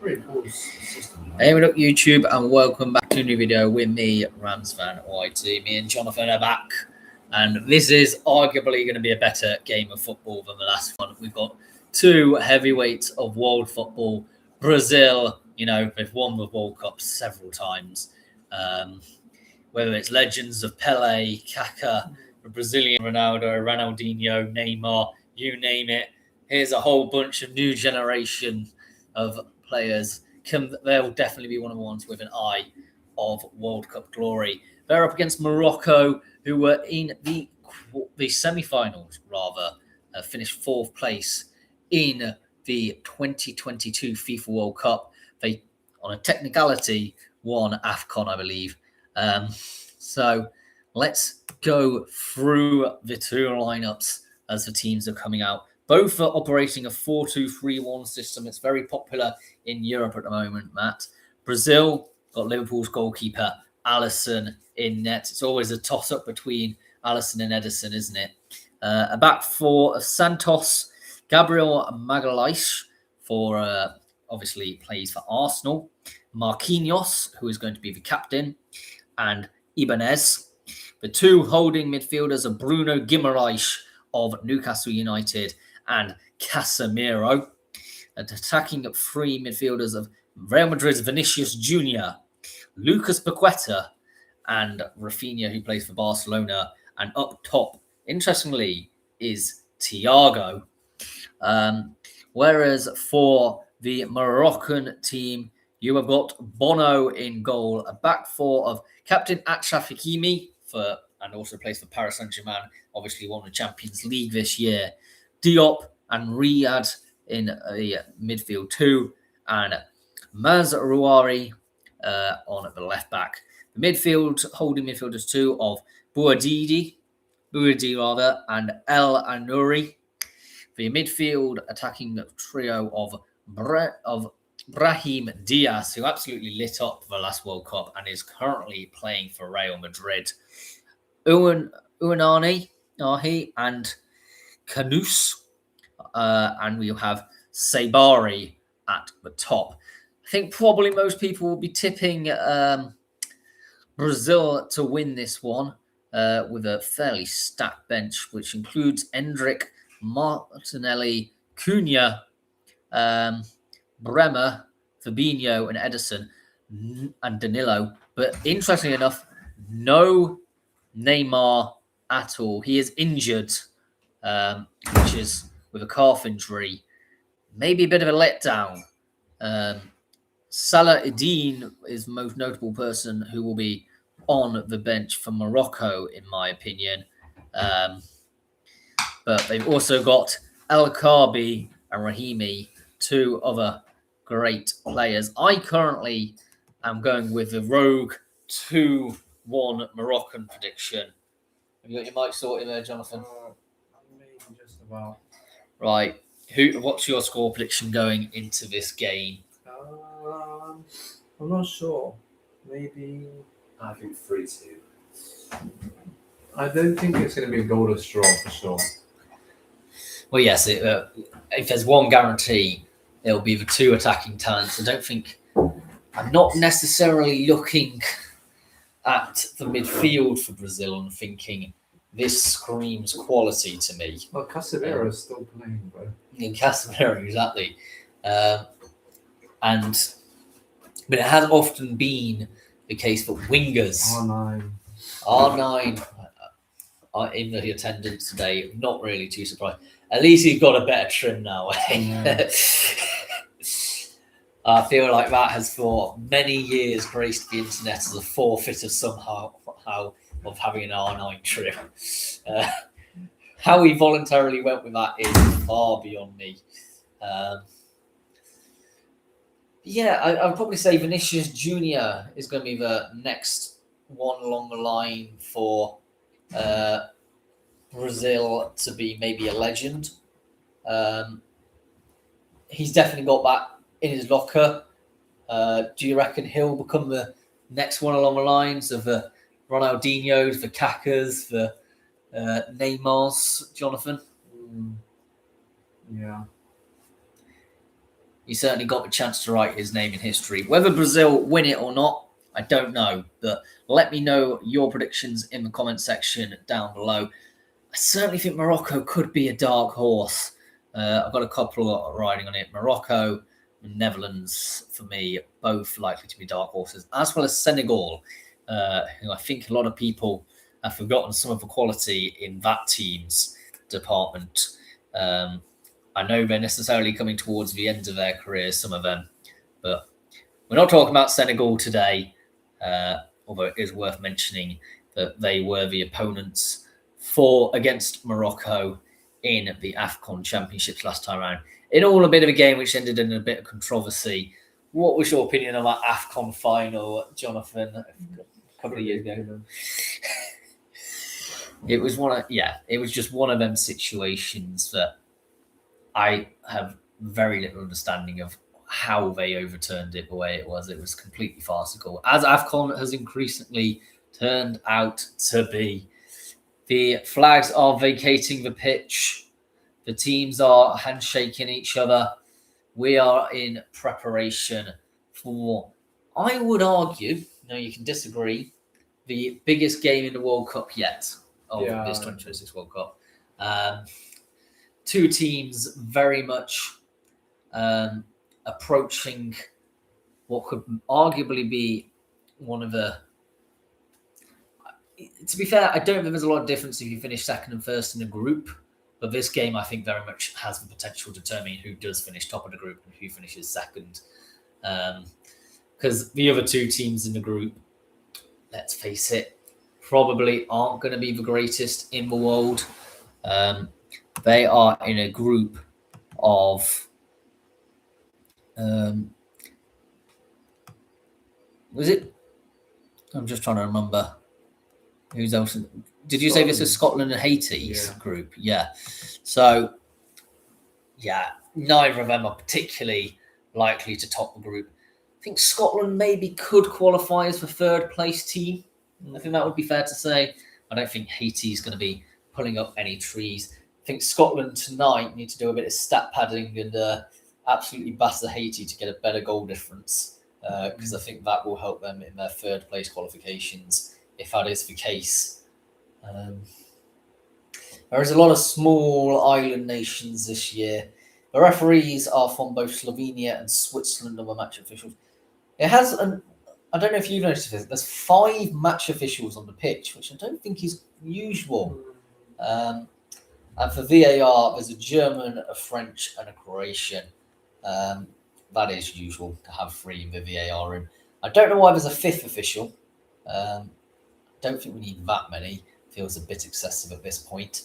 Pretty cool system. Hey, what up, YouTube, and welcome back to a new video with me, Rams fan YT. Me and Jonathan are back, and this is arguably going to be a better game of football than the last one. We've got two heavyweights of world football. Brazil, they've won the World Cup several times. Whether it's legends of Pele, Kaká, the Brazilian Ronaldo, Ronaldinho, Neymar, you name it. Here's a whole bunch of new generation of players. They'll definitely be one of the ones with an eye of World Cup glory. They're up against Morocco, who were in the semi-finals, finished fourth place in the 2022 FIFA World Cup. They, on a technicality, won AFCON, I believe. So let's go through the two lineups as the teams are coming out. Both are operating a 4-2-3-1 system. It's very popular in Europe at the moment, Matt. Brazil got Liverpool's goalkeeper, Alisson, in net. It's always a toss-up between Alisson and Ederson, isn't it? A back four of Santos, Gabriel Magalhaes, obviously plays for Arsenal, Marquinhos, who is going to be the captain, and Ibanez. The two holding midfielders are Bruno Guimaraes of Newcastle United and Casemiro, and attacking three midfielders of Real Madrid's Vinicius Jr., Lucas Paqueta, and Rafinha, who plays for Barcelona. And up top, interestingly, is Thiago. Whereas for the Moroccan team, you have got Bono in goal, a back four of Captain Achraf Hakimi and also plays for Paris Saint-Germain, obviously won the Champions League this year. Diop and Riyad in the midfield two, and Mazrouari on the left back. The holding midfielders two of Boudi and El Anouri. The midfield attacking trio of Brahim Diaz, who absolutely lit up the last World Cup and is currently playing for Real Madrid. Uanani, and Kanous, and we'll have Sabari at the top. I think probably most people will be tipping Brazil to win this one with a fairly stacked bench, which includes Endrick, Martinelli, Cunha, Bremer, Fabinho, and Ederson, and Danilo. But interestingly enough, no Neymar at all. He is injured, which is with a calf injury. Maybe a bit of a letdown. Salah Eddin is the most notable person who will be on the bench for Morocco, in my opinion. But they've also got El Kaabi and Rahimi, two other great players. I currently am going with the rogue 2-1 Moroccan prediction. Have you got your mic sorted there, Jonathan? Maybe just about. Right. What's your score prediction going into this game? I'm not sure. Maybe. I think 3-2. I don't think it's going to be a goalless draw for sure. Well, yes. If there's one guarantee, it'll be the two attacking talents. I'm not necessarily looking at the midfield for Brazil and thinking this screams quality to me. Well, Casemiro is still playing, bro. In Casemiro, exactly. But it has often been the case for wingers. R9. In the attendance today, not really too surprised. At least he's got a better trim now. Yeah. I feel like that has for many years graced the internet as a forfeit of somehow of having an R9 trim. How he voluntarily went with that is far beyond me. I'd probably say Vinicius Jr. is going to be the next one along the line for Brazil to be maybe a legend. He's definitely got that in his locker. Do you reckon he'll become the next one along the lines of the Ronaldinhos, the Kakas, the Neymars, Jonathan? Yeah. he certainly got the chance to write his name in history. Whether Brazil win it or not, I don't know. But let me know your predictions in the comment section down below. I certainly think Morocco could be a dark horse. I've got a couple riding on it. Morocco, Netherlands, for me, both likely to be dark horses, as well as Senegal, who I think a lot of people have forgotten some of the quality in that team's department. I know they're necessarily coming towards the end of their careers, some of them, but we're not talking about Senegal today, although it is worth mentioning that they were the opponents against Morocco in the AFCON Championships last time around. In all, a bit of a game which ended in a bit of controversy. What was your opinion on that AFCON final, Jonathan, a couple of years ago? It was just one of them situations that I have very little understanding of how they overturned it the way it was. It was completely farcical, as AFCON has increasingly turned out to be. The flags are vacating the pitch. The teams are handshaking each other. We are in preparation for, I would argue, you can disagree, the biggest game in the World Cup yet of this 2026 World Cup. Two teams very much approaching what could arguably be one of the... To be fair, I don't think there's a lot of difference if you finish second and first in a group, but this game I think very much has the potential to determine who does finish top of the group and who finishes second. Because the other two teams in the group, let's face it, probably aren't going to be the greatest in the world. They are in a group of... was it? I'm just trying to remember. Who's else? Did you say this is Scotland and Haiti's group? Yeah. So, neither of them are particularly likely to top the group. I think Scotland maybe could qualify as the third place team. I think that would be fair to say. I don't think Haiti is going to be pulling up any trees. I think Scotland tonight need to do a bit of stat padding and absolutely batter Haiti to get a better goal difference, because I think that will help them in their third place qualifications, if that is the case. There is a lot of small island nations this year. The referees are from both Slovenia and Switzerland, and the match officials. It has I don't know if you've noticed this. There's 5 match officials on the pitch, which I don't think is usual. And for VAR, there's a German, a French, and a Croatian. That is usual to have 3 in the VAR room. I don't know why there's a 5th official. Don't think we need that many. Feels a bit excessive at this point.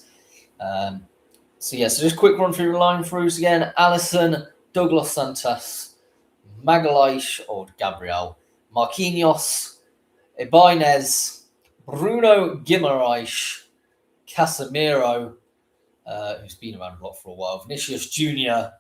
So just quick run through the line throughs again. Alisson, Douglas Santos, Magalhaes or Gabriel, Marquinhos, Ibanez, Bruno Guimaraes, Casemiro, who's been around the block for a while, Vinicius Jr.,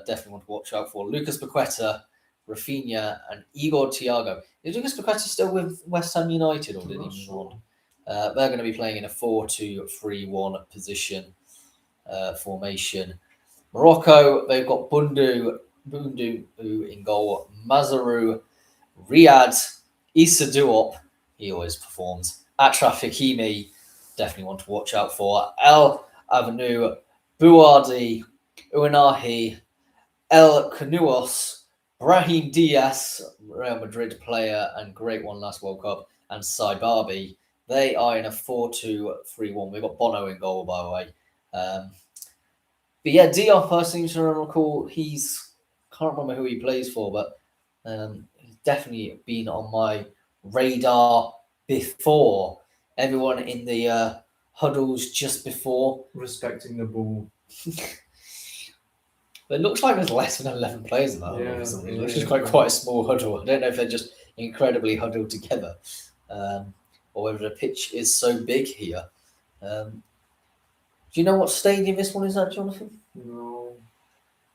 definitely want to watch out for, Lucas Paqueta, Rafinha, and Igor Thiago. Is Lucas Paqueta still with West Ham United, or did he move on? They're going to be playing in a 4-2-3-1 position formation. Morocco, they've got Bundu in goal, Mazaru, Riyad, Issa Diop, he always performs, Achraf Hakimi, definitely want to watch out for, El Avenue, Bouardi, Unahi, El Canuos, Brahim Diaz, Real Madrid player and great one last World Cup, and Saibabi. They are in a 4-2-3-1. We've got Bono in goal, by the way. But Diop, I seem to recall, can't remember who he plays for, but he's definitely been on my radar before. Everyone in the huddles just before. Respecting the ball. But it looks like there's less than 11 players in that huddle for some reason. It's just quite a small huddle. I don't know if they're just incredibly huddled together, or whether the pitch is so big here. Do you know what stadium this one is at, Jonathan? No.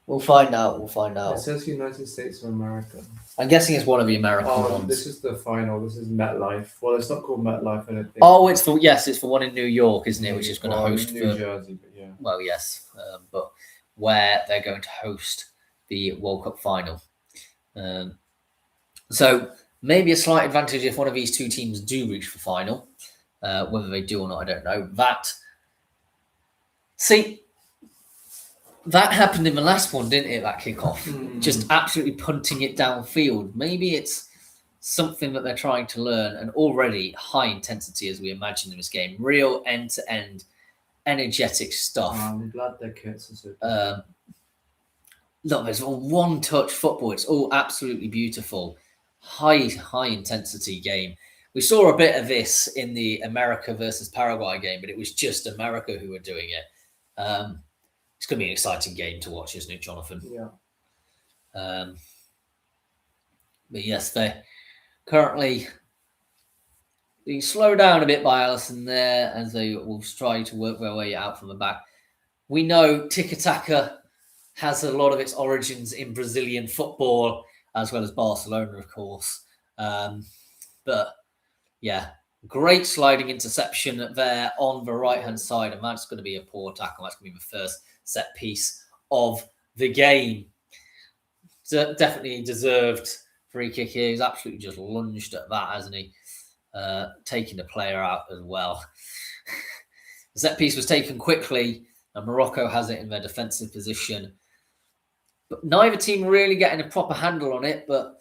We'll find out. It says United States of America. I'm guessing it's one of the American ones. This is the final. This is MetLife. Well, it's not called MetLife, and it's for one in New York, isn't it? Which is going to host New Jersey, but yeah. Well, yes, but where they're going to host the World Cup final. So maybe a slight advantage if one of these two teams do reach the final. Whether they do or not, I don't know. That happened in the last one, didn't it? That kickoff, just absolutely punting it downfield. Maybe it's something that they're trying to learn, and already high intensity as we imagine in this game, real end-to-end energetic stuff. I'm glad their kits are so Look, it's all one-touch football. It's all absolutely beautiful. High intensity game. We saw a bit of this in the America versus Paraguay game, but it was just America who were doing it. It's going to be an exciting game to watch, isn't it, Jonathan? Yeah. But yes, they're currently being slowed down a bit by Allison there as they will try to work their way out from the back. We know tiki-taka has a lot of its origins in Brazilian football, as well as Barcelona, of course. But yeah, great sliding interception there on the right-hand side, and that's going to be a poor tackle. That's going to be the first set piece of the game. Definitely deserved free kick here. He's absolutely just lunged at that, hasn't he? Taking the player out as well. The set piece was taken quickly, and Morocco has it in their defensive position. But neither team really getting a proper handle on it, but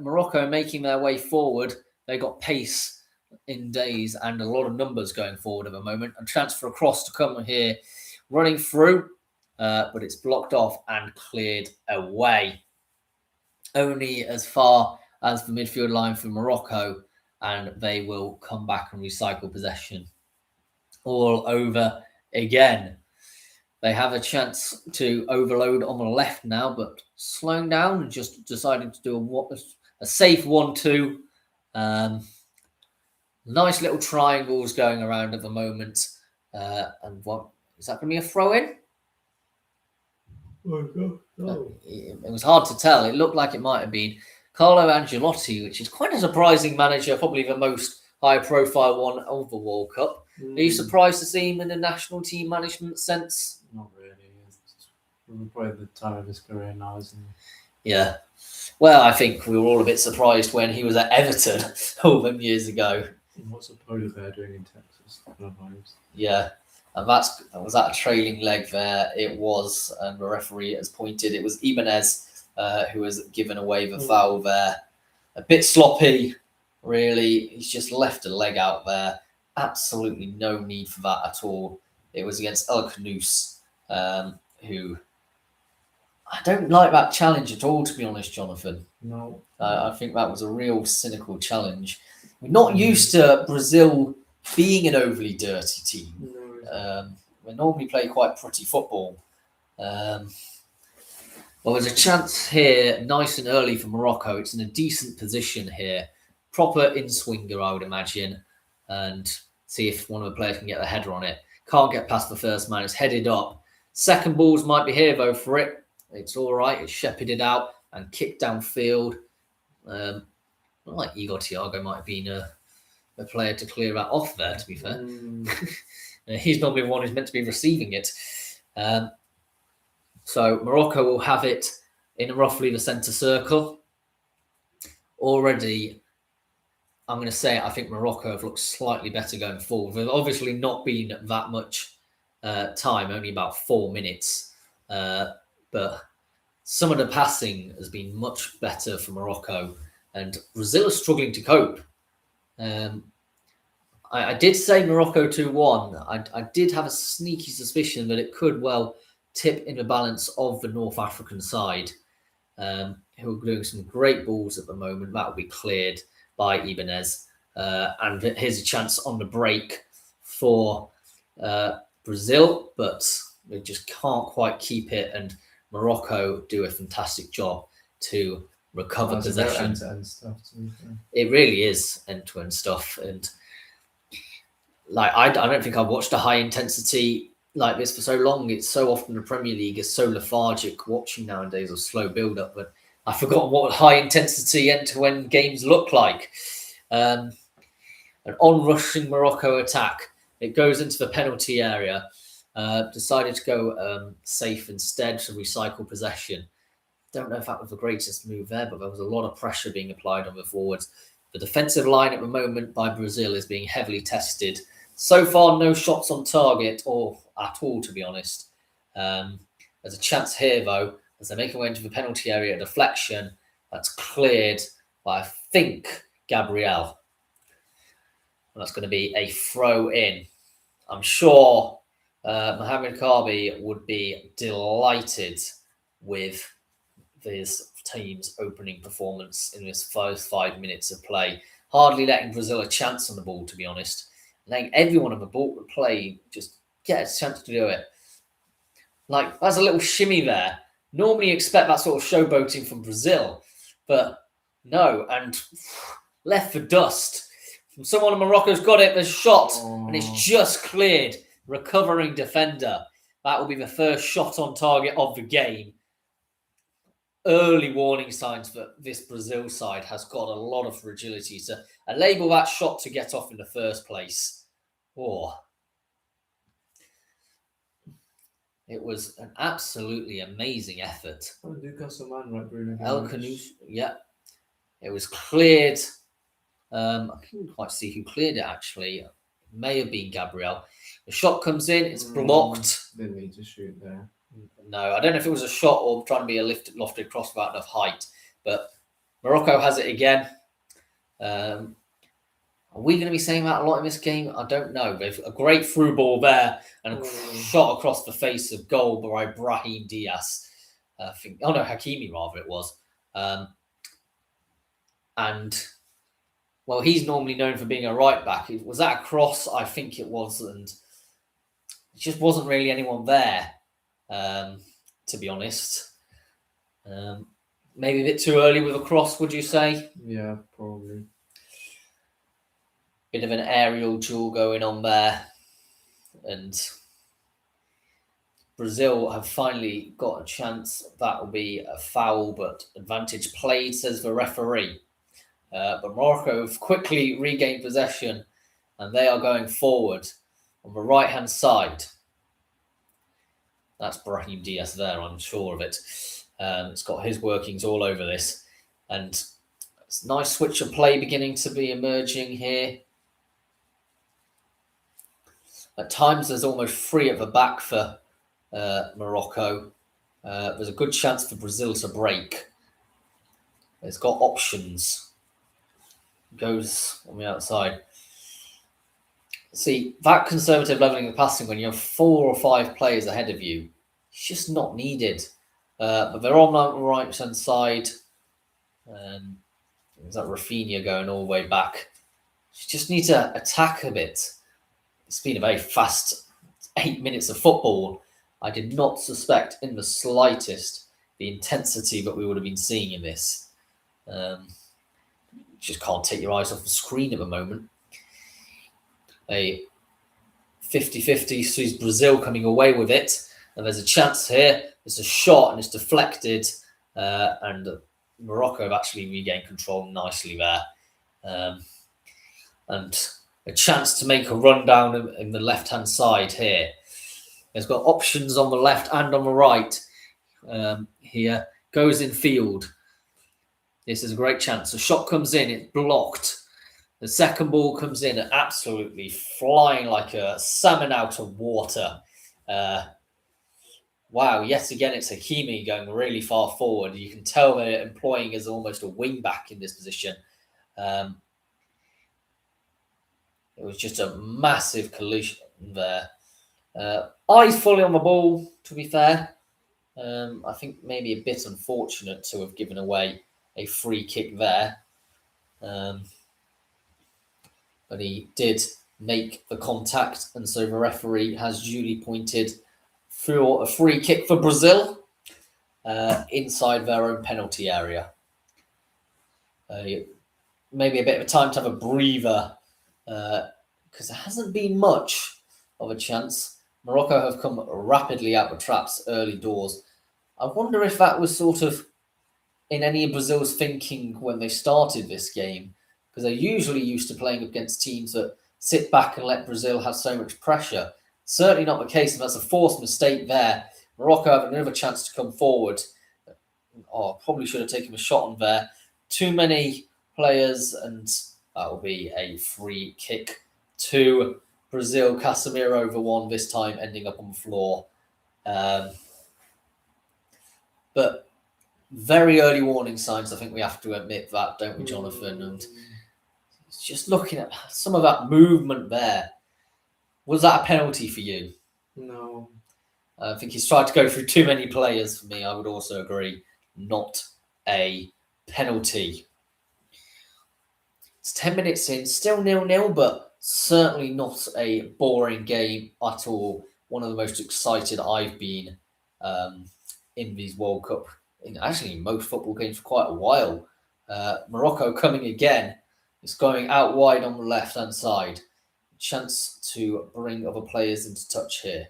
Morocco making their way forward. They got pace in days and a lot of numbers going forward at the moment. A transfer across to come here, running through, but it's blocked off and cleared away. Only as far as the midfield line for Morocco, and they will come back and recycle possession all over again. They have a chance to overload on the left now, but slowing down and just deciding to do a safe 1-2. Nice little triangles going around at the moment. And what is that going to be a throw in? It was hard to tell. It looked like it might have been Carlo Ancelotti, which is quite a surprising manager, probably the most high-profile one of the World Cup. Are you surprised to see him in the national team management sense? Not really. It's probably the time of his career now, isn't he? Yeah. Well, I think we were all a bit surprised when he was at Everton all them years ago. What's the polo player doing in Texas? Yeah. And that was a trailing leg there. It was, and the referee has pointed. It was Ibanez who was given away the foul there. A bit sloppy, really. He's just left a leg out there. Absolutely no need for that at all. It was against El Khanous, who I don't like that challenge at all, to be honest, Jonathan. No. I think that was a real cynical challenge. We're not used to Brazil being an overly dirty team. No. We normally play quite pretty football. Well, there's a chance here, nice and early for Morocco. It's in a decent position here. Proper in-swinger, I would imagine. And see if one of the players can get the header on it. Can't get past the first man. It's headed up. Second balls might be here, though, for it. It's all right. It's shepherded out and kicked downfield. Not like Igor Thiago might have been a player to clear that off there, to be fair. He's normally the one who's meant to be receiving it. So Morocco will have it in roughly the centre circle. Already, I'm going to say I think Morocco have looked slightly better going forward. There's obviously not been that much time, only about 4 minutes. But some of the passing has been much better for Morocco. And Brazil is struggling to cope. I did say Morocco 2-1. I did have a sneaky suspicion that it could well tip in the balance of the North African side, who are doing some great balls at the moment. That will be cleared by Ibanez. And here's a chance on the break for Brazil, but they just can't quite keep it. And Morocco do a fantastic job to recover possession. End-to-end stuff, to be fair. It really is end-to-end stuff. And I don't think I've watched a high intensity like this for so long. It's so often the Premier League is so lethargic watching nowadays, or slow build-up, but I've forgotten what high intensity end-to-end games look like. An on-rushing Morocco attack. It goes into the penalty area. Decided to go safe instead to recycle possession. don't know if that was the greatest move there, but there was a lot of pressure being applied on the forwards. The defensive line at the moment by Brazil is being heavily tested. So far, no shots on target or at all, to be honest. There's a chance here, though, as they make their way into the penalty area, a deflection that's cleared by, I think, Gabriel. And that's going to be a throw in. I'm sure Mohamed Kabi would be delighted with this team's opening performance in this first 5 minutes of play. Hardly letting Brazil a chance on the ball, to be honest. Letting everyone on the ball play just get a chance to do it. Like, that's a little shimmy there. Normally you expect that sort of showboating from Brazil, but no, and left for dust. From someone in Morocco's got it, there's shot, and it's just cleared. Recovering defender. That will be the first shot on target of the game. Early warning signs that this Brazil side has got a lot of fragility to enable that shot to get off in the first place. Oh. It was an absolutely amazing effort. El Canouche, yeah. It was cleared. I couldn't quite see who cleared it, actually. It may have been Gabriel. The shot comes in, it's blocked. Didn't need to shoot there. No, I don't know if it was a shot or trying to be a lofted cross without enough height. But Morocco has it again. Are we going to be saying that a lot in this game? I don't know. They've a great through ball there and a shot across the face of goal by Brahim Diaz. Hakimi rather it was. And, well, he's normally known for being a right back. Was that a cross? I think it was. And it just wasn't really anyone there, to be honest. Maybe a bit too early with a cross, would you say? Yeah, probably. Bit of an aerial duel going on there. And Brazil have finally got a chance. That will be a foul, but advantage played, says the referee. But Morocco have quickly regained possession, and they are going forward on the right-hand side. That's Brahim Diaz there, I'm sure of it. It's got his workings all over this. And it's a nice switch of play beginning to be emerging here. At times, there's almost three at the back for Morocco. There's a good chance for Brazil to break. It's got options. Goes on the outside. See, that conservative levelling of passing when you have 4 or 5 players ahead of you, it's just not needed. But they're on the right-hand side. Is that Rafinha going all the way back? You just need to attack a bit. It's been a very fast 8 minutes of football. I did not suspect in the slightest the intensity that we would have been seeing in this. You just can't take your eyes off the screen at the moment. A 50-50 sees Brazil coming away with it. And there's a chance here. It's a shot and it's deflected. And Morocco have actually regained control nicely there. And a chance to make a run down in the left-hand side here. It's got options on the left and on the right here. Goes in field. This is a great chance. The shot comes in. It's blocked. The second ball comes in absolutely flying like a salmon out of water. Wow, yet again, it's Hakimi going really far forward. You can tell they're employing as almost a wing-back in this position. It was just a massive collision there. Eyes fully on the ball, to be fair. I think maybe a bit unfortunate to have given away a free kick there. But he did make the contact, and so the referee has duly pointed for a free kick for Brazil inside their own penalty area. Maybe a bit of a time to have a breather because there hasn't been much of a chance. Morocco have come rapidly out of traps early doors. I wonder if that was sort of in any of Brazil's thinking when they started this game, because they're usually used to playing against teams that sit back and let Brazil have so much pressure. Certainly not the case, and that's a forced mistake there. Morocco have another chance to come forward. probably should have taken a shot on there. Too many players, and that will be a free kick to Brazil. Casemiro over one this time, ending up on the floor. But very early warning signs, I think we have to admit that, don't we, Jonathan? And just looking at some of that movement there, was that a penalty for you? No. I think he's tried to go through too many players for me. I would also agree, not a penalty. It's 10 minutes in, still 0-0, but certainly not a boring game at all. One of the most excited I've been in these World Cup, actually most football games for quite a while. Morocco coming again. It's going out wide on the left-hand side. Chance to bring other players into touch here.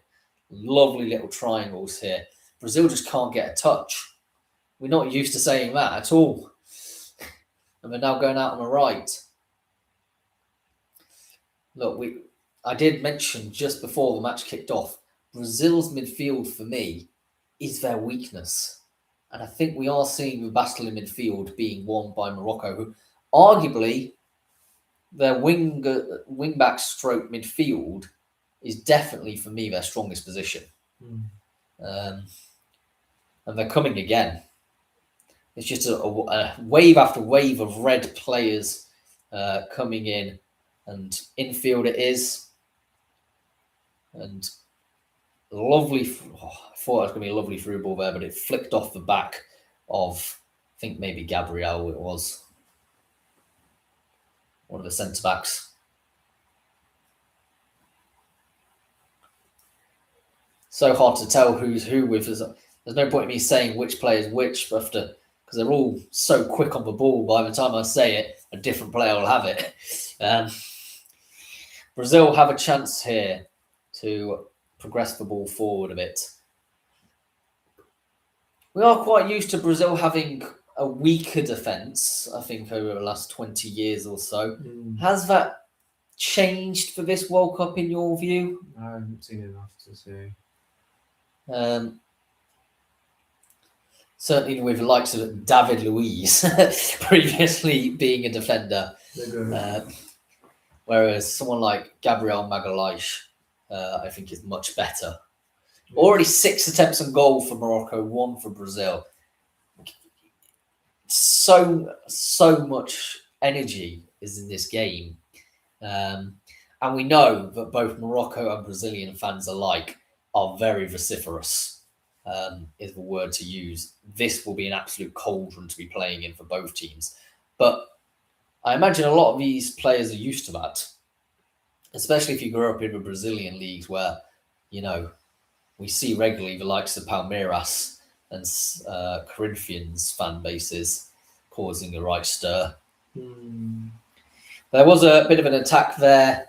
Lovely little triangles here. Brazil just can't get a touch. We're not used to saying that at all. And we're now going out on the right. Look, I did mention just before the match kicked off, Brazil's midfield for me is their weakness. And I think we are seeing the battle in midfield being won by Morocco, who arguably their wing-back stroke midfield is definitely, for me, their strongest position. And they're coming again. It's just a wave after wave of red players coming in. And infield it is. And lovely. I thought it was going to be a lovely through ball there, but it flicked off the back of, I think maybe Gabriel it was. One of the centre-backs. So hard to tell who's who with. There's no point in me saying which player is which because they're all so quick on the ball. By the time I say it, a different player will have it. Brazil have a chance here to progress the ball forward a bit. We are quite used to Brazil having a weaker defence, I think, over the last 20 years or so. Has that changed for this World Cup in your view? I haven't seen enough to say. Certainly with the likes of David Luiz previously being a defender. Whereas someone like Gabriel Magalhaes, I think, is much better. Already 6 attempts on goal for Morocco, 1 for Brazil. So much energy is in this game. And we know that both Morocco and Brazilian fans alike are very vociferous, is the word to use. This will be an absolute cauldron to be playing in for both teams. But I imagine a lot of these players are used to that, especially if you grew up in the Brazilian leagues where, we see regularly the likes of Palmeiras and Corinthians fan bases causing the right stir. There was a bit of an attack there.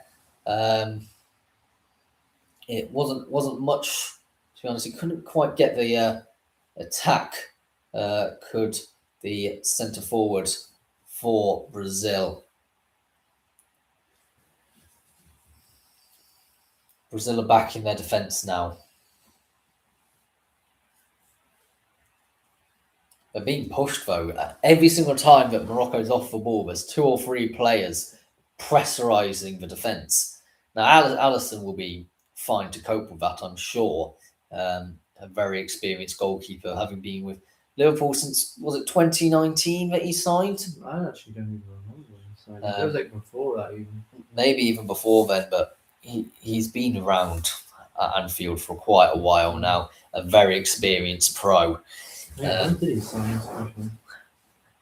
It wasn't much, to be honest. He couldn't quite get the attack. Could the centre forward for Brazil? Brazil are back in their defence now. They're being pushed, though. Every single time that Morocco's off the ball, there's 2 or 3 players pressurising the defence. Now, Alisson will be fine to cope with that, I'm sure. A very experienced goalkeeper, having been with Liverpool since, was it 2019 that he signed? I actually don't even remember. It was like before that even. Maybe even before then, but he's been around at Anfield for quite a while now. A very experienced pro. When did he sign?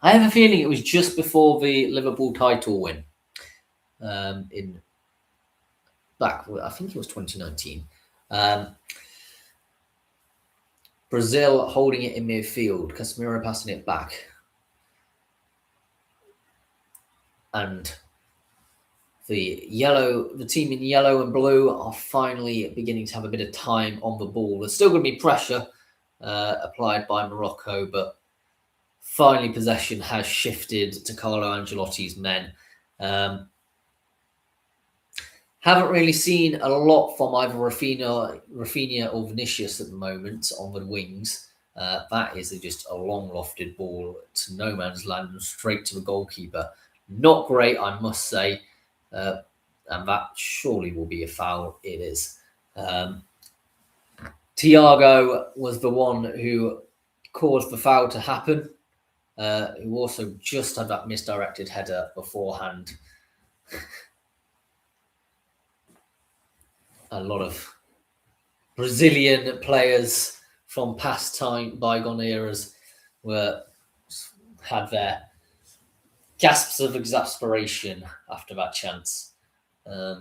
I have a feeling it was just before the Liverpool title win. I think it was 2019. Brazil holding it in midfield, Casemiro passing it back. And the team in yellow and blue are finally beginning to have a bit of time on the ball. There's still going to be pressure applied by Morocco, but finally possession has shifted to Carlo Ancelotti's men. Haven't really seen a lot from either Rafinha or Vinicius at the moment on the wings. That is just a long lofted ball to no man's land and straight to the goalkeeper. Not great, I must say. And that surely will be a foul. It is. Thiago was the one who caused the foul to happen, who also just had that misdirected header beforehand. A lot of Brazilian players from past bygone eras had their gasps of exasperation after that chance. I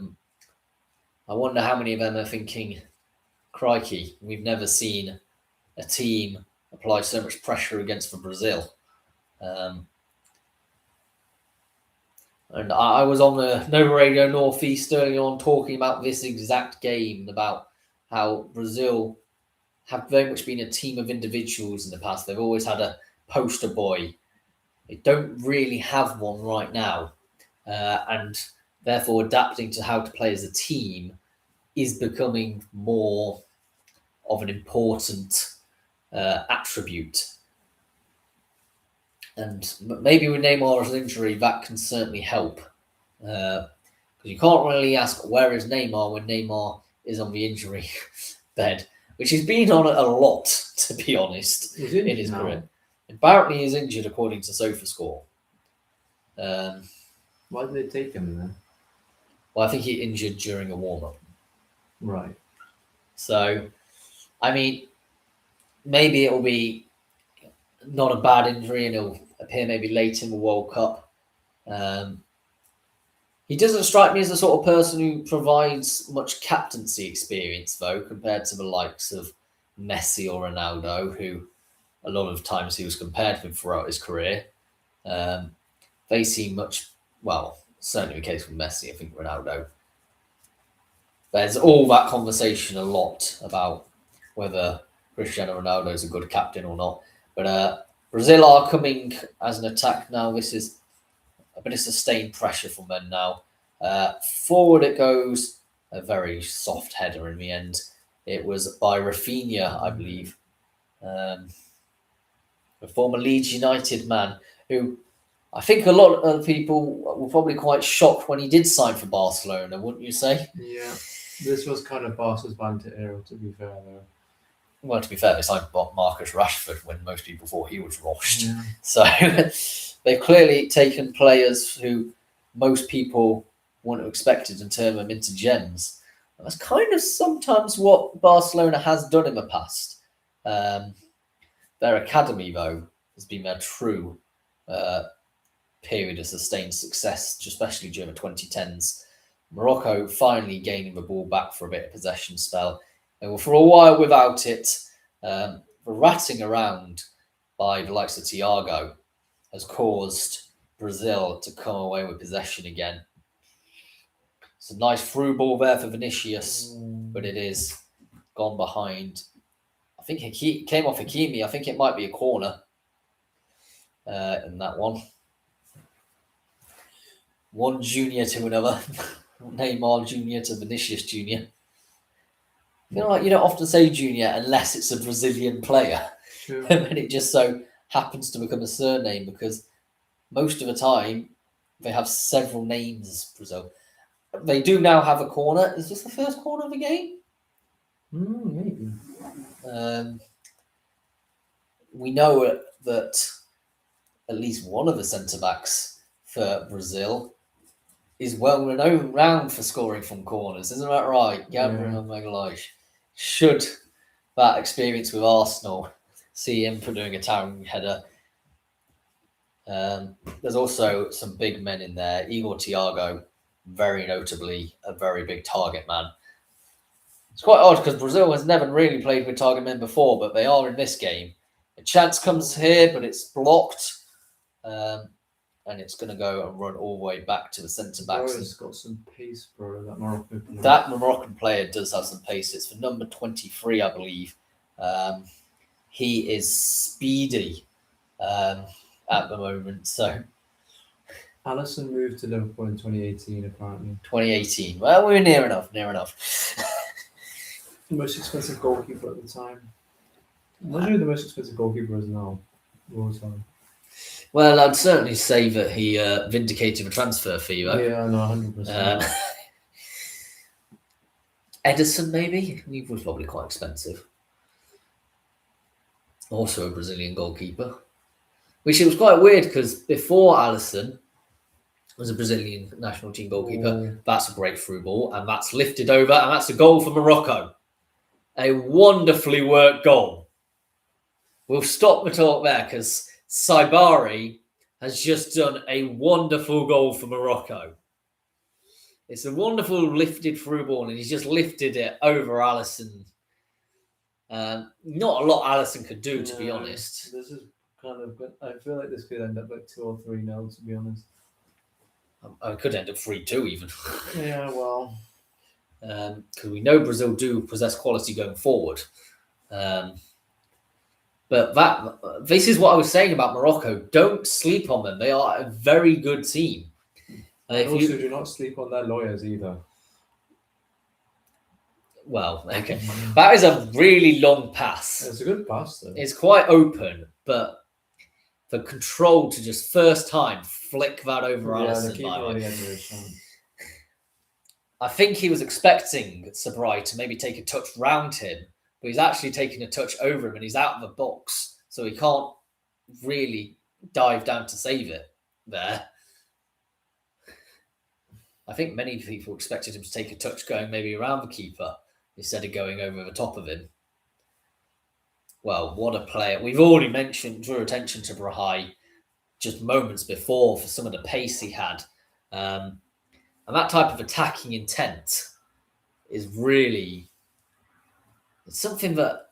wonder how many of them are thinking, crikey, we've never seen a team apply so much pressure against Brazil. And I was on the Nova Radio Northeast early on talking about this exact game, about how Brazil have very much been a team of individuals in the past. They've always had a poster boy. They don't really have one right now. And therefore adapting to how to play as a team is becoming more of an important attribute. And maybe with Neymar's injury, that can certainly help. Because you can't really ask, where is Neymar when Neymar is on the injury bed, which he's been on a lot, to be honest, in his career. Apparently he's injured, according to SofaScore. Why did they take him then? Well, I think he injured during a warm-up. Right. So, I mean, maybe it'll be not a bad injury and it'll appear maybe late in the World Cup. He doesn't strike me as the sort of person who provides much captaincy experience, though, compared to the likes of Messi or Ronaldo, who a lot of times he was compared with throughout his career. They seem much, well, certainly the case with Messi, I think Ronaldo. There's all that conversation a lot about whether Cristiano Ronaldo is a good captain or not. But Brazil are coming as an attack now. This is a bit of sustained pressure from them now. Forward it goes. A very soft header in the end. It was by Rafinha, I believe. A former Leeds United man who I think a lot of people were probably quite shocked when he did sign for Barcelona, wouldn't you say? Yeah. This was kind of Barca's banter era, to be fair, though. Well, to be fair, they signed Marcus Rashford when most people thought he was washed. Yeah. So they've clearly taken players who most people wouldn't have expected and turned them into gems. And that's kind of sometimes what Barcelona has done in the past. Their academy, though, has been their true period of sustained success, especially during the 2010s. Morocco finally gaining the ball back for a bit of possession spell. They were for a while without it. The ratting around by the likes of Thiago has caused Brazil to come away with possession again. It's a nice through ball there for Vinicius, but it is gone behind. I think it came off Hakimi. I think it might be a corner in that one. One junior to another. Neymar Junior to Vinicius Junior. You know, like you don't often say junior unless it's a Brazilian player. Sure. And then it just so happens to become a surname because most of the time they have several names, Brazil. They do now have a corner. Is this the first corner of the game? Maybe. We know that at least one of the centre-backs for Brazil is well renowned for scoring from corners. Isn't that right? Gabriel Magalhaes. Should that experience with Arsenal see him for doing a towering header? There's also some big men in there. Igor Thiago, very notably a very big target man. It's quite odd because Brazil has never really played with target men before, but they are in this game. A chance comes here, but it's blocked. And it's going to go and run all the way back to the centre-backs. It's got some pace, bro, that Moroccan player. That Moroccan player does have some pace. It's for number 23, I believe. He is speedy at the moment. So Alisson moved to Liverpool in 2018, apparently. 2018. Well, we're near enough. The most expensive goalkeeper at the time. Imagine who the most expensive goalkeeper is now. All the time. Well, I'd certainly say that he vindicated a transfer fee, though. Yeah, no, 100%. Edison, maybe? He was probably quite expensive. Also a Brazilian goalkeeper. Which it was quite weird because before Alisson was a Brazilian national team goalkeeper, that's a great through ball, and that's lifted over, and that's a goal for Morocco. A wonderfully worked goal. We'll stop the talk there because Saibari has just done a wonderful goal for Morocco. It's a wonderful lifted through ball, and he's just lifted it over Alisson. Not a lot Alisson could do, to be honest. This is kind of good. I feel like this could end up like 2 or 3-0, to be honest. It could end up 3-2 even. Yeah, well. Because we know Brazil do possess quality going forward. But this is what I was saying about Morocco. Don't sleep on them. They are a very good team. Also, do not sleep on their lawyers either. Well, okay. That is a really long pass. It's a good pass, though. It's quite open, but the control to just first time flick that over Alisson. I think he was expecting Sabri to maybe take a touch round him, but he's actually taking a touch over him and he's out of the box, so he can't really dive down to save it there. I think many people expected him to take a touch going maybe around the keeper instead of going over the top of him. Well, what a player. We've already drew attention to Brahai just moments before for some of the pace he had. And that type of attacking intent is really... It's something that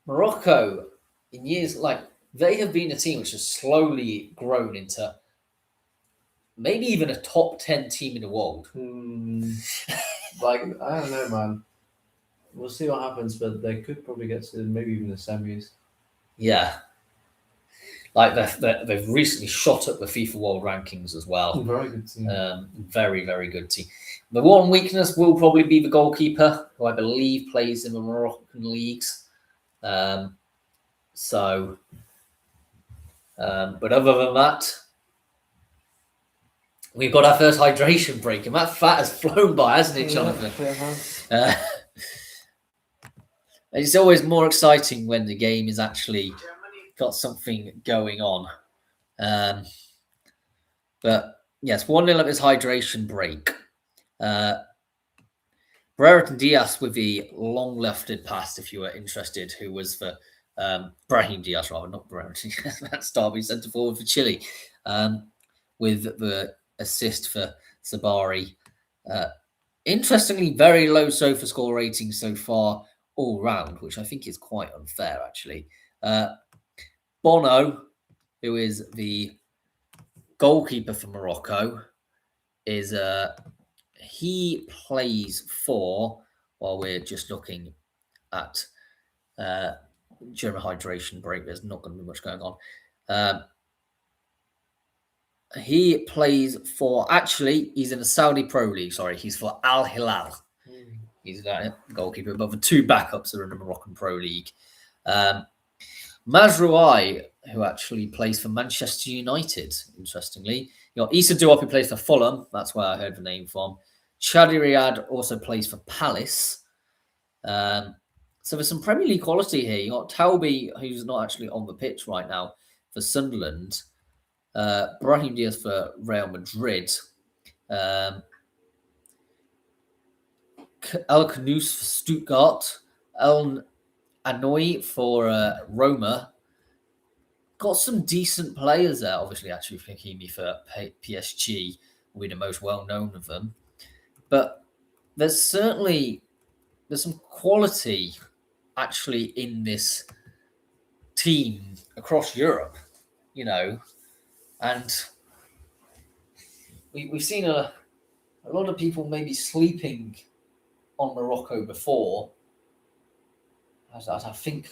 Morocco, in years, they have been a team which has slowly grown into maybe even a top 10 team in the world. I don't know, man. We'll see what happens, but they could probably get to maybe even the semis. Yeah. They've recently shot up the FIFA World Rankings as well. Very good team. Very, very good team. The one weakness will probably be the goalkeeper, who I believe plays in the Moroccan leagues. But other than that, we've got our first hydration break, and that fat has flown by, hasn't it, Jonathan? It's always more exciting when the game is actually got something going on. But yes, 1-0 at this hydration break. Brereton Diaz with the long lefted pass, if you were interested, who was for Brahim Diaz, rather, not Brereton Diaz. That's Derby centre forward for Chile. With the assist for Sabari. Interestingly, very low SOFA score rating so far all round, which I think is quite unfair, actually. Bono, who is the goalkeeper for Morocco, he plays for, while we're just looking at during a hydration break, there's not going to be much going on. He plays for, actually, he's in the Saudi Pro League. Sorry, he's for Al Hilal. He's a goalkeeper, but the 2 backups are in the Moroccan Pro League. Mazrouai, who actually plays for Manchester United, interestingly. You got Issa Diop, who plays for Fulham. That's where I heard the name from. Chadi Riyad also plays for Palace. So there's some Premier League quality here. You got Talbi, who's not actually on the pitch right now, for Sunderland. Brahim Diaz for Real Madrid. El Khanous for Stuttgart. El Anoui for Roma. Got some decent players there. Obviously, actually, Hakimi for PSG will be the most well-known of them. But there's some quality actually in this team across Europe, and we've seen a lot of people maybe sleeping on Morocco before. As I think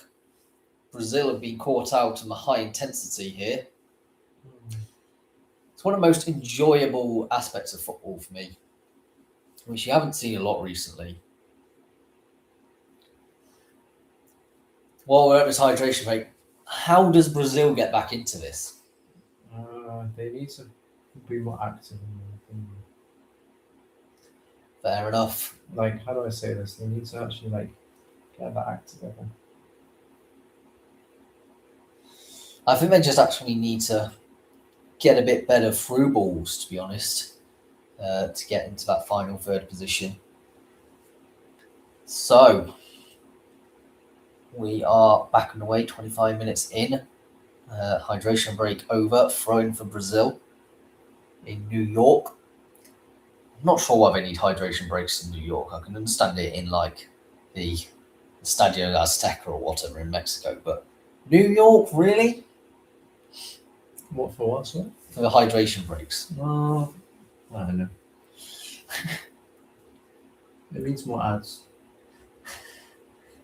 Brazil have been caught out on the high intensity here. It's one of the most enjoyable aspects of football for me, which you haven't seen a lot recently. while we're at this hydration break, how does Brazil get back into this? They need to be more active. In my opinion. Fair enough. Like, how do I say this? They need to actually get that act together. I think they just actually need to get a bit better through balls, to be honest, to get into that final third position. So, we are back on the way, 25 minutes in. Hydration break over, throw-in for Brazil in New York. I'm not sure why they need hydration breaks in New York. I can understand it in the Estadio Azteca or whatever in Mexico, but New York, really? What for? What? Sorry? For the hydration breaks. I don't know. It needs more ads.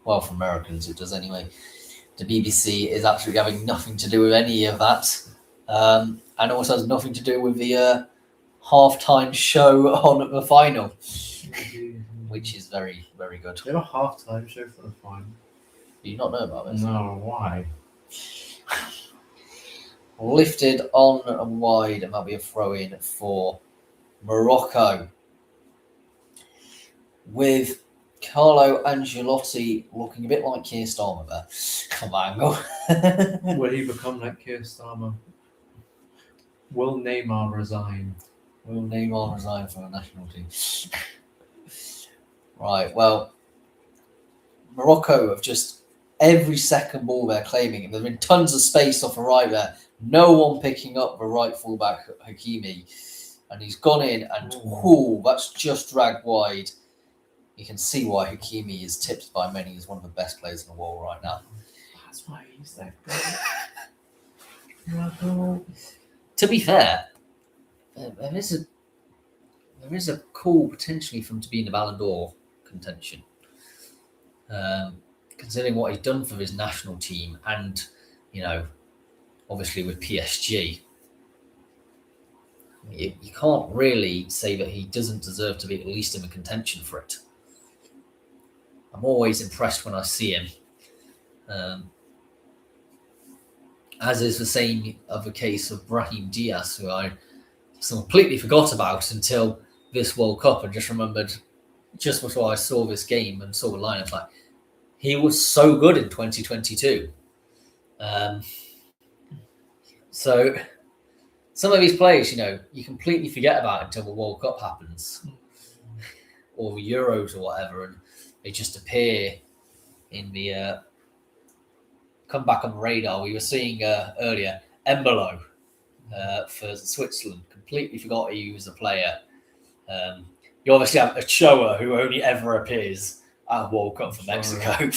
Well, for Americans, it does anyway. The BBC is absolutely having nothing to do with any of that, and also has nothing to do with the halftime show on the final, which is very, very good. They have a halftime show for the final. Do you not know about this? No, why? Lifted on and wide, and that'll be a throw-in for Morocco. With Carlo Ancelotti looking a bit like Keir Starmer there. Come on, Will he become like Keir Starmer? Will Neymar resign? Will Neymar resign from the national team? Right, well, Morocco have just every second ball they're claiming. There's been tons of space off the right there. No one picking up the right fullback Hakimi, and he's gone in and that's just dragged wide. You can see why Hakimi is tipped by many as one of the best players in the world right now. That's why he's there. To be fair, there is a call potentially for him to be in the Ballon d'Or contention, considering what he's done for his national team and, obviously with PSG. You can't really say that he doesn't deserve to be at least in the contention for it. I'm always impressed when I see him. As is the same of the case of Brahim Diaz, who I completely forgot about until this World Cup, and just remembered just before I saw this game and saw the lineup, like he was so good in 2022. So some of these players, you completely forget about until the World Cup happens, or the Euros or whatever, and they just appear in the come back on the radar. We were seeing earlier Embolo for Switzerland. Completely forgot he was a player. You obviously have Ochoa, who only ever appears at a World Cup for Mexico.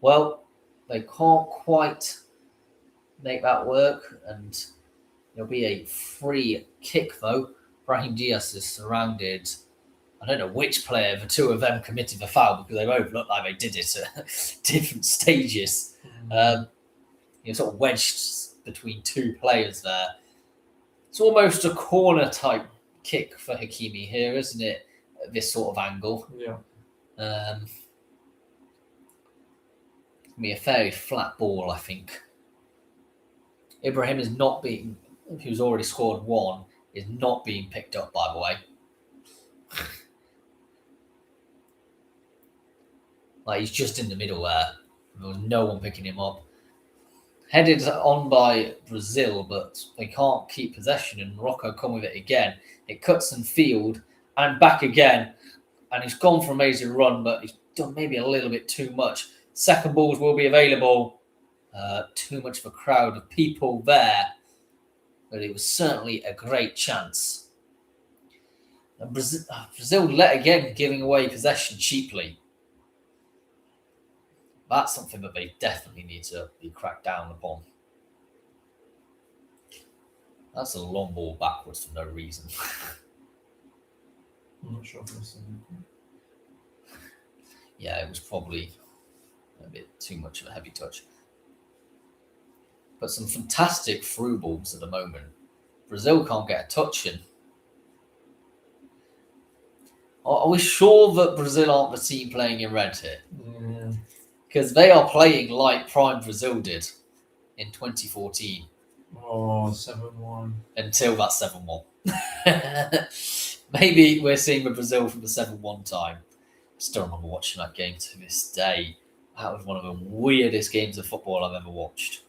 Well, they can't quite make that work, and there'll be a free kick though. Brahim Diaz is surrounded. I don't know which player, the two of them committed the foul because they both looked like they did it at different stages. Sort of wedged between two players there. It's almost a corner type kick for Hakimi here, isn't it? At this sort of angle. Yeah. It's going to be a fairly flat ball, I think. Ibrahim is not being, who's already scored one, is not being picked up, by the way. He's just in the middle there. There was no one picking him up. Headed on by Brazil, but they can't keep possession, and Morocco come with it again. It cuts in field and back again, and he's gone for an amazing run, but he's done maybe a little bit too much. Second balls will be available. Too much of a crowd of people there, but it was certainly a great chance. And Brazil let again, giving away possession cheaply. That's something that they definitely need to be cracked down upon. That's a long ball backwards for no reason. I'm not sure if this is Yeah, it was probably a bit too much of a heavy touch. But some fantastic through balls at the moment. Brazil can't get a touch in. Are we sure that Brazil aren't the team playing in red here? Yeah. Because they are playing like Prime Brazil did in 2014 Oh, 7-1. until that 7-1. Maybe we're seeing the Brazil from the 7-1 time. Still remember watching that game to this day. That was one of the weirdest games of football I've ever watched.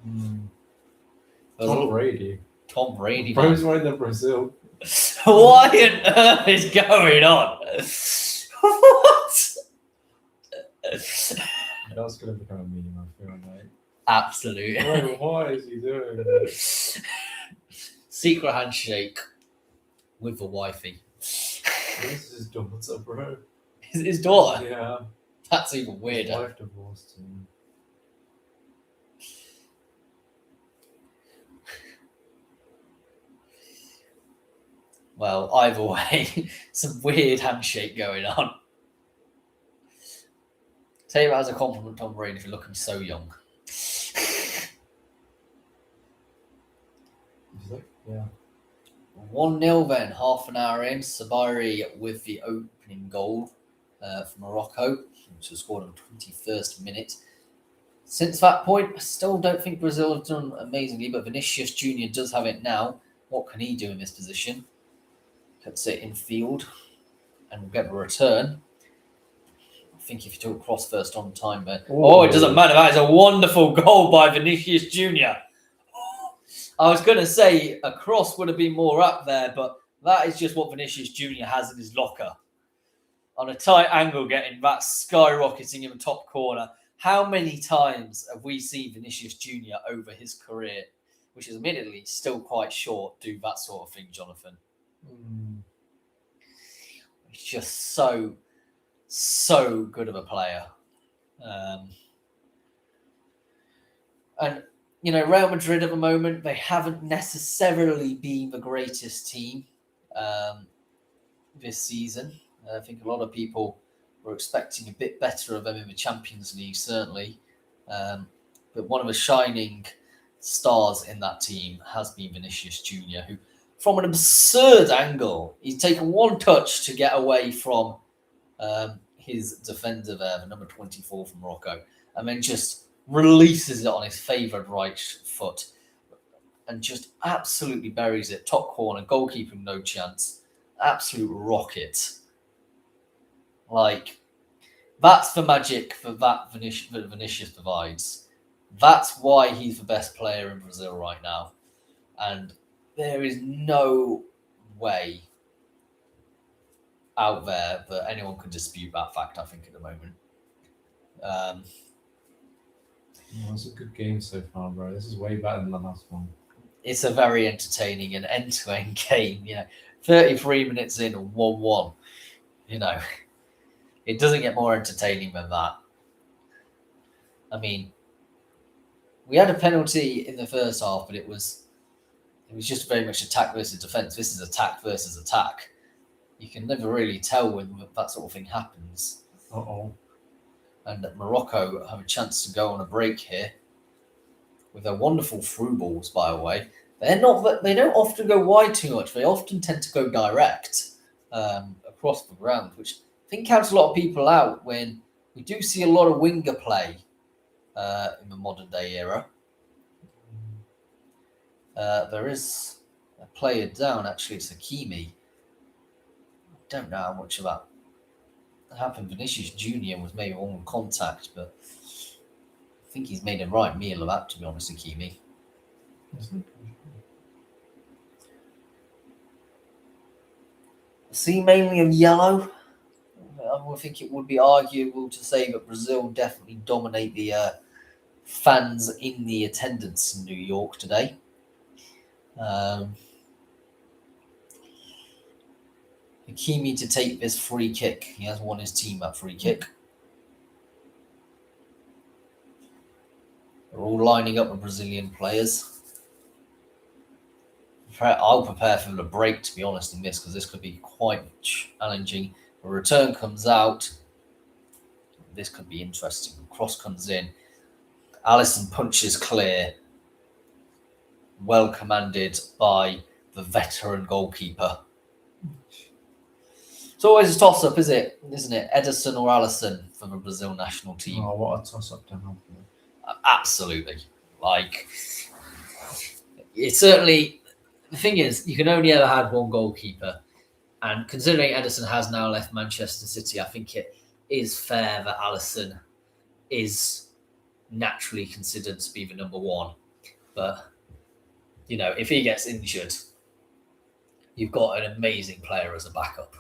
Tom Brady. Tom Brady, Bro's man. right in Brazil. What on earth is going on? What? That's going to become a meme, I feel like. Absolutely. Bro, why is he doing this? Secret handshake with the wifey. This is his daughter, bro. His daughter? Yeah. That's even weirder. His wife divorced him. Well, either way, some weird handshake going on. Take that as a compliment, Tom Brady, for looking so young. Yeah. 1-0 then, half an hour in. Sabiri with the opening goal for Morocco, which was scored on the 21st minute. Since that point, I still don't think Brazil have done amazingly, but Vinicius Jr. does have it now. What can he do in this position? Puts it in field and we'll get a return. I think if you do a cross first on time, but it doesn't matter. That is a wonderful goal by Vinicius Jr. I was going to say a cross would have been more up there, but that is just what Vinicius Jr. has in his locker. On a tight angle, getting that skyrocketing in the top corner. How many times have we seen Vinicius Jr. over his career, which is admittedly still quite short, do that sort of thing, Jonathan? He's just so good of a player. And, you know, Real Madrid at the moment, they haven't necessarily been the greatest team this season. I think a lot of people were expecting a bit better of them in the Champions League, certainly. But one of the shining stars in that team has been Vinicius Jr., who, from an absurd angle, he's taken one touch to get away from his defender there, the number 24 from Morocco, and then just releases it on his favoured right foot and just absolutely buries it. Top corner, goalkeeper, no chance. Absolute rocket. Like, that's the magic that Vinicius provides. That's why he's the best player in Brazil right now. And there is no way out there that anyone can dispute that fact, I think, at the moment. It's a good game so far, bro. This is way better than the last one. It's a very entertaining and end-to-end game. 33 minutes in, 1-1. It doesn't get more entertaining than that. I mean, we had a penalty in the first half, but it was just very much attack versus defence. This is attack versus attack. You can never really tell when that sort of thing happens. And Morocco have a chance to go on a break here with their wonderful through balls, by the way. They don't often go wide too much. They often tend to go direct across the ground, which I think counts a lot of people out when we do see a lot of winger play in the modern day era. There is a player down, actually. It's Hakimi. I don't know how much of that happened. Vinicius Jr. was maybe on contact, but I think he's made a right meal of that, to be honest, Hakimi. See, mainly of yellow. I would think it would be arguable to say that Brazil definitely dominate the fans in the attendance in New York today. Hakimi to take this free kick. He has won his team that free kick. They're all lining up the Brazilian players. I'll prepare for the break, to be honest, in this, because this could be quite challenging. A return comes out. This could be interesting. The cross comes in. Alisson punches clear. Well commanded by the veteran goalkeeper. It's always a toss-up, isn't it? Ederson or Alisson for the Brazil national team. Oh, what a toss-up to have. Absolutely. Like, it's certainly... The thing is, you can only ever have one goalkeeper. And considering Ederson has now left Manchester City, I think it is fair that Alisson is naturally considered to be the number one. But, you know, if he gets injured, you've got an amazing player as a backup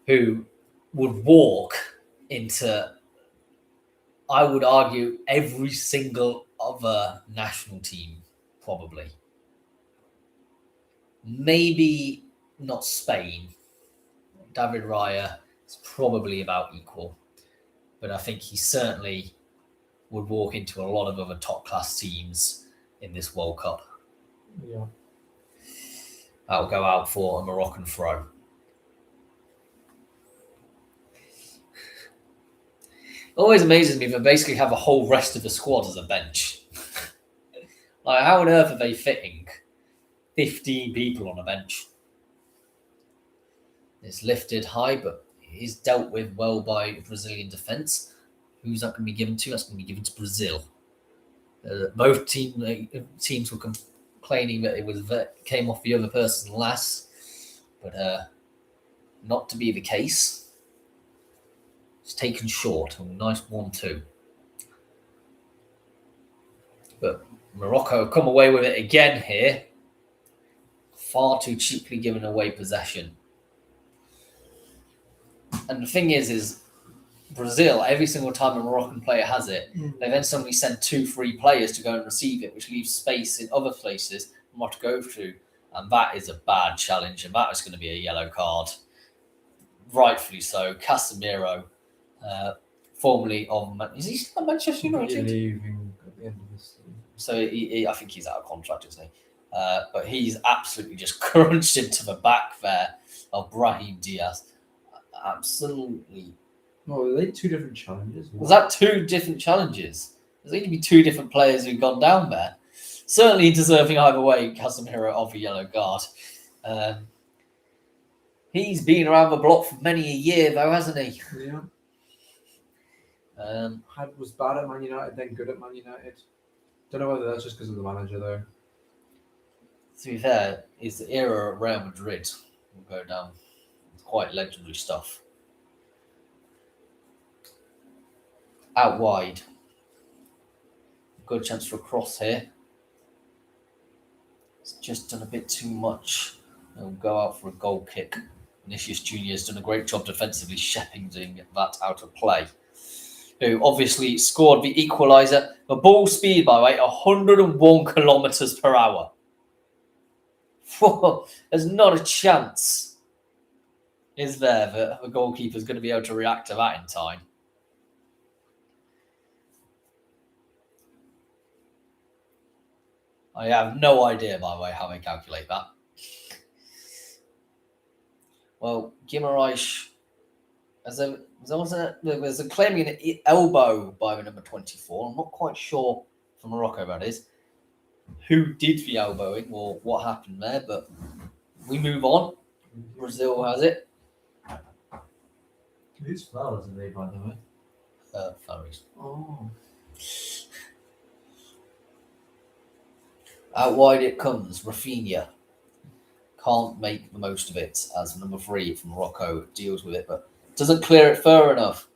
who would walk into, I would argue, every single other national team, probably. Maybe not Spain. David Raya is probably about equal. But I think he certainly would walk into a lot of other top-class teams in this World Cup. Yeah. That'll go out for a Moroccan throw. Always amazes me that they basically have a whole rest of the squad as a bench. Like, how on earth are they fitting 15 people on a bench? It's lifted high, but he's dealt with well by Brazilian defence. Who's that going to be given to? That's going to be given to Brazil. Both teams were complaining that it came off the other person last, but not to be the case. It's taken short. A nice 1-2. But Morocco have come away with it again here. Far too cheaply given away possession. And the thing is Brazil, every single time a Moroccan player has it, they then suddenly send 2-3 players to go and receive it, which leaves space in other places for what to go through. And that is a bad challenge, and that is going to be a yellow card. Rightfully so. Casemiro, formerly of... Is he still at Manchester United? Leaving at the end of this season. So I think he's out of contract, isn't he? But he's absolutely just crunched into the back there of Brahim Diaz. Absolutely. Oh, are they two different challenges? Was that two different challenges? There's going to be two different players who've gone down there. Certainly deserving either way, Casemiro of a yellow card. He's been around the block for many a year, though, hasn't he? Yeah. Was bad at Man United, then good at Man United. Don't know whether that's just because of the manager, though. To be fair, his era at Real Madrid will go down. It's quite legendary stuff. Out wide. Good chance for a cross here. It's just done a bit too much. He'll go out for a goal kick. Vinicius Jr. has done a great job defensively shepherding that out of play. Who obviously scored the equaliser. The ball speed, by the way, 101 kilometres per hour. There's not a chance, is there, that the goalkeeper is going to be able to react to that in time. I have no idea, by the way, how they calculate that. Well, Guimaraes, there's a claiming an elbow by the number 24. I'm not quite sure for Morocco that is who did the elbowing or what happened there, but we move on. Brazil has it. Whose flowers are they, by the way? Flowers. Oh. Out wide it comes. Rafinha can't make the most of it as number 3 from Morocco deals with it, but doesn't clear it far enough.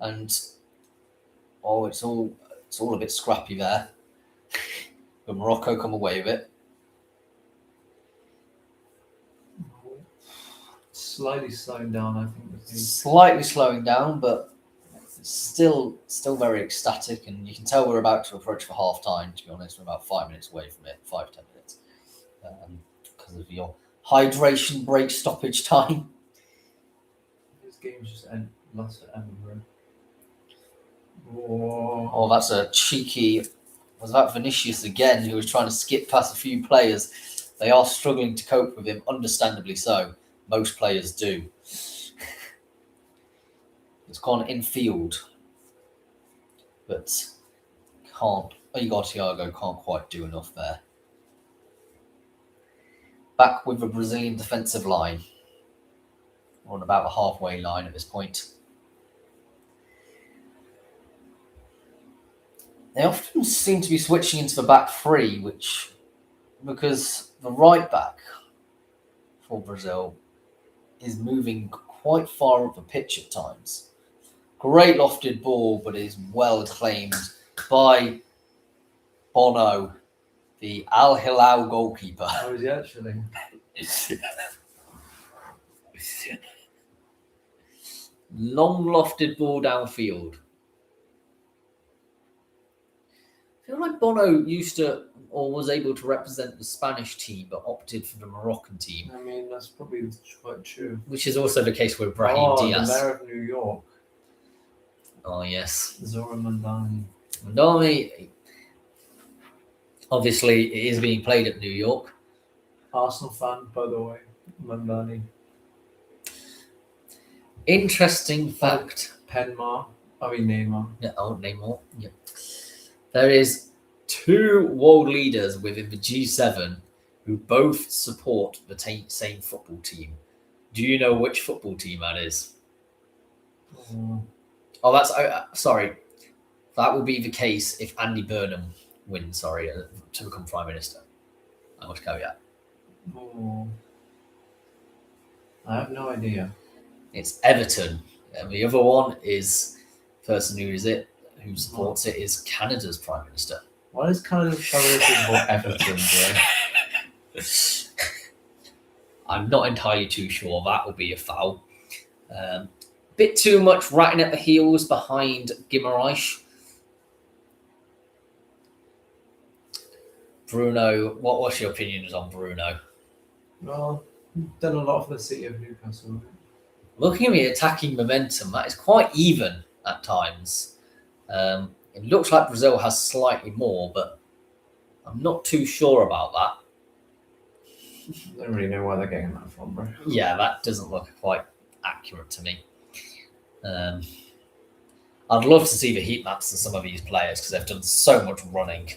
And it's all a bit scrappy there. But Morocco come away with it. Slightly slowing down, I think. Slightly slowing down, but still very ecstatic. And you can tell we're about to approach for half time, to be honest. We're about 5 minutes away from it, 5-10 minutes. Because of your hydration break stoppage time. This game's just lost forever, bro. Oh, that's a cheeky... Was that Vinicius again, who was trying to skip past a few players? They are struggling to cope with him, understandably so. Most players do. It's gone infield. But Igor Thiago can't quite do enough there. Back with the Brazilian defensive line. on about the halfway line at this point. They often seem to be switching into the back three, because the right back for Brazil is moving quite far up the pitch at times. Great lofted ball, but is well claimed by Bono, the Al Hilal goalkeeper. How is he actually? Long lofted ball downfield. I feel like Bono used to or was able to represent the Spanish team but opted for the Moroccan team. I mean, that's probably quite true. Which is also the case with Brahim Diaz. The mayor of New York. Oh, yes. Zora Mandani. Mandani, obviously, it is being played at New York. Arsenal fan, by the way. Mandani. Interesting fact. Neymar. Yeah, Neymar. Yeah. There is 2 world leaders within the G7 who both support the same football team. Do you know which football team that is? Oh, that's sorry. That will be the case if Andy Burnham wins. Sorry, to become Prime Minister. I must caveat. I have no idea. It's Everton, and the other one is person who supports it is Canada's Prime Minister. Why is Canada trying to support Everton, bro? I'm not entirely too sure. That will be a foul. Bit too much ratting at the heels behind Guimaraes. Bruno, what's your opinions on Bruno? Well, done a lot for the city of Newcastle. Looking at the attacking momentum, that is quite even at times. It looks like Brazil has slightly more, but I'm not too sure about that. I don't really know where they're getting that from, bro. Yeah, that doesn't look quite accurate to me. I'd love to see the heat maps of some of these players because they've done so much running.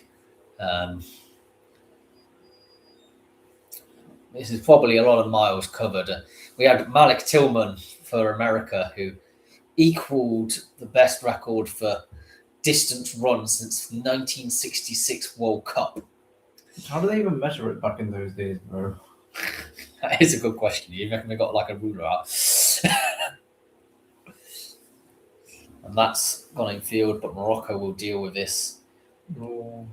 This is probably a lot of miles covered. We had Malik Tillman for America, who equaled the best record for distance run since 1966 World Cup. How do they even measure it back in those days, bro? That is a good question. You reckon they got like a ruler out? And that's gone in field, but Morocco will deal with this. Oh.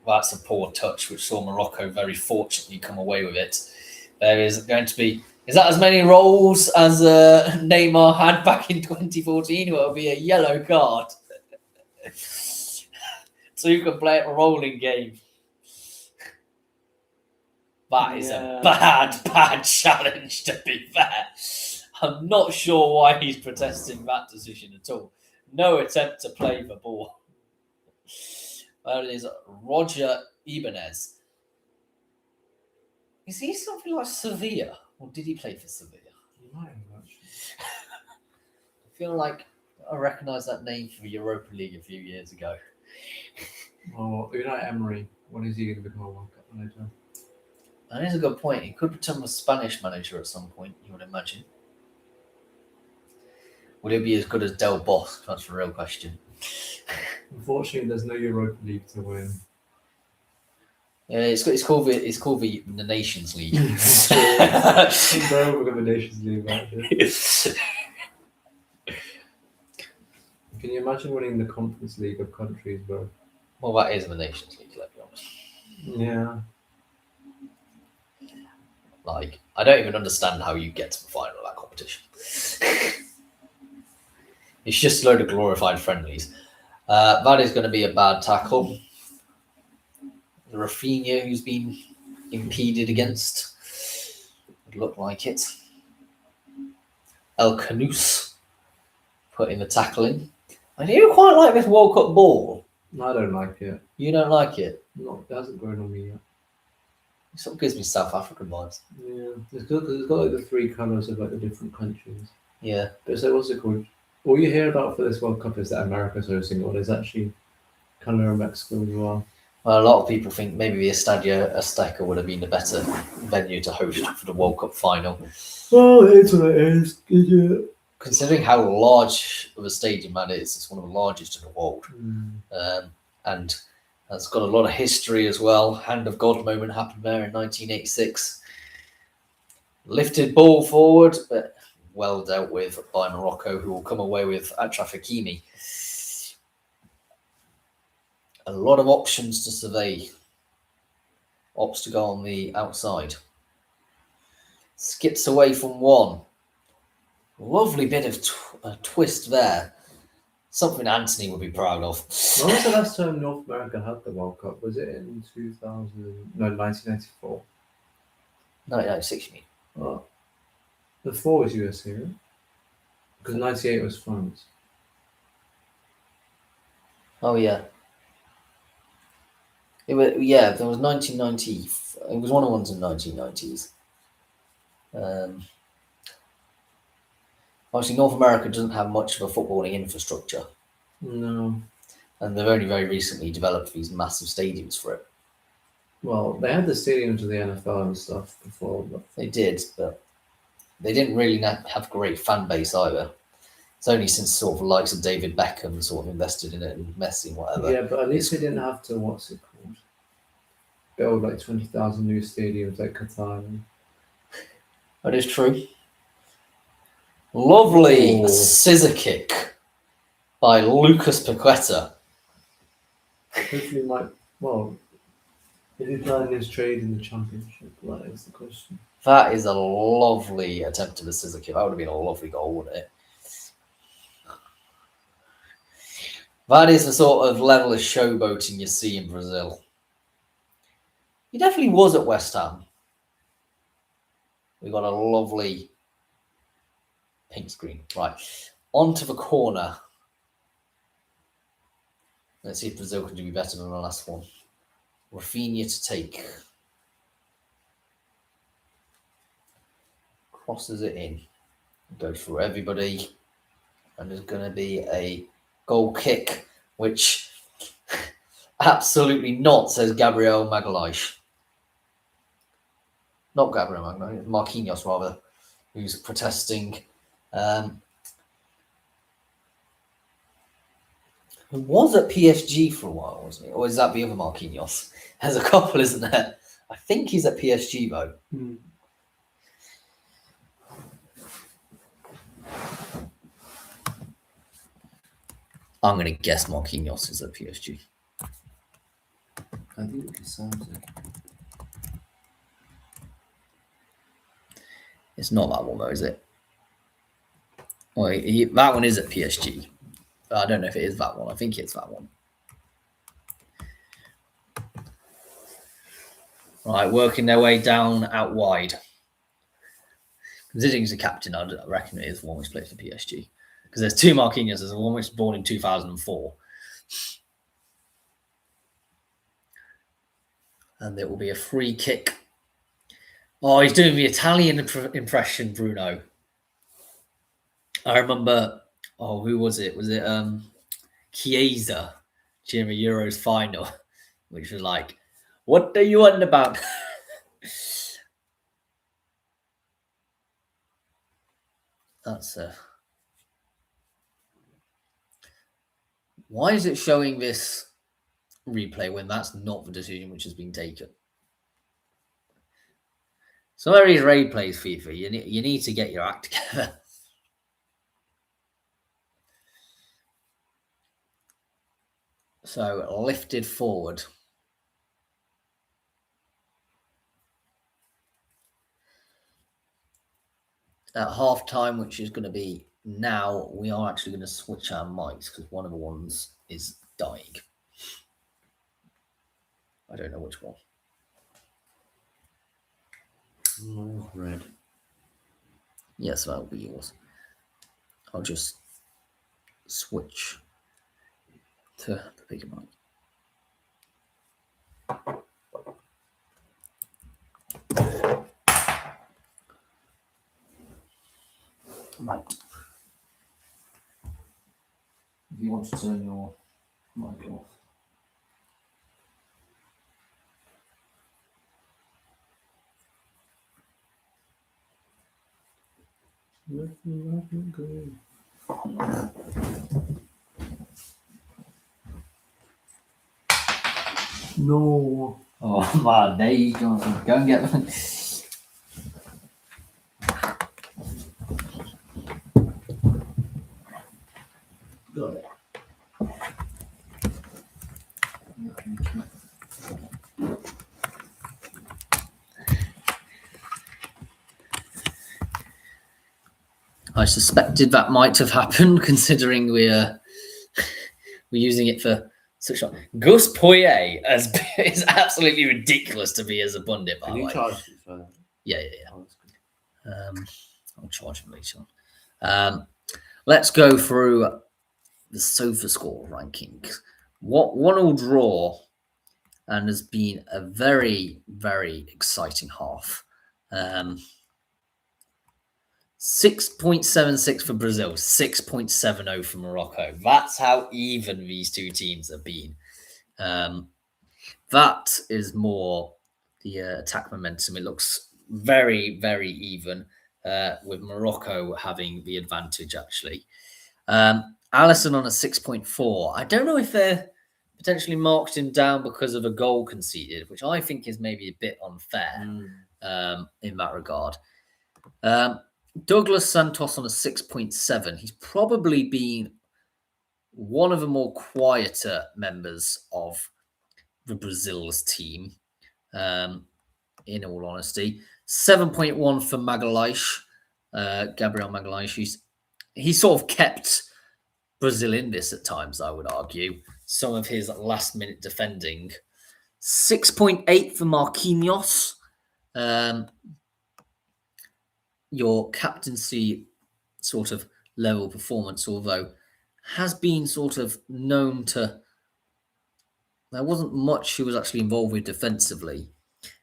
That's a poor touch, which saw Morocco very fortunately come away with it. There is going to be... Is that as many rolls as Neymar had back in 2014? Well, it'll be a yellow card. So you can play it a rolling game. That is a bad challenge, to be fair. I'm not sure why he's protesting that decision at all. No attempt to play the ball. That is Roger Ibanez. Is he something like Sevilla? Or did he play for Sevilla? He might have actually. I feel like I recognise that name from the Europa League a few years ago. Oh, Unai Emery. When is he going to become a World Cup manager? That is a good point. He could become a Spanish manager at some point, you would imagine. Would it be as good as Del Bosque? That's the real question. Unfortunately, there's no Europa League to win. Yeah, it's called the Nations League. Bro, we're going to Nations League, actually. Can you imagine winning the Conference League of countries, bro? Well, that is the Nations League, let's be honest. Yeah. Like, I don't even understand how you get to the final of that competition. It's just a load of glorified friendlies. That is going to be a bad tackle. Rafinha, who's been impeded against. Would look like it. El Canous put in the tackle in. I do quite like this World Cup ball. I don't like it. You don't like it? No, it hasn't grown on me yet. It sort of gives me South African vibes. Yeah, it's good because it's got like the 3 colours of like the different countries. Yeah. But it's like, what's it called? All you hear about for this World Cup is that America's hosting, or there's actually Canada and Mexico as well. Well, a lot of people think maybe the Estadio Azteca would have been a better venue to host for the World Cup final. Well, it's what it is. Yeah. Considering how large of a stadium that is, it's one of the largest in the world. And it's got a lot of history as well. Hand of God moment happened there in 1986. Lifted ball forward, but well dealt with by Morocco, who will come away with Achraf Hakimi. A lot of options to survey. Opts to go on the outside. Skips away from one. Lovely bit of twist there. Something Anthony would be proud of. When was the last time North America had the World Cup? Was it in 1994? 1996, you mean? Oh. The 4 was USA, right? Because 98 was France. Oh, yeah. It was, yeah, there was 1990. It was one of the ones in 1990s. Obviously, North America doesn't have much of a footballing infrastructure. No. And they've only very recently developed these massive stadiums for it. Well, they had the stadiums of the NFL and stuff before, but They did, but they didn't really have great fan base either. It's only since sort of the likes of David Beckham sort of invested in it and Messi and whatever. yeah, but at least they didn't have to build like 20,000 new stadiums like Qatar. That is true. Lovely Ooh. scissor kick by Lucas Paqueta. Hopefully, is he planning his trade in the championship? That is the question. That is a lovely attempt at a scissor kick. That would have been a lovely goal, wouldn't it? That is the sort of level of showboating you see in Brazil. He definitely was at West Ham. We got a lovely pink screen. Right, onto the corner. Let's see if Brazil can do better than the last one. Rafinha to take. Crosses it in. Goes through everybody. And there's going to be a goal kick, which absolutely not, says Gabriel Magalhaes. Not Gabriel Magalhaes, Marquinhos rather, who's protesting. Who was at PSG for a while, wasn't he? Or is that the other Marquinhos? There's a couple, isn't there? I think he's at PSG though. I'm going to guess Marquinhos is at PSG. I think it sounds like. It's not that one though, is it? Well, that one is at PSG. I don't know if it is that one. I think it's that one. Right, working their way down out wide. Considering he's a captain, I reckon it is the one which plays for PSG. Because there's two Marquinhos. There's one which was born in 2004. And it will be a free kick. Oh, he's doing the Italian impression, Bruno. I remember, who was it? Was it Chiesa during the Euros final? Which was like, what are you on about? That's why is it showing this replay when that's not the decision which has been taken? Some of these replays, FIFA, you need to get your act together. So lifted forward. At half time, which is going to be now, we are actually going to switch our mics because one of the ones is dying. I don't know which one. Red. Yes, that'll be yours. I'll just switch to the bigger mic. Right. If you want to turn your mic off. No. Oh man, there you go. Go and get them. Got it. I suspected that might have happened, considering we're using it for such a Gus Poyet is absolutely ridiculous to be as a pundit. By Can the you way, charge it for that? yeah. Oh, that's good. I'll charge him later on. Let's go through the sofa score rankings. What 1-1 draw, and has been a very, very exciting half. 6.76 for Brazil, 6.70 for Morocco. That's how even these two teams have been. That is more the attack momentum. It looks very, very even, with Morocco having the advantage, actually. Allison on a 6.4. I don't know if they're potentially marked him down because of a goal conceded, which I think is maybe a bit unfair in that regard. Douglas Santos on a 6.7. He's probably been one of the more quieter members of the Brazil's team, in all honesty. 7.1 for Magalhães, Gabriel Magalhães. He sort of kept Brazil in this at times, I would argue. Some of his last-minute defending. 6.8 for Marquinhos. Your captaincy sort of level performance, although has been sort of known to... There wasn't much he was actually involved with defensively.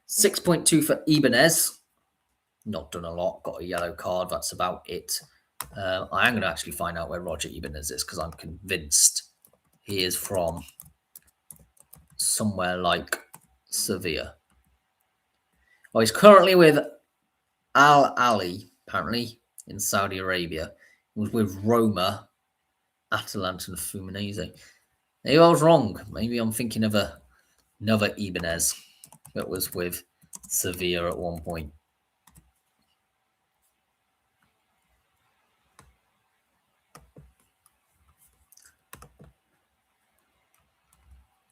6.2 for Ibanez. Not done a lot. Got a yellow card. That's about it. I am going to actually find out where Roger Ibanez is, because I'm convinced he is from somewhere like Sevilla. Oh, he's currently with Al Ali, apparently, in Saudi Arabia. He was with Roma, Atalanta, and Fluminense. Maybe I was wrong. Maybe I'm thinking of another Ibanez that was with Sevilla at one point.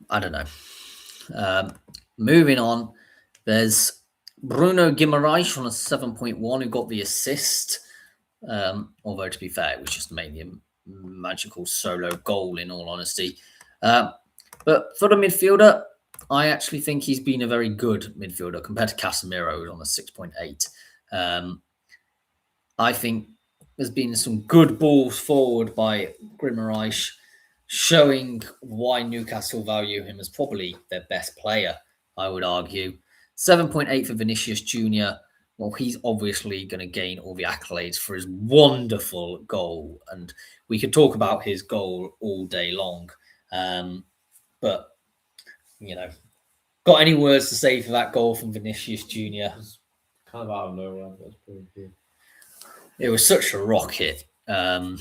I don't know. Moving on, there's Bruno Guimaraes on a 7.1 who got the assist. Although, to be fair, it was just mainly a magical solo goal, in all honesty. But for the midfielder, I actually think he's been a very good midfielder compared to Casemiro, who's on a 6.8. I think there's been some good balls forward by Guimaraes, showing why Newcastle value him as probably their best player, I would argue. 7.8 for Vinicius Jr. Well, he's obviously going to gain all the accolades for his wonderful goal. And we could talk about his goal all day long. But, got any words to say for that goal from Vinicius Jr.? It's kind of out of nowhere. That's pretty good. It was such a rocket. And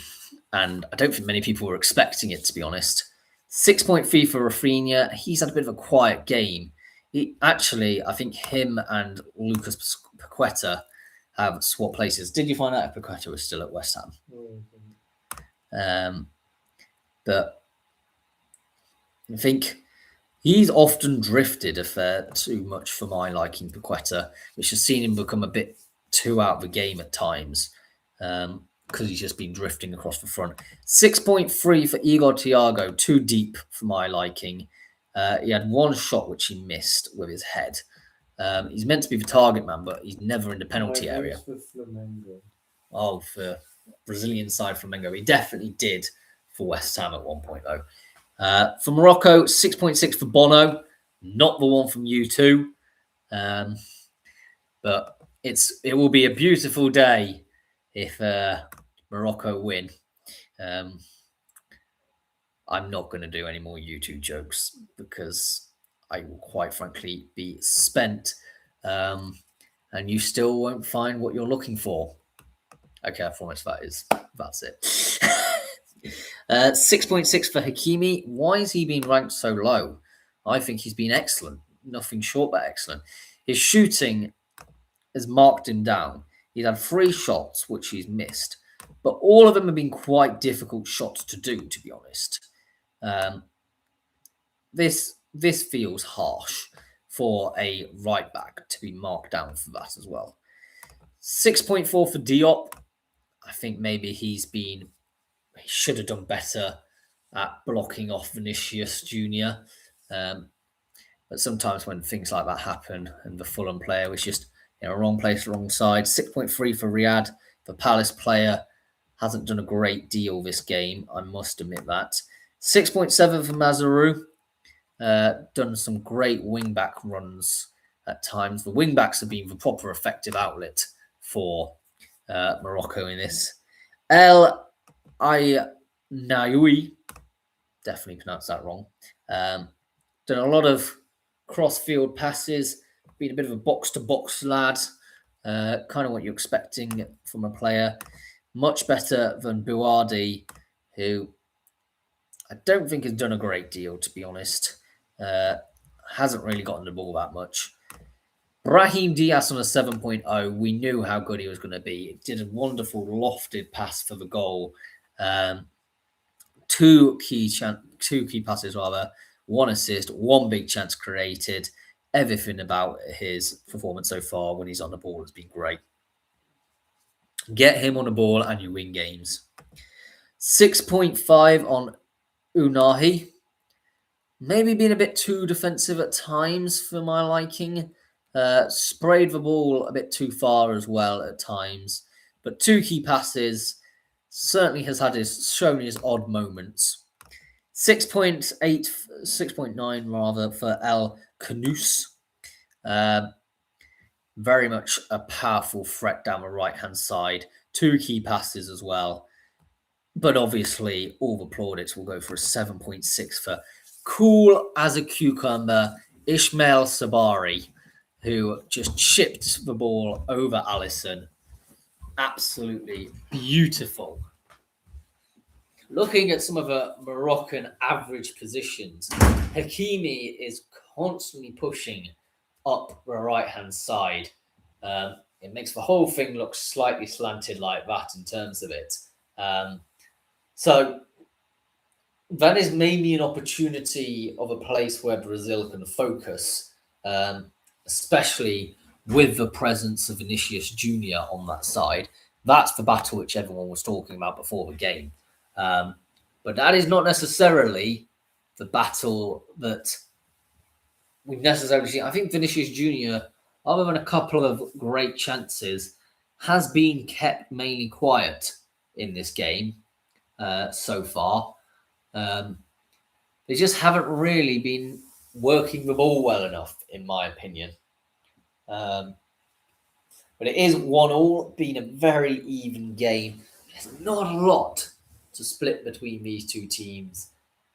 I don't think many people were expecting it, to be honest. 6.3 for Rafinha. He's had a bit of a quiet game. I think him and Lucas Paqueta have swapped places. Did you find out if Paqueta was still at West Ham? But I think he's often drifted a fair too much for my liking, Paqueta, which has seen him become a bit too out of the game at times. Because he's just been drifting across the front. 6.3 for Igor Thiago, too deep for my liking. He had one shot which he missed with his head. He's meant to be the target man, but he's never in the penalty area. For Flamengo. Oh, for Brazilian side Flamengo. He definitely did for West Ham at one point, though. For Morocco, 6.6 for Bono. Not the one from U2. But it will be a beautiful day if Morocco win. I'm not going to do any more YouTube jokes because I will quite frankly be spent, and you still won't find what you're looking for. Okay, I promise that's it. 6.6 for Hakimi. Why is he being ranked so low? I think he's been excellent. Nothing short but excellent. His shooting has marked him down. He's had 3 shots, which he's missed. But all of them have been quite difficult shots to do, to be honest. This feels harsh for a right back to be marked down for that as well. 6.4 for Diop. I think maybe he should have done better at blocking off Vinicius Jr. But sometimes when things like that happen and the Fulham player was just in a wrong place, wrong side. 6.3 for Riyadh. The Palace player hasn't done a great deal this game, I must admit that. 6.7 for Mazaru. Done some great wing-back runs at times. The wing-backs have been the proper effective outlet for Morocco in this. El Nayoui, definitely pronounced that wrong. Done a lot of cross-field passes, been a bit of a box-to-box lad, kind of what you're expecting from a player. Much better than Buardi, who I don't think has done a great deal, to be honest. Hasn't really gotten the ball that much. Brahim Diaz on a 7.0. We knew how good he was going to be. It did a wonderful lofted pass for the goal. 2 key passes, 1 assist, 1 big chance created. Everything about his performance so far when he's on the ball has been great. Get him on the ball and you win games. 6.5 on Unahi. Maybe being a bit too defensive at times for my liking. Sprayed the ball a bit too far as well at times. But 2 key passes. Certainly has shown his odd moments. 6.9 rather for El Kanous. Very much a powerful threat down the right-hand side. 2 key passes as well. But obviously, all the plaudits will go for a 7.6 for cool as a cucumber, Ismail Sabari, who just chipped the ball over Alisson. Absolutely beautiful. Looking at some of the Moroccan average positions, Hakimi is constantly pushing up the right-hand side. It makes the whole thing look slightly slanted like that in terms of it. So that is maybe an opportunity of a place where Brazil can focus, especially with the presence of Vinicius Jr. on that side. That's the battle which everyone was talking about before the game. But that is not necessarily the battle that we've necessarily seen. I think Vinicius Jr., other than a couple of great chances, has been kept mainly quiet in this game so far. They just haven't really been working the ball well enough, in my opinion. But it is 1-1, been a very even game. There's not a lot to split between these 2 teams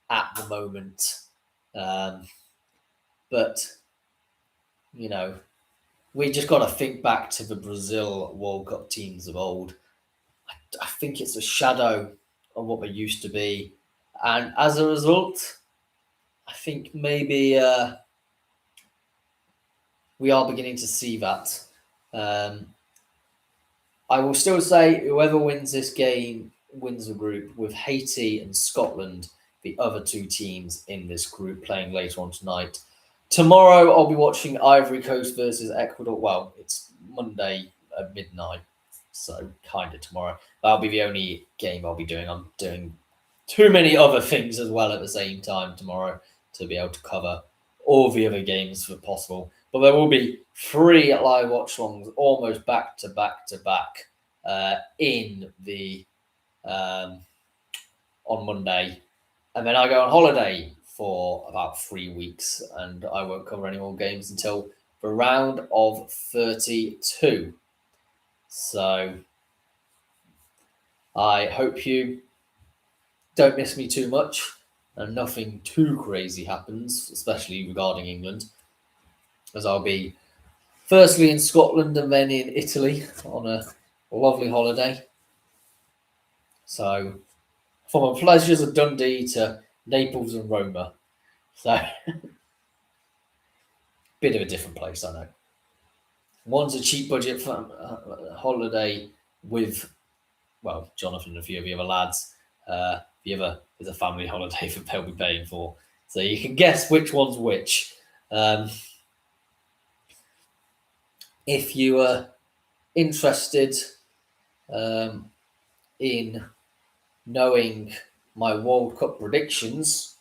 at the moment. But, you know, we just got to think back to the Brazil World Cup teams of old. I think it's a shadow of what they used to be. And as a result, I think maybe we are beginning to see that. I will still say whoever wins this game wins the group, with Haiti and Scotland, the other 2 teams in this group, playing later on tonight. Tomorrow, I'll be watching Ivory Coast versus Ecuador. Well, it's Monday at midnight, so kind of tomorrow. That'll be the only game I'll be doing. I'm doing too many other things as well at the same time tomorrow to be able to cover all the other games if possible. But there will be 3 live watch-alongs almost back to back in the on Monday. And then I go on holiday for about 3 weeks, and I won't cover any more games until the round of 32. So I hope you don't miss me too much and nothing too crazy happens, especially regarding England, as I'll be firstly in Scotland and then in Italy on a lovely holiday. So from a Pleasures of Dundee to Naples and Roma. So bit of a different place, I know. One's a cheap budget holiday with, well, Jonathan and a few of the other lads. The other is a family holiday that they'll be paying for. So you can guess which one's which. If you are interested in knowing my World Cup predictions,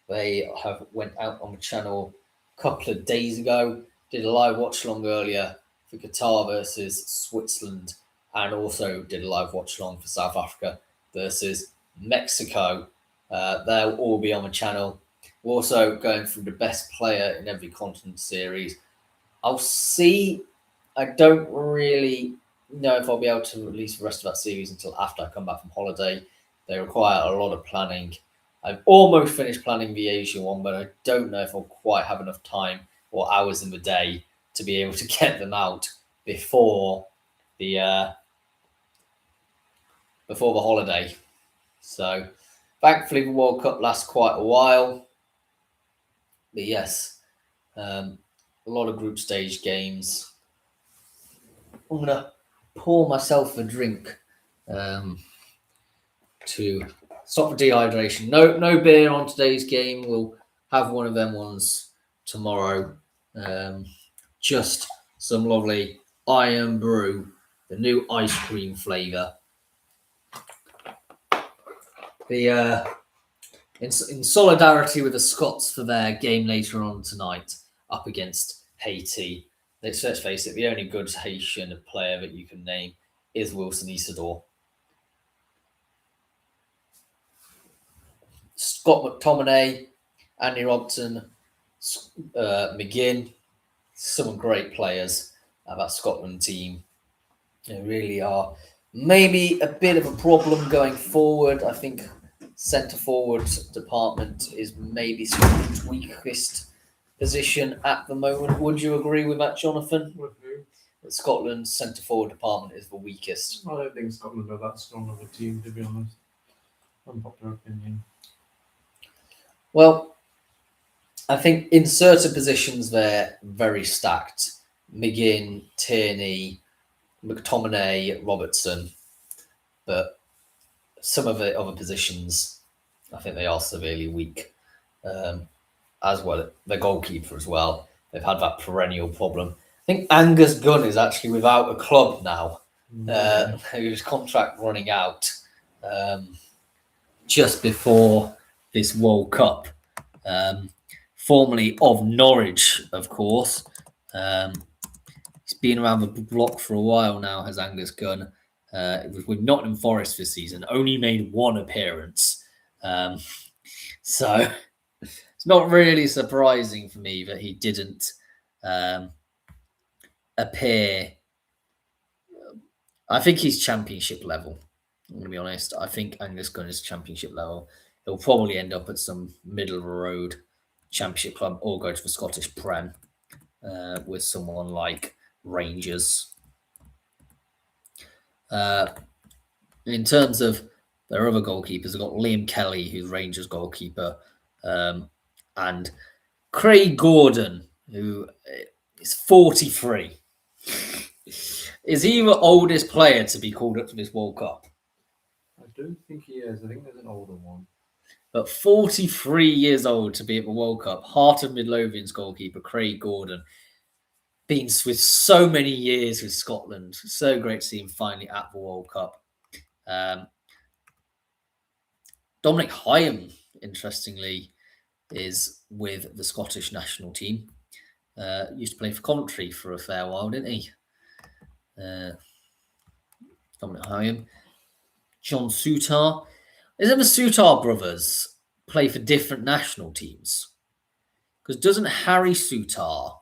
they have went out on the channel a couple of days ago. Did a live watch along earlier for Qatar versus Switzerland, and also did a live watch along for South Africa versus Mexico. They'll all be on the channel. We're also going through the best player in every continent series. I'll see. I don't really know if I'll be able to release the rest of that series until after I come back from holiday. They require a lot of planning. I've almost finished planning the Asia one, but I don't know if I'll quite have enough time or hours in the day to be able to get them out before the holiday. So thankfully the World Cup lasts quite a while. But yes, a lot of group stage games. I'm gonna pour myself a drink to stop the dehydration. No beer on today's game. We'll have one of them ones tomorrow. Just some lovely Iron Brew, the new ice cream flavour. In solidarity with the Scots for their game later on tonight up against Haiti. Let's face it, the only good Haitian player that you can name is Wilson Isidore. Scott McTominay, Andy Robson, McGinn, some great players at that Scotland team. They really are. Maybe a bit of a problem going forward. I think centre forward department is maybe Scotland's weakest position at the moment. Would you agree with that, Jonathan? With who? That Scotland's centre forward department is the weakest. I don't think Scotland are that strong of a team, to be honest. Unpopular opinion. Well, I think in certain positions they're very stacked. McGinn, Tierney, McTominay, Robertson. But some of the other positions, I think they are severely weak. As well, the goalkeeper as well. They've had that perennial problem. I think Angus Gunn is actually without a club now. His contract running out just before this World Cup. Formerly of Norwich, of course. He's been around the block for a while now, has Angus Gunn. It was with Nottingham Forest this season, only made one appearance. So it's not really surprising for me that he didn't appear. I think he's championship level. I'm going to be honest. I think Angus Gunn is championship level. He'll probably end up at some middle of the road championship club or go to the Scottish Prem with someone like Rangers. In terms of their other goalkeepers, they've got Liam Kelly, who's Rangers goalkeeper, and Craig Gordon, who is 43. Is he the oldest player to be called up to this World Cup? I don't think he is. I think there's an older one. But 43 years old to be at the World Cup, Heart of Midlothian's goalkeeper, Craig Gordon, been with so many years with Scotland. So great to see him finally at the World Cup. Dominic Hyam, interestingly, is with the Scottish national team. Used to play for Coventry for a fair while, didn't he? Dominic Hyam. John Souttar. Is it the Souttar brothers play for different national teams? Because doesn't Harry Souttar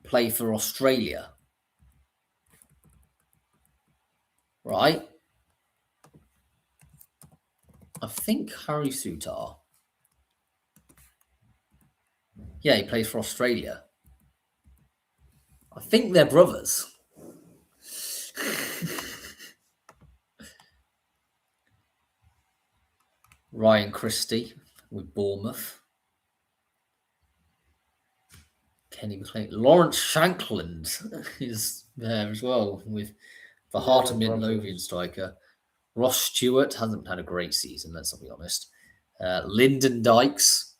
play for Australia? Right? I think Harry Souttar. Yeah, he plays for Australia. I think they're brothers. Ryan Christie with Bournemouth. Kenny McLean. Lawrence Shankland is there as well with the Heart of Midlothian striker. Ross Stewart hasn't had a great season, let's be honest. Lyndon Dykes.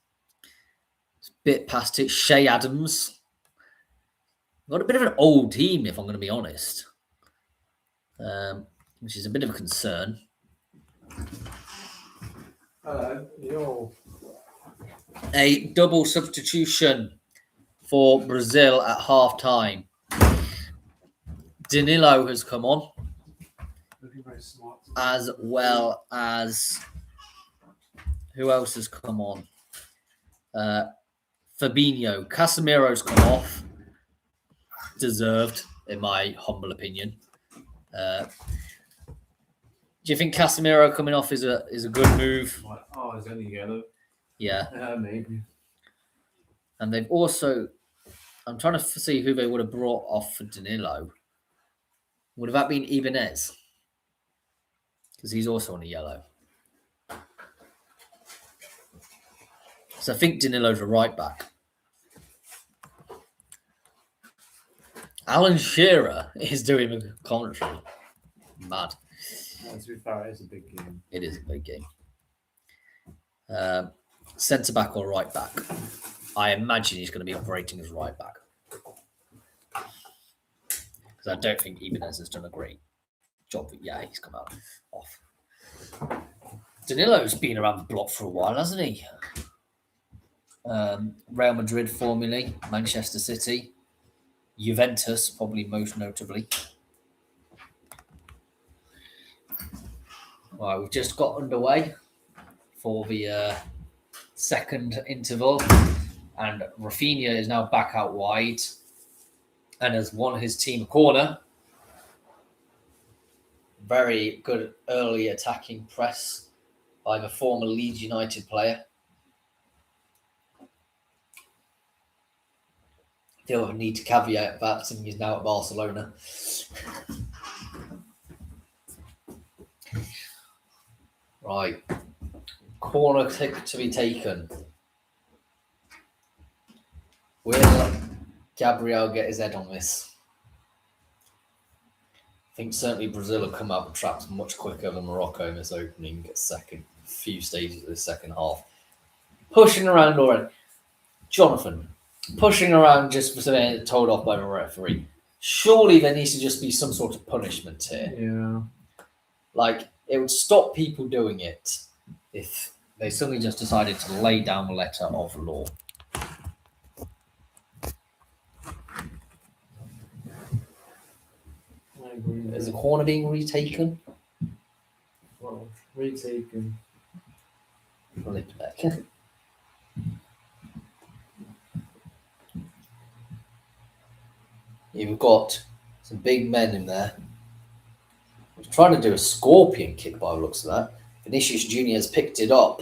It's a bit past it. Shay Adams. Got a bit of an old team, if I'm going to be honest. Which is a bit of a concern. A double substitution for Brazil at half time. Danilo has come on, as well as who else has come on? Fabinho. Casemiro's come off. Deserved, in my humble opinion. Do you think Casemiro coming off is a good move? Oh, it's only yellow. Yeah. Maybe. And they've also, I'm trying to see who they would have brought off for Danilo. Would have that been Ibanez? Because he's also on a yellow. So I think Danilo's a right back. Alan Shearer is doing a commentary. Mad. To be fair, it's a big game. It is a big game. Centre back or right back? I imagine he's going to be operating as right back. Because I don't think Ibanez has done a great job. But yeah, he's come out off. Danilo's been around the block for a while, hasn't he? Real Madrid formerly, Manchester City, Juventus probably most notably. Right, we've just got underway for the second interval, and Rafinha is now back out wide and has won his team a corner. Very good early attacking press by the former Leeds United player. Still need to caveat that since he's now at Barcelona. Right. Corner to be taken. Will Gabriel get his head on this? I think certainly Brazil have come out of the traps much quicker than Morocco in this opening few stages of the second half. Pushing around already. Jonathan, pushing around just for something told off by the referee. Surely there needs to just be some sort of punishment here. Yeah. Like, it would stop people doing it if they suddenly just decided to lay down the letter of law. I agree. Is the corner being retaken? Well, retaken. You've got some big men in there. He's trying to do a scorpion kick by the looks of that. Vinicius Jr. has picked it up.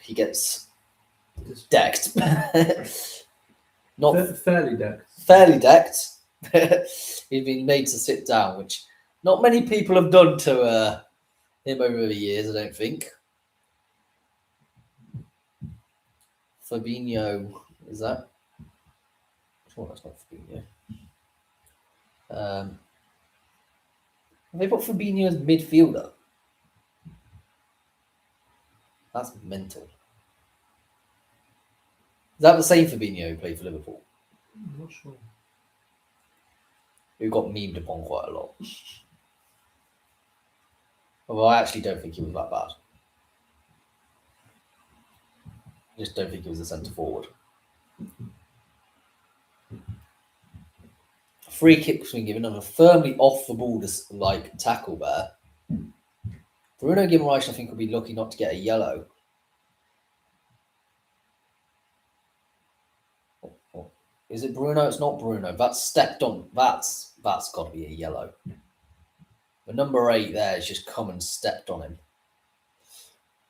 He gets decked. Not fairly decked. Fairly decked. He's been made to sit down, which not many people have done to him over the years, I don't think. Fabinho, is that? Oh, that's not Fabinho. Have they put Fabinho as midfielder? That's mental. Is that the same Fabinho who played for Liverpool? I'm not sure. Who got memed upon quite a lot. Although I actually don't think he was that bad. I just don't think he was a centre forward. Free kick was being given on a firmly off the ball tackle there. Bruno Guimaraes, I think, will be lucky not to get a yellow. Is it Bruno? It's not Bruno. That's stepped on. That's got to be a yellow. The number 8 there has just come and stepped on him.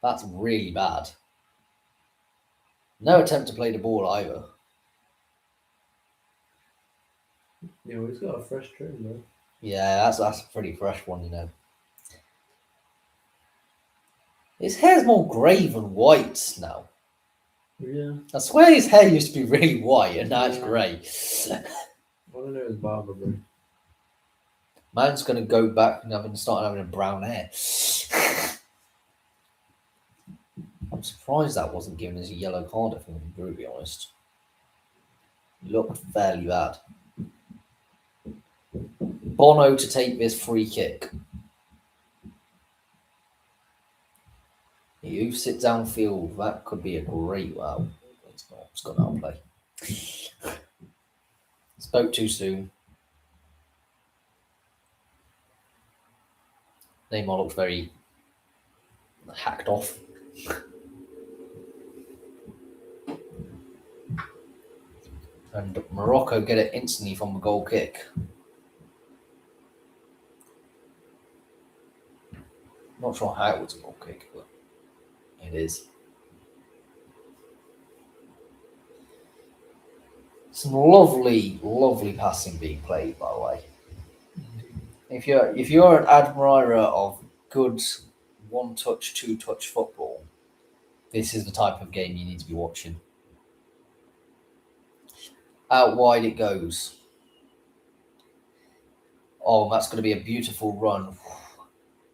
That's really bad. No attempt to play the ball either. Yeah, well, he's got a fresh trim though. Yeah, that's a pretty fresh one, you know. His hair's more grey than white now. Yeah. I swear his hair used to be really white and now it's Yeah. grey. I don't know his barber, bro. Man's going to go back and start having a brown hair. I'm surprised that wasn't given as a yellow card, if I'm being brutally honest. Looked fairly bad. Bono to take this free kick. You sit downfield. That could be a great wow. It's not. It's got out of play. Spoke too soon. Neymar looks very hacked off. And Morocco get it instantly from the goal kick. Not sure how it was a goal kick, but it is. Some lovely, lovely passing being played, by the way. If you're an admirer of good one-touch, two-touch football, this is the type of game you need to be watching. Out wide it goes. Oh, that's going to be a beautiful run.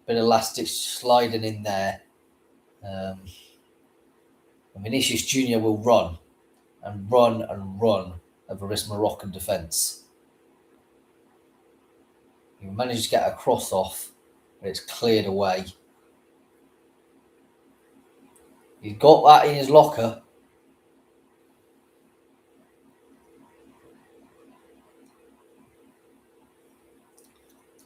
Bit of last-ditch sliding in there. And Vinicius Junior will run and run and run over this Moroccan defence. He managed to get a cross off, but it's cleared away. He's got that in his locker.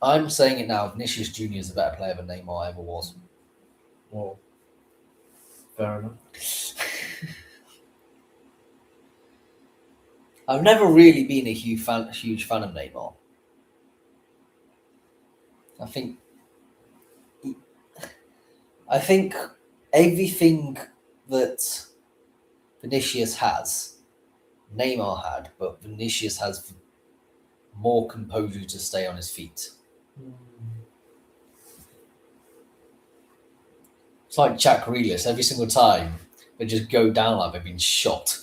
I'm saying it now, Vinicius Junior is a better player than Neymar ever was. Well, fair enough. I've never really been a huge fan of Neymar. I think everything that Vinicius has, Neymar had, but Vinicius has more composure to stay on his feet. It's like Jack Grealish. Every single time they just go down like they've been shot.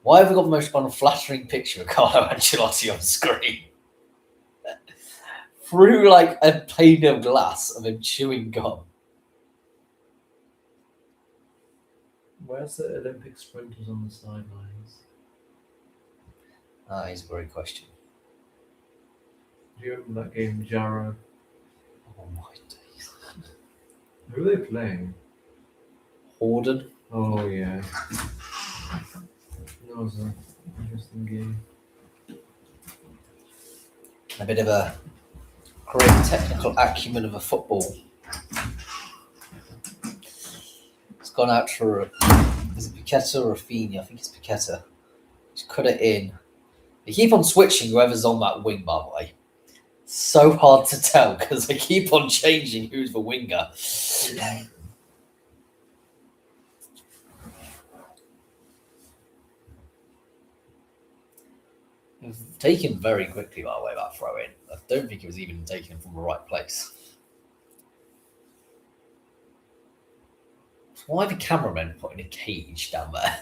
Why have we got the most unflattering picture of Carlo Ancelotti on screen? Through like a pane of glass of him chewing gum. Where's the Olympic sprinters on the sidelines? That is a great question. Do you remember that game, Jarrow? Oh my days. Who are they playing? Horden. Oh, yeah. That was an interesting game. A bit of a great technical acumen of a football. It's gone out for is it Paqueta or Rafinha? I think it's Paqueta. Just cut it in. They keep on switching whoever's on that wing, by the way. So hard to tell because they keep on changing who's the winger. It was taken very quickly, by the way, that throw in. I don't think it was even taken from the right place. So why are the cameramen putting a cage down there?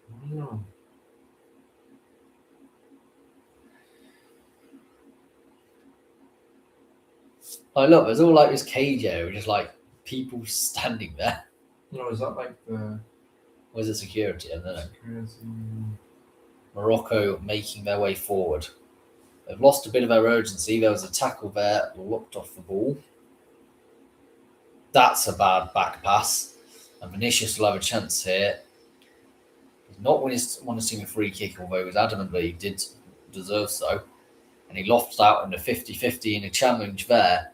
I don't know. Oh, look, there's all like this cage area, just like people standing there. No, is that like the Or is it security? I don't know. security? Morocco making their way forward. They've lost a bit of their urgency. There was a tackle there, looked off the ball. That's a bad back pass. And Vinicius will have a chance here. He's not want to see a free kick, although he was adamant that he did deserve so. And he lofts out in the 50-50 in a challenge there.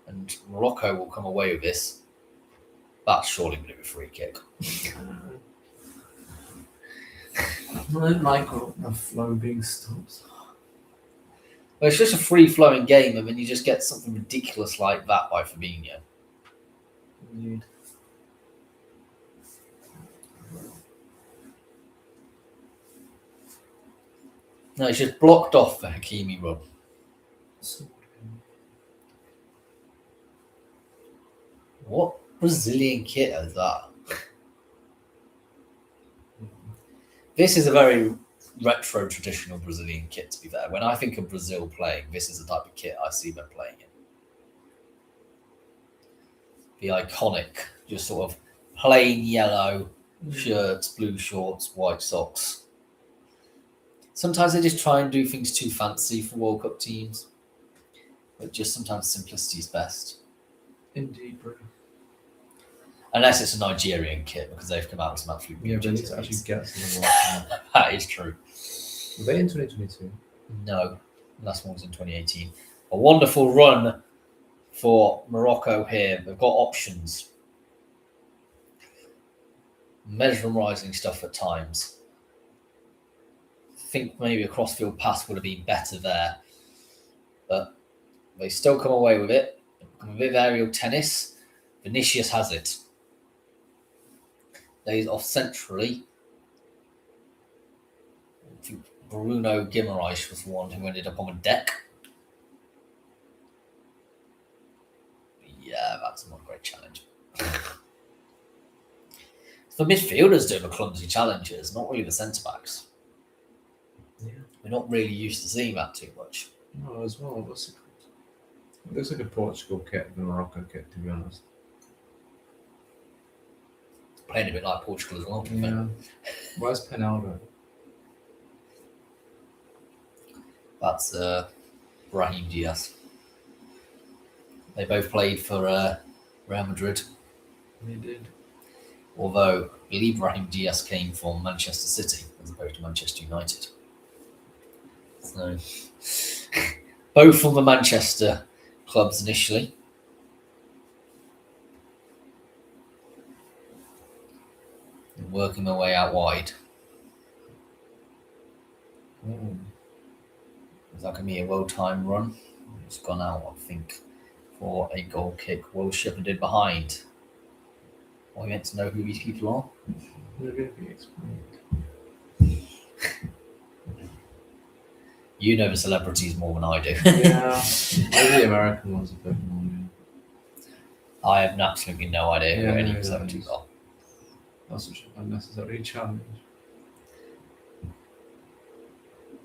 And Morocco will come away with this. That's surely going to be a free kick. I don't like the flow being stopped. Well, it's just a free-flowing game, and then you just get something ridiculous like that by Fabinho. Indeed. No, it's just blocked off the Hakimi run. What? Brazilian kit as that. This is a very retro, traditional Brazilian kit, to be fair. When I think of Brazil playing, this is the type of kit I see them playing in. The iconic, just sort of plain yellow shirts, blue shorts, white socks. Sometimes they just try and do things too fancy for World Cup teams, but just sometimes simplicity is best. Indeed, bro. Unless it's a Nigerian kit, because they've come out with some absolute Yeah, they need beauties. to actually get some of that. That is true. Were they in 2022? No, last one was in 2018. A wonderful run for Morocco here. They've got options. Mesmerising stuff at times. I think maybe a cross-field pass would have been better there. But they still come away with it. A bit of aerial tennis. Vinicius has it. Lays off centrally. I think Bruno Guimaraes was the one who ended up on the deck. Yeah, that's not a great challenge. The midfielders doing the clumsy challenges, not really the centre-backs. Yeah. We're not really used to seeing that too much. No, as well. What's it called? It looks like a Portugal kit, the Morocco kit, to be honest. Playing a bit like Portugal as well. Yeah. Where's Penaldo? That's Brahim Diaz. They both played for Real Madrid. They did. Although I believe Brahim Diaz came from Manchester City as opposed to Manchester United. So both from the Manchester clubs initially. And working their way out wide. Is that going to be a well-timed run? It's gone out, I think, for a goal kick. Well shepherded behind. Are we meant to know who these people are? You know the celebrities more than I do. Yeah, maybe the American ones a bit more. Yeah. I have absolutely no idea who any Yeah, celebrities are. That's such an unnecessary challenge.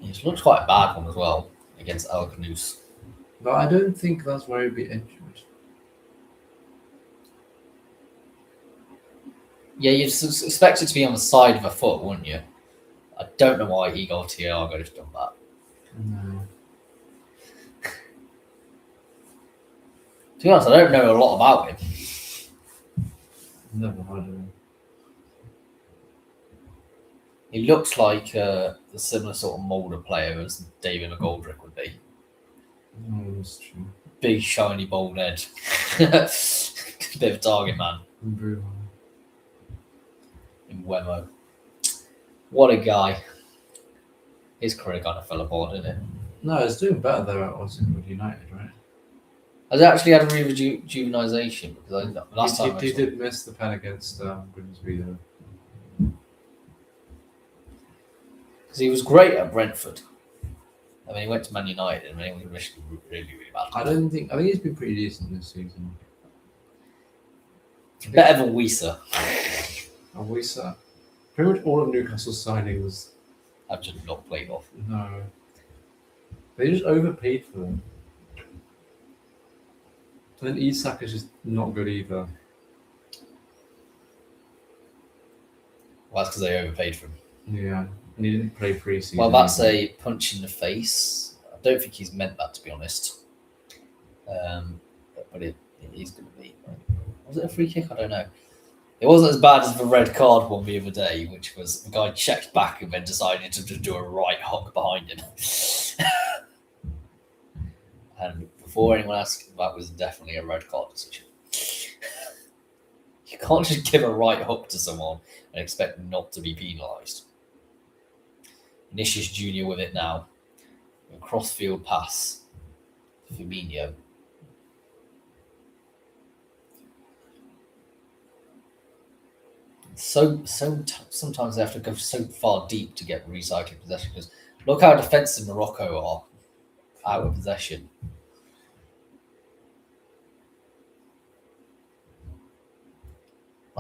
It looks quite a bad one as well against Alcanus. But I don't think that's where he'd be injured. Yeah, you'd expect it to be on the side of a foot, wouldn't you? I don't know why Igor Thiago's done that. No. To be honest, I don't know a lot about him. Never heard of him. He looks like the similar sort of mould of player as David McGoldrick would be. No, that's true. Big, shiny, bald head. Bit of a target man. Bruno. In Wemo. What a guy. His career kind of fell apart, didn't it? No, it's doing better there at Oxford United, right? Has it actually had a rejuvenization? Because last time he did miss the pen against Grimsby though. Because he was great at Brentford. I mean, he went to Man United and he was really, really bad. I think he's been pretty decent this season. Better than Wieser. And we saw pretty much all of Newcastle's signings. I've just not played off. No, they just overpaid for them. And then Isak is just not good either. Well, that's because they overpaid for him. Yeah, and he didn't play pre-season. Well, that's a punch in the face. I don't think he's meant that, to be honest. But it is going to be. Was it a free kick? I don't know. It wasn't as bad as the red card one the other day, which was the guy checked back and then decided to just do a right hook behind him. And before anyone asked, that was definitely a red card decision. You can't just give a right hook to someone and expect not to be penalised. Vinicius Junior with it now. A cross-field pass. Firmino. Sometimes they have to go so far deep to get recycling possession, because look how defensive Morocco are out of possession.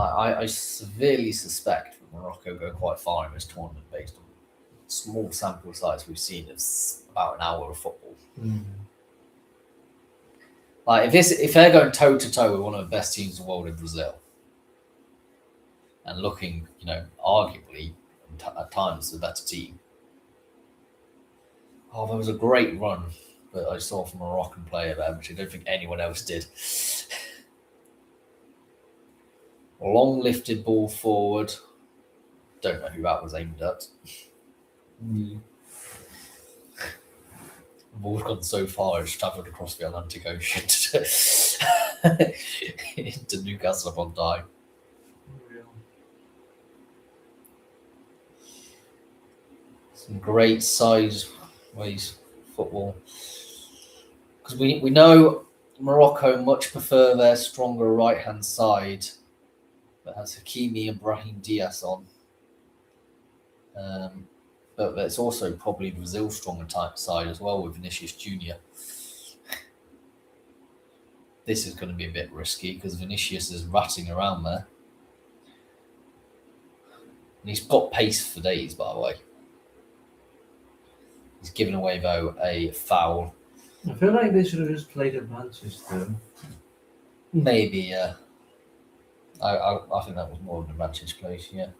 I severely suspect that Morocco go quite far in this tournament based on small sample size we've seen of about an hour of football. Like if they're going toe to toe with one of the best teams in the world in Brazil, and looking, arguably at times the better team. Oh, there was a great run that I saw from a Moroccan player there, which I don't think anyone else did. Long lifted ball forward. Don't know who that was aimed at. The ball's gone so far it's travelled across the Atlantic Ocean into Newcastle upon Tyne. Some great sideways football. Because we know Morocco much prefer their stronger right-hand side that has Hakimi and Brahim Diaz on. But it's also probably Brazil's stronger type side as well with Vinicius Jr. This is going to be a bit risky because Vinicius is ratting around there. And he's got pace for days, by the way. He's given away, though, a foul. I feel like they should have just played advantage, though. Maybe, yeah. I think that was more of an advantage place, yeah.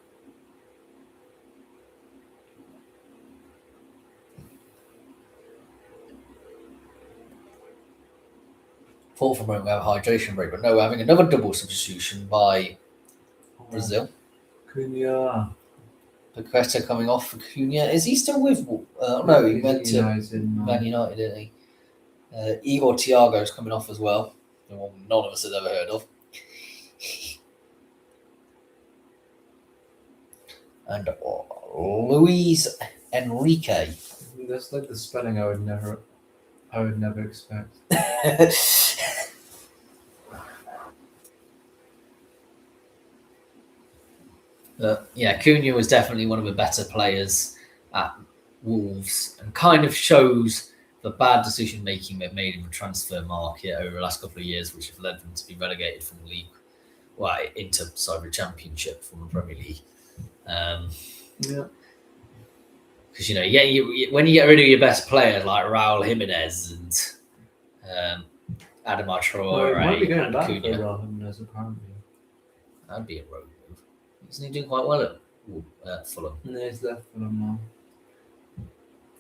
Thought for a moment we have a hydration break, but no, we're having another double substitution by Brazil. Cunha. Paqueta coming off for Cunha. Is he still with? No, he went to Man United, didn't he? Igor Thiago's coming off as well. The one none of us had ever heard of. And Luis Enrique. That's like the spelling I would never expect. Yeah, Cunha was definitely one of the better players at Wolves and kind of shows the bad decision making they've made in the transfer market over the last couple of years, which have led them to be relegated from the league, into the Championship from the Premier League. Yeah. Because when you get rid of your best players like Raul Jimenez and Adama Traore, might be going back Cunha, for Raul Jimenez apparently. That'd be a road move. Isn't he doing quite well at Fulham? No, he's left Fulham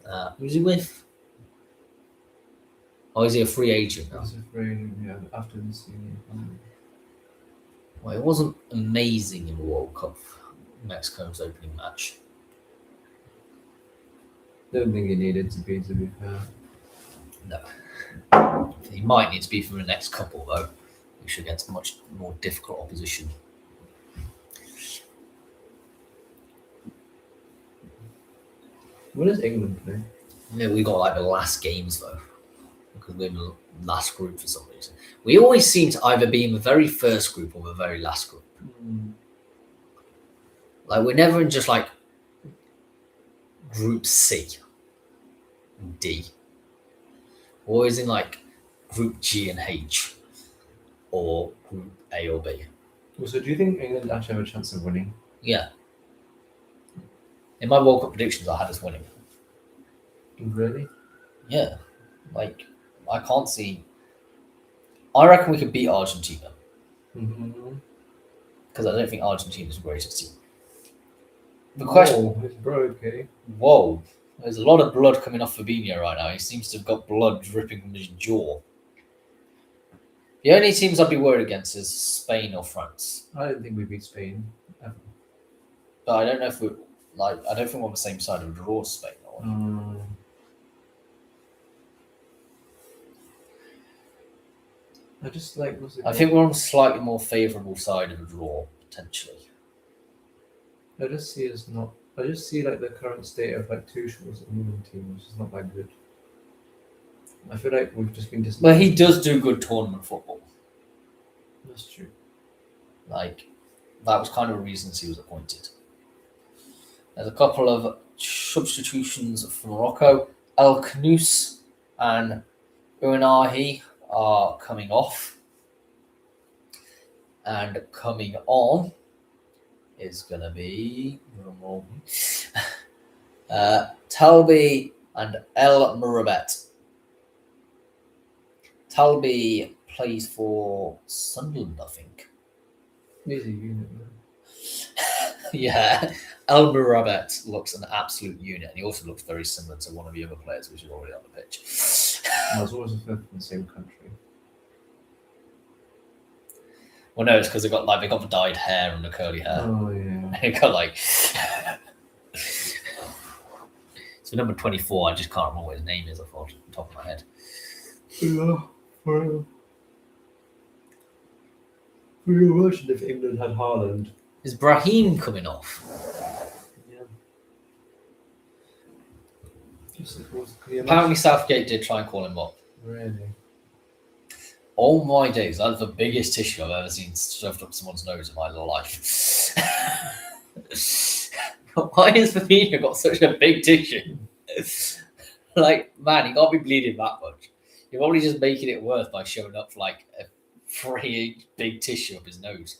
now. Who's he with? Oh, is he a free agent now? He's a free agent, yeah, after this season. Well, it wasn't amazing in the World Cup, Mexico's opening match. Don't think he needed to be fair. No. He might need to be for the next couple, though, which against much more difficult opposition. When does England play? Yeah, we got like the last games, though, because we're in the last group for some reason. We always seem to either be in the very first group or the very last group. Like, we're never in just like Group C and D. We're always in like Group G and H or Group A or B. So do you think England actually have a chance of winning? Yeah. In my World Cup predictions, I had us winning. Really? Yeah. Like, I can't see... I reckon we could beat Argentina. Because I don't think Argentina's the greatest team. The question... Oh, it's broken. Whoa. There's a lot of blood coming off Fabinho right now. He seems to have got blood dripping from his jaw. The only teams I'd be worried against is Spain or France. I don't think we beat Spain ever. But I don't know if we're... I don't think we're on the same side of a draw as Spain. I think we're on a slightly more favourable side of a draw, potentially. I just see like the current state of like Tuchel's England team, which is not that good. I feel like we've just been Well, he does do good tournament football. That's true. Like, that was kind of the reasons he was appointed. There's a couple of substitutions for Morocco. El Knous and Unahi are coming off. And coming on is going to be Talby and El Murabet. Talby plays for Sunderland, I think. He's a unit. Yeah, El Murabet looks an absolute unit, and he also looks very similar to one of the other players which is already on the pitch. I was always a fifth in the same country. Well, no, it's because they got the dyed hair and the curly hair. Oh yeah. They got like. So number 24, I just can't remember what his name is off the top of my head. Yeah. For your version, if England had Haaland. Is Brahim coming off? Yeah. Apparently Southgate did try and call him up. Really? Oh my days, that's the biggest tissue I've ever seen shoved up someone's nose in my life. Why has Fabinho got such a big tissue? Like, man, he can't be bleeding that much. You're probably just making it worse by showing up like a 3-inch big tissue up his nose.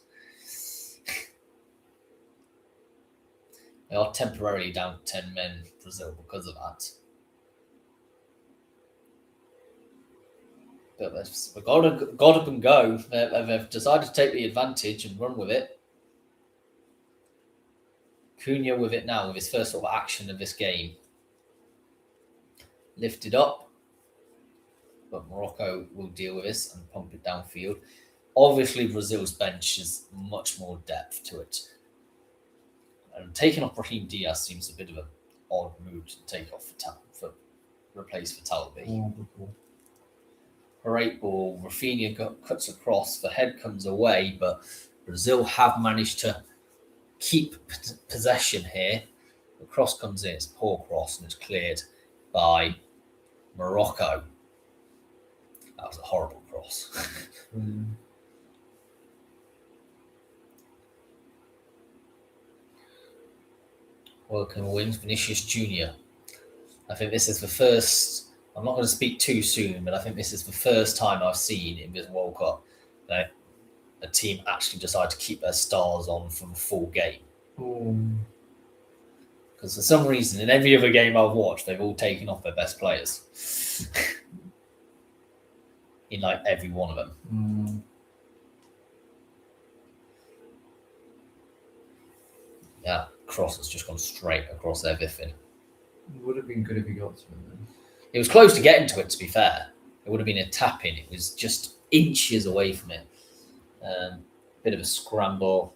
They are temporarily down 10 men, Brazil, because of that. But we've got up and go. They've decided to take the advantage and run with it. Cunha with it now, with his first sort of action of this game. Lifted up. But Morocco will deal with this and pump it downfield. Obviously, Brazil's bench has much more depth to it. And taking off Brahim Diaz seems a bit of an odd move to take off for replace for Talby. Great ball. Rafinha cuts across. The head comes away, but Brazil have managed to keep possession here. The cross comes in. It's a poor cross and it's cleared by Morocco. That was a horrible cross. Welcome wins Vinicius Jr. I think this is the first. I'm not going to speak too soon, but I think this is the first time I've seen in this World Cup that a team actually decide to keep their stars on from a full game. Because for some reason, in every other game I've watched, they've all taken off their best players. In like every one of them. Yeah, cross has just gone straight across everything. It would have been good if he got to it then. It was close to getting to it, to be fair. It would have been a tap in. It was just inches away from it. Bit of a scramble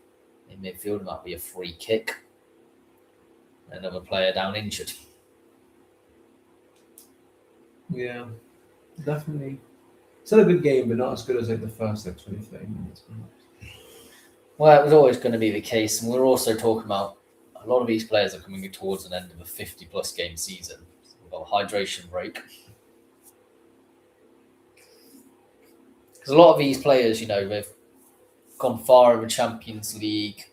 in midfield. It might be a free kick. Another player down injured. Yeah, definitely. Still a good game, but not as good as like the first 20, 30 minutes. Well, it was always going to be the case. And we're also talking about a lot of these players are coming towards an end of a 50-plus game season. We've got a hydration break. Because a lot of these players, they've gone far in the Champions League,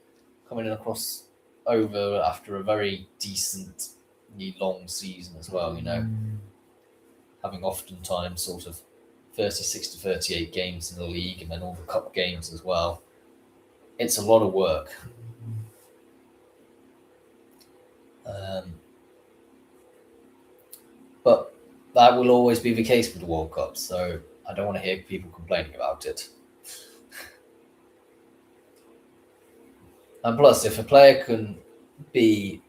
coming across over after a very decently long season as well, having oftentimes sort of 36 to 38 games in the league and then all the cup games as well. It's a lot of work. But that will always be the case with the World Cup, so I don't want to hear people complaining about it. And plus, if a player can be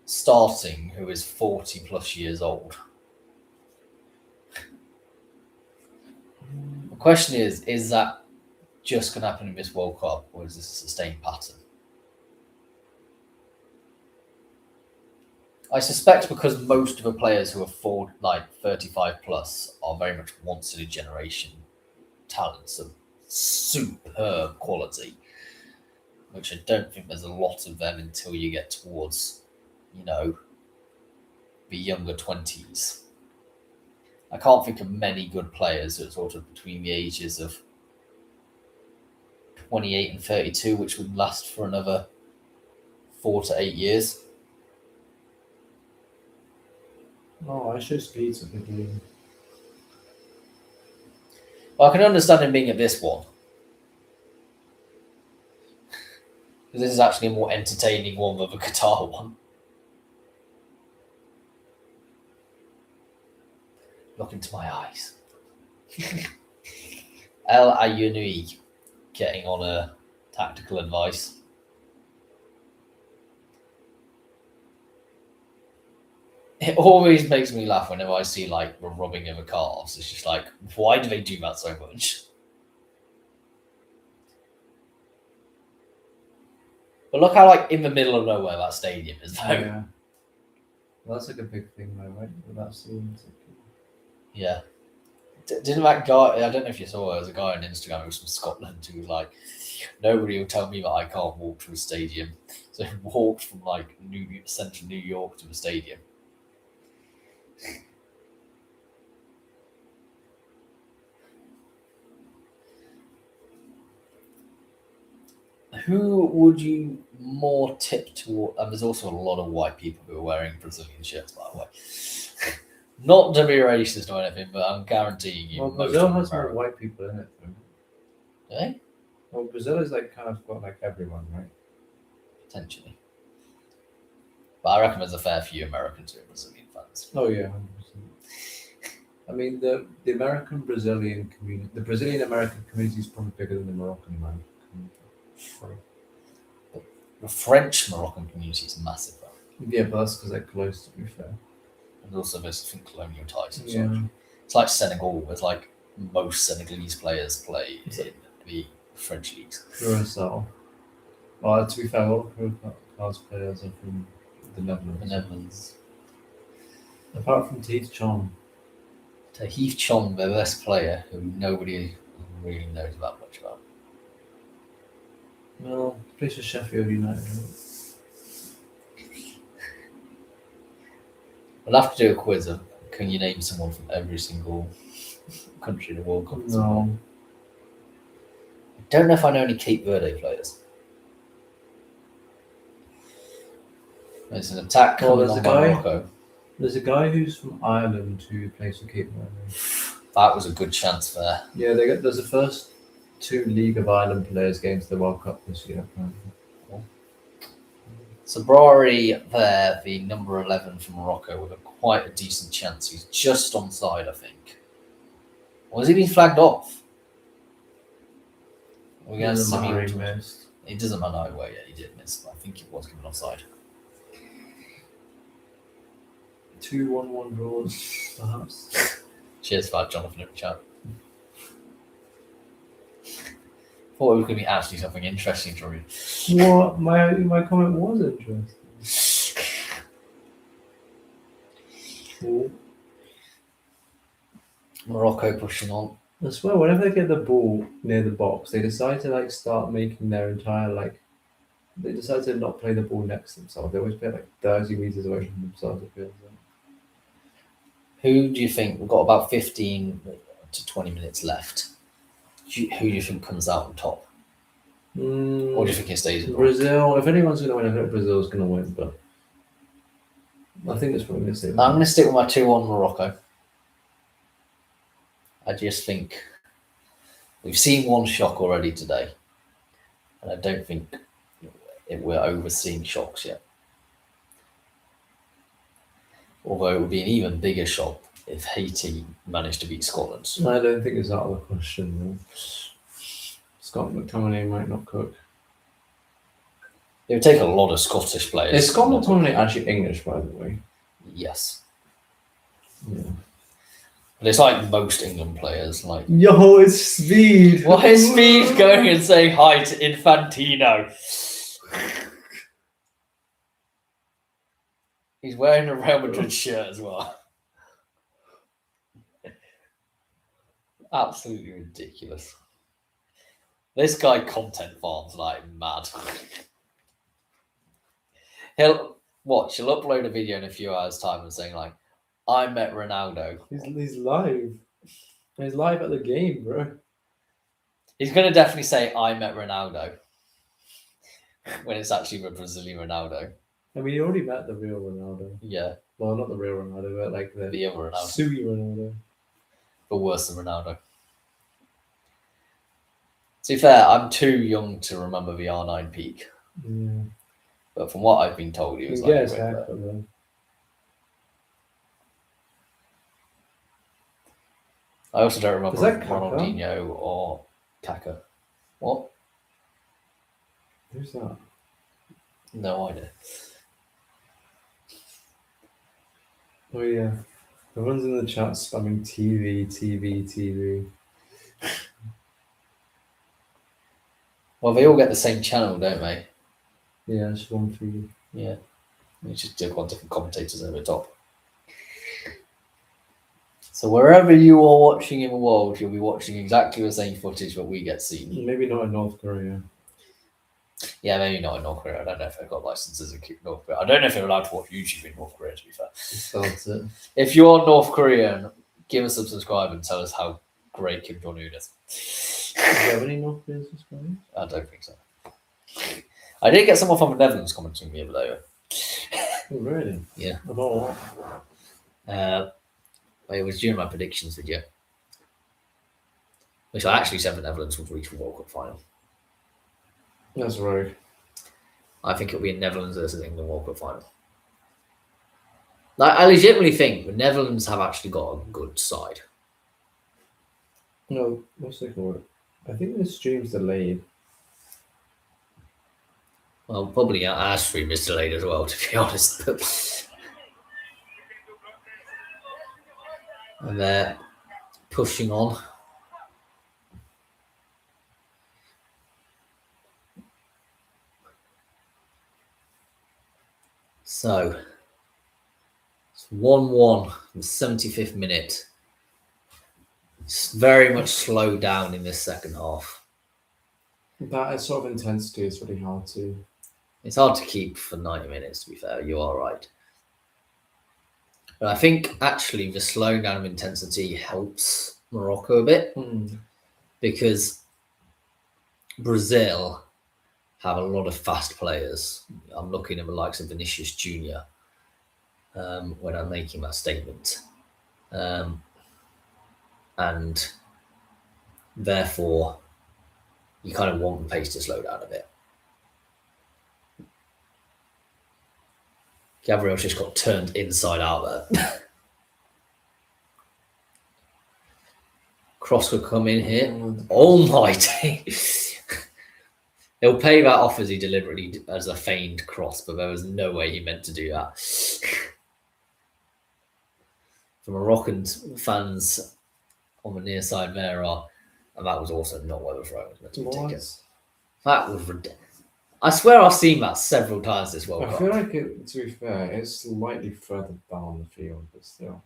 starting who is 40 plus years old, the question is that just going to happen in this World Cup, or is this a sustained pattern? I suspect because most of the players who are 35 plus are very much once in a generation talents of superb quality, which I don't think there's a lot of them until you get towards, the younger 20s. I can't think of many good players who are sort of between the ages of 28 and 32, which would last for another 4 to 8 years. Oh, I show speeds of the game. Well, I can understand him being at this one. Because this is actually a more entertaining one than the Qatar one. Look into my eyes. El Ayunui getting on a tactical advice. It always makes me laugh whenever I see like the rubbing of the calves. It's just like, why do they do that so much? But look how like in the middle of nowhere that stadium is though. Yeah. Well, that's like a big thing though, right? That stadium. Yeah. Didn't that guy, I don't know if you saw, there was a guy on Instagram who was from Scotland who was like, nobody will tell me that I can't walk to a stadium. So he walked from like central New York to the stadium. Who would you more tip toward? And there's also a lot of white people who are wearing Brazilian shirts, by the way. Not to be racist or anything, but I'm guaranteeing you. Well, Brazil has more white people in it, though. Do they? Well, Brazil is like kind of got like everyone, right? Potentially. But I reckon there's a fair few Americans who are Brazilian fans. Oh yeah, 100%. I mean, the American Brazilian community, the Brazilian American community is probably bigger than the Moroccan American community. The French Moroccan community is massive, though. Yeah, but that's because they're close, to be fair. And also there's, I think, colonial ties and Yeah. such. It's like Senegal, with like most Senegalese players play in the French leagues. Curacao. Well, to be fair, all Curaçao's players are from the Netherlands. The Netherlands. Apart from Teeth Chong. Tahith Chong, their best player, who nobody really knows that much about. Well, plays for Sheffield United. We'll have to do a quiz of, can you name someone from every single country in the World Cup? No. I don't know if I know any Cape Verde players. There's an attack coming on by Morocco. There's a guy who's from Ireland who plays for Cape Verde. That was a good chance there. Yeah, there's the first 2 League of Ireland players getting to the World Cup this year. Sabrari there, the number 11 from Morocco, with quite a decent chance. He's just onside, I think. Or has he been flagged off? We're going to He missed. It doesn't matter either way. Yeah, he did miss, but I think it was given offside. 2 1-1 draws, perhaps. Cheers for that, Jonathan, in the chat. Thought it was going to be actually something interesting to read. What? My comment was interesting. Cool. Morocco pushing on. I swear, whenever they get the ball near the box, they decide to like start making their entire they decide to not play the ball next to themselves. They always play like 30 meters away from themselves. It feels like. Who do you think? We've got about 15 to 20 minutes left. Who do you think comes out on top? Or do you think it stays in Brazil? If anyone's going to win, I think Brazil's going to win, but I think it's probably going to stay. I'm going to stick with my 2-1 Morocco. I just think we've seen one shock already today, and I don't think we're overseeing shocks yet. Although it would be an even bigger shock if Haiti managed to beat Scotland. I don't think it's out of the question, though. Scott McTominay might not cook. It would take a lot of Scottish players. Is Scott McTominay actually English, by the way? Yes. Yeah. But it's like most England players. Like, yo, it's Speed. Why is Speed going and saying hi to Infantino? He's wearing a Real Madrid shirt as well. Absolutely ridiculous. This guy content farms like mad. He'll upload a video in a few hours' time and saying like, I met Ronaldo. He's live. He's live at the game, bro. He's going to definitely say, I met Ronaldo. When it's actually the Brazilian Ronaldo. I mean, he already met the real Ronaldo. Yeah. Well, not the real Ronaldo, but like the other Ronaldo. Sui Ronaldo. But worse than Ronaldo. To be fair, I'm too young to remember the R9 peak. Yeah. But from what I've been told, he was You like get a his great player. haircut though. I also don't remember Is that if Kaka? Ronaldinho or Kaka. What? Who's that? No idea. Oh yeah. Everyone's in the chat spamming TV, TV, TV. Well, they all get the same channel, don't they? Yeah, it's one for you. Yeah. We just do one different commentators over the top. So wherever you are watching in the world, you'll be watching exactly the same footage that we get seen. Maybe not in North Korea. Yeah, maybe not in North Korea. I don't know if they've got licenses in North Korea. I don't know if they're allowed to watch YouTube in North Korea, to be fair. That's it. If you're North Korean, give us a subscribe and tell us how great Kim Jong-un is. Do you have any North Korean subscribers? I don't think so. I did get someone from the Netherlands commenting the other day. Oh, really? Yeah. I don't know. It was during my predictions video, which I actually said the Netherlands would reach the World Cup final. That's right. I think it'll be a Netherlands versus England World Cup final. Like, I legitimately think the Netherlands have actually got a good side. No, what's it called? I think the stream's delayed. Well, probably our stream is delayed as well, to be honest. And they're pushing on. So, it's 1-1, the 75th minute. It's very much slowed down in this second half. That sort of intensity is really hard to. It's hard to keep for 90 minutes, to be fair. You are right. But I think actually the slowing down of intensity helps Morocco a bit because Brazil have a lot of fast players. I'm looking at the likes of Vinicius Jr. When I'm making that statement. And therefore, you kind of want the pace to slow down a bit. Gabriel's just got turned inside out there. Cross could come in here. Almighty. He'll pay that off as he deliberately as a feigned cross, but there was no way he meant to do that. The Moroccan fans on the near side there are, and that was also not where the throw was meant to be taken. That was ridiculous. I swear I've seen that several times this World Cup. I feel like it, to be fair, it's slightly further down the field, but still.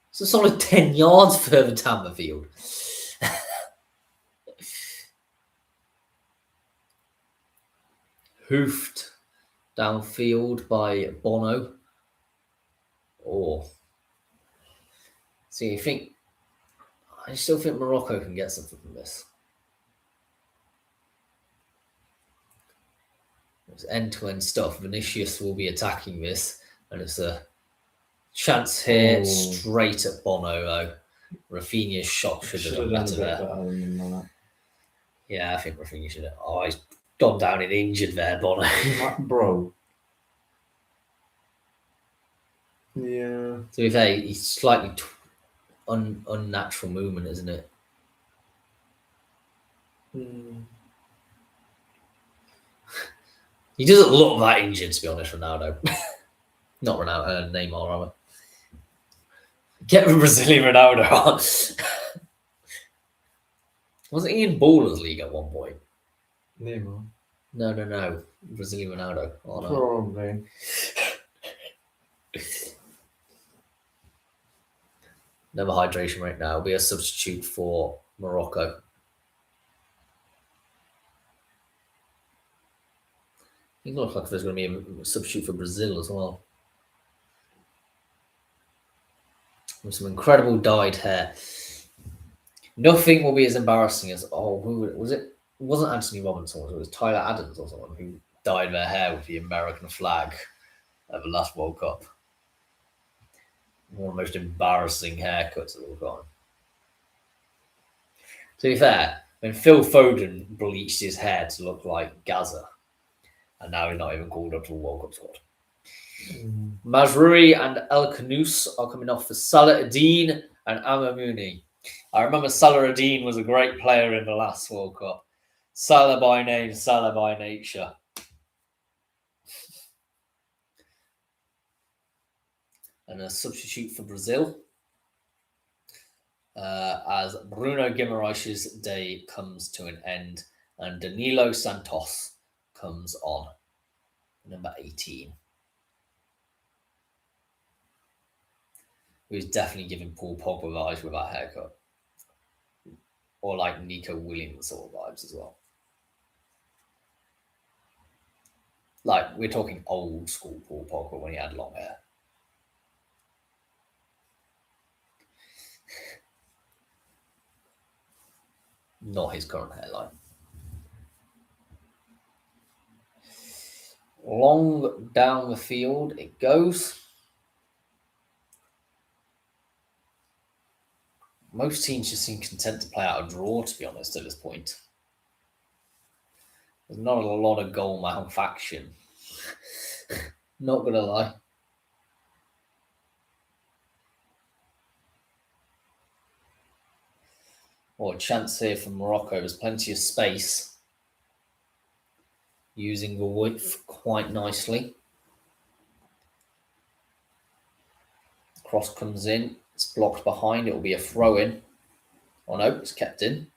It's a solid 10 yards further down the field. Hoofed downfield by Bono. Oh. So you think, I still think Morocco can get something from this. It's end-to-end stuff. Vinicius will be attacking this, and it's a chance here straight at Bono, though. Rafinha's shot should have done better there. Yeah, I think Rafinha should have. Oh, he's gone down and injured there, Bono. Bro. Yeah. To be fair, he's slightly unnatural movement, isn't it? He doesn't look that injured, to be honest, Ronaldo. Not Ronaldo, Neymar, rather. Get the Brazilian Ronaldo on. Wasn't he in Ballers League at one point? Neymar? No. Brazilian Ronaldo. Oh, no. Probably. Another hydration right now. Will be a substitute for Morocco. It looks like there's going to be a substitute for Brazil as well. With some incredible dyed hair. Nothing will be as embarrassing as, who was it? It wasn't Anthony Robinson, it was Tyler Adams or someone who dyed their hair with the American flag at the last World Cup. One of the most embarrassing haircuts of all time. To be fair, when Phil Foden bleached his hair to look like Gaza, and now he's not even called up to the World Cup squad. Mm. Mazrui and El Kanous are coming off for Salah Adin and Amamouni. I remember Salah Adin was a great player in the last World Cup. Salah by name, Salah by nature. And a substitute for Brazil, as Bruno Guimaraes' day comes to an end and Danilo Santos comes on, number 18. Who's definitely giving Paul Pogba vibes with that haircut. Or like Nico Williams sort of vibes as well. Like, we're talking old school Paul Pogba when he had long hair. Not his current hairline. Long down the field it goes. Most teams just seem content to play out a draw, to be honest, at this point. There's not a lot of goal malfaction. Not going to lie. Or a chance here for Morocco. There's plenty of space. Using the width quite nicely. Cross comes in. It's blocked behind. It will be a throw-in. Oh no, it's kept in.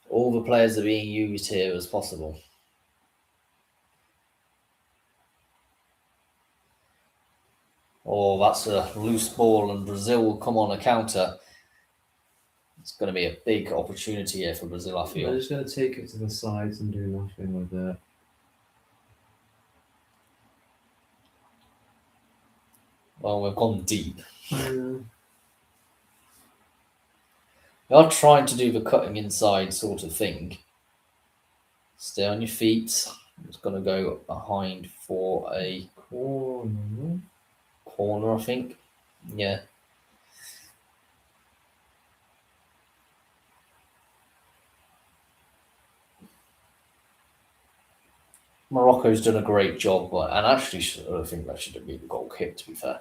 All the players are being used here as possible. Oh, that's a loose ball and Brazil will come on a counter. It's going to be a big opportunity here for Brazil, I feel. They're just going to take it to the sides and do nothing with it. Well, we've gone deep. Yeah. We are trying to do the cutting inside sort of thing. Stay on your feet. It's going to go behind for a corner, I think. Yeah. Morocco's done a great job, and actually, I think that should have been a goal kick, to be fair.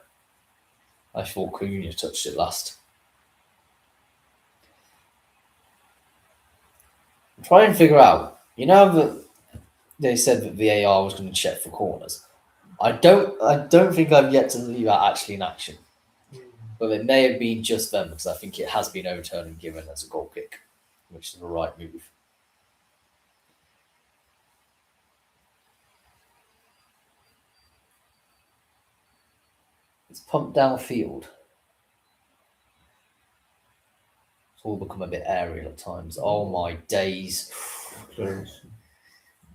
I thought Cunha touched it last. I'm trying to figure out, you know that they said that VAR was going to check for corners. I don't think I've yet to see that actually in action. But it may have been just them, because I think it has been overturned and given as a goal kick, which is the right move. It's pumped downfield. It's all become a bit aerial at times. Oh my days. Close.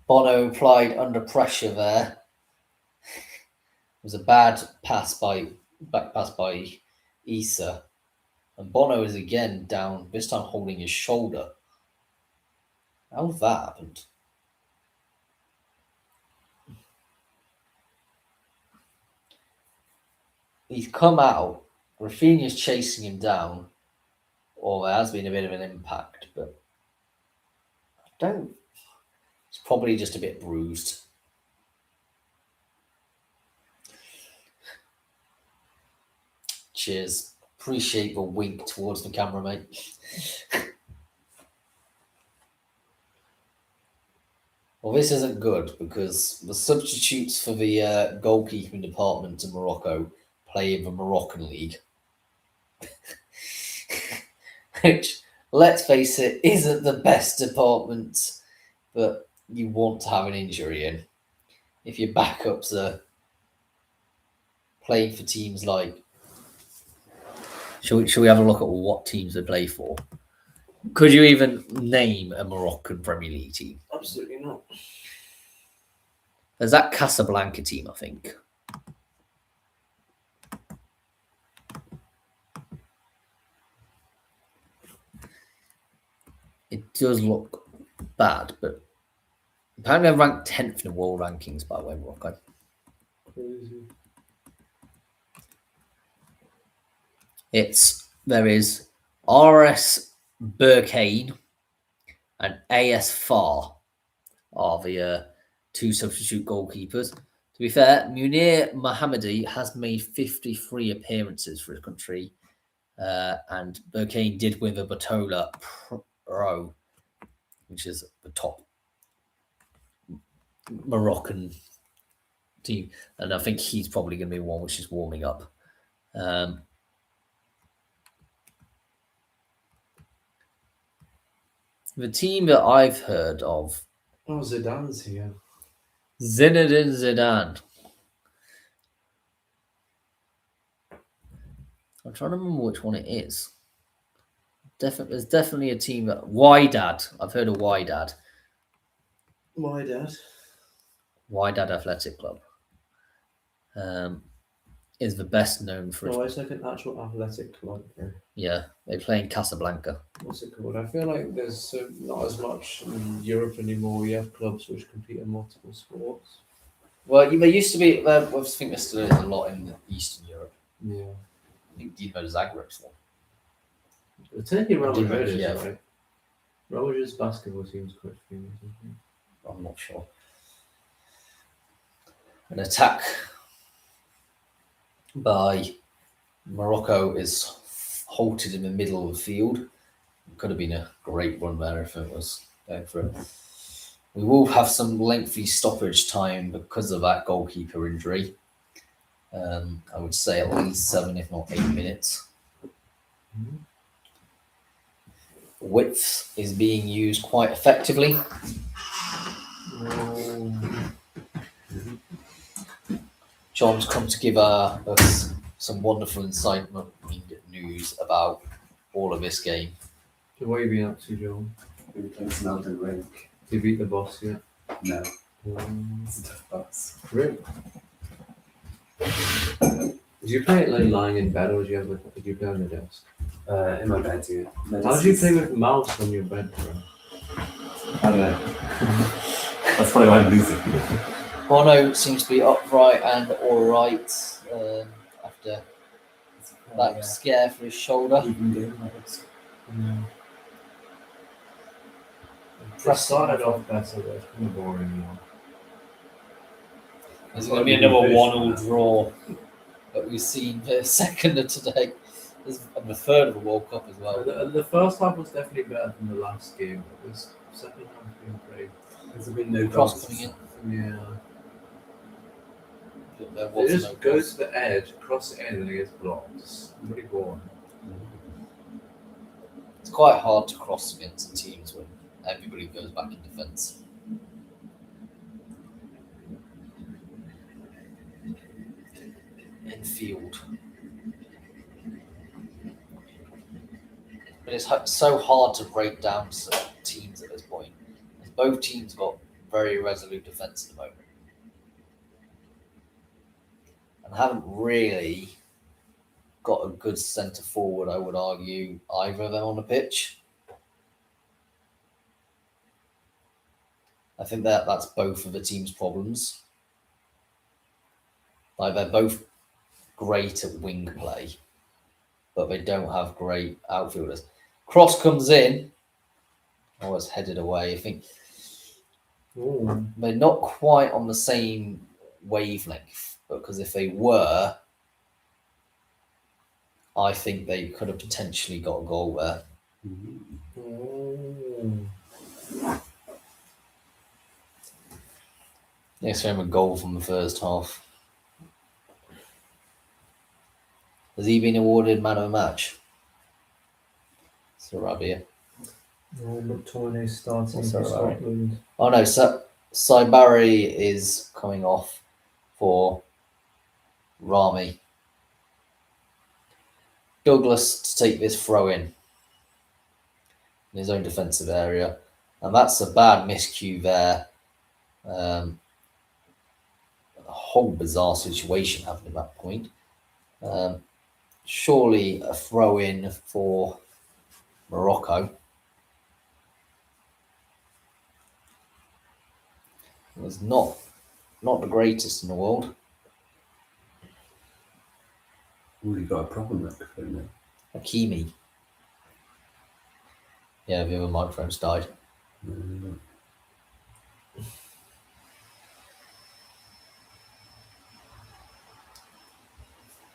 Bono applied under pressure there. It was a bad back pass by Issa. And Bono is again down, this time holding his shoulder. How's that happened? He's come out. Rafinha's chasing him down. Or there has been a bit of an impact, but I don't. It's probably just a bit bruised. Cheers. Appreciate the wink towards the camera, mate. Well, this isn't good because the substitutes for the goalkeeping department in Morocco play in the Moroccan league. Which, let's face it, isn't the best department that you want to have an injury in. If your backups are playing for teams like... Shall we have a look at what teams they play for? Could you even name a Moroccan Premier League team? Absolutely not. There's that Casablanca team, I think. It does look bad, but apparently they're ranked 10th in the world rankings, by the way, Morocco. Crazy. There is RS Berkane, and AS Far are the two substitute goalkeepers. To be fair, Munir Mohammadi has made 53 appearances for his country, and Burkane did win the Batola Pro, which is the top Moroccan team, and I think he's probably going to be one which is warming up. The team that I've heard of, Zidane's here. Zinedine Zidane. I'm trying to remember which one it is. There's definitely a team that Wydad. I've heard of Wydad. Wydad Athletic Club. Is the best known for. No, it's like an actual athletic club. Yeah, they play in Casablanca. What's it called? I feel like there's not as much in Europe anymore. You have clubs which compete in multiple sports. Well, there used to be. I think there still is a lot in Eastern Europe. Yeah. I think Dinamo Zagreb's one. Technically, Real Madrid is, yeah. right? Real Madrid's basketball team's quite famous, I think. I'm not sure. An attack by Morocco is halted in the middle of the field. It could have been a great run there if it was going for it. We will have some lengthy stoppage time because of that goalkeeper injury. I would say at least 7, if not 8 minutes. Mm-hmm. Width is being used quite effectively. John's come to give us some wonderful incitement news about all of this game. So what have you been up to, John? Been playing some Elden Ring. Did you beat the boss yet? No. It's a tough boss. Really? Did you play it like lying in bed, or did you play on the desk? In my bed, yeah. How do you play with mouse on your bed, bro? I don't know. That's probably why I'm losing. Bono seems to be upright and alright after that scare for his shoulder. It started off better, but it's kind of boring now. There's going to be another 1-1 draw that we've seen the second of today. And the third of the World Cup as well. The first half was definitely better than the last game, but this second half has been great. There's been no Cross goals. coming in. Yeah. There It was just no goes goals. to the edge, cross the end, and it gets blocked. It's really boring. It's quite hard to cross against the teams when everybody goes back in defence. In field. But it's so hard to break down certain teams at this point. Both teams got very resolute defence at the moment. And haven't really got a good centre forward, I would argue, either of them on the pitch. I think that's both of the team's problems. Like, they're both great at wing play, but they don't have great outfielders. Cross comes in. Oh, it's headed away. I think they're not quite on the same wavelength, because if they were, I think they could have potentially got a goal there. Next time, a goal from the first half. Has he been awarded man of the match? Sarabia. McTominay starting What's for that about? Scotland. Oh no, Saibari is coming off for Rami. Douglas to take this throw in his own defensive area, and that's a bad miscue there. A whole bizarre situation happened at that point. Surely a throw in for Morocco. It was not the greatest in the world. Really got a problem with it, haven't Hakimi. Yeah, the other microphones died. The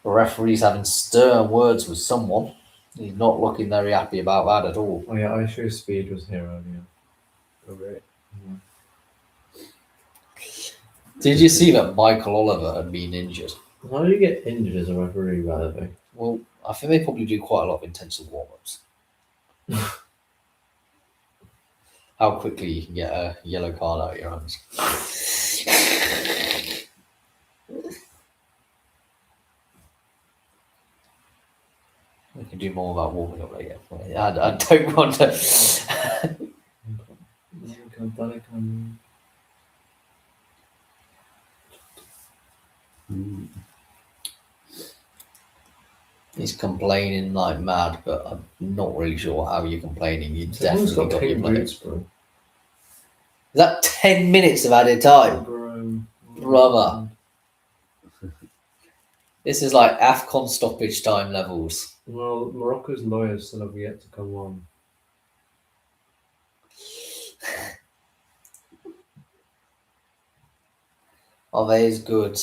referee's having stern words with someone. He's not looking very happy about that at all. Oh yeah, I show Speed was here earlier. Oh, right. Did you see that Michael Oliver had been injured? How do you get injured as a referee, by the way? Well, I think they probably do quite a lot of intensive warm-ups. How quickly you can get a yellow card out of your hands. We can do more about warming up later. I don't want to. He's complaining like mad, but I'm not really sure how you're complaining. You Someone's definitely got your pink money. boots, bro. Is that 10 minutes of added time? Brother. This is like AFCON stoppage time levels. Well, Morocco's lawyers still have yet to come on. Are they as good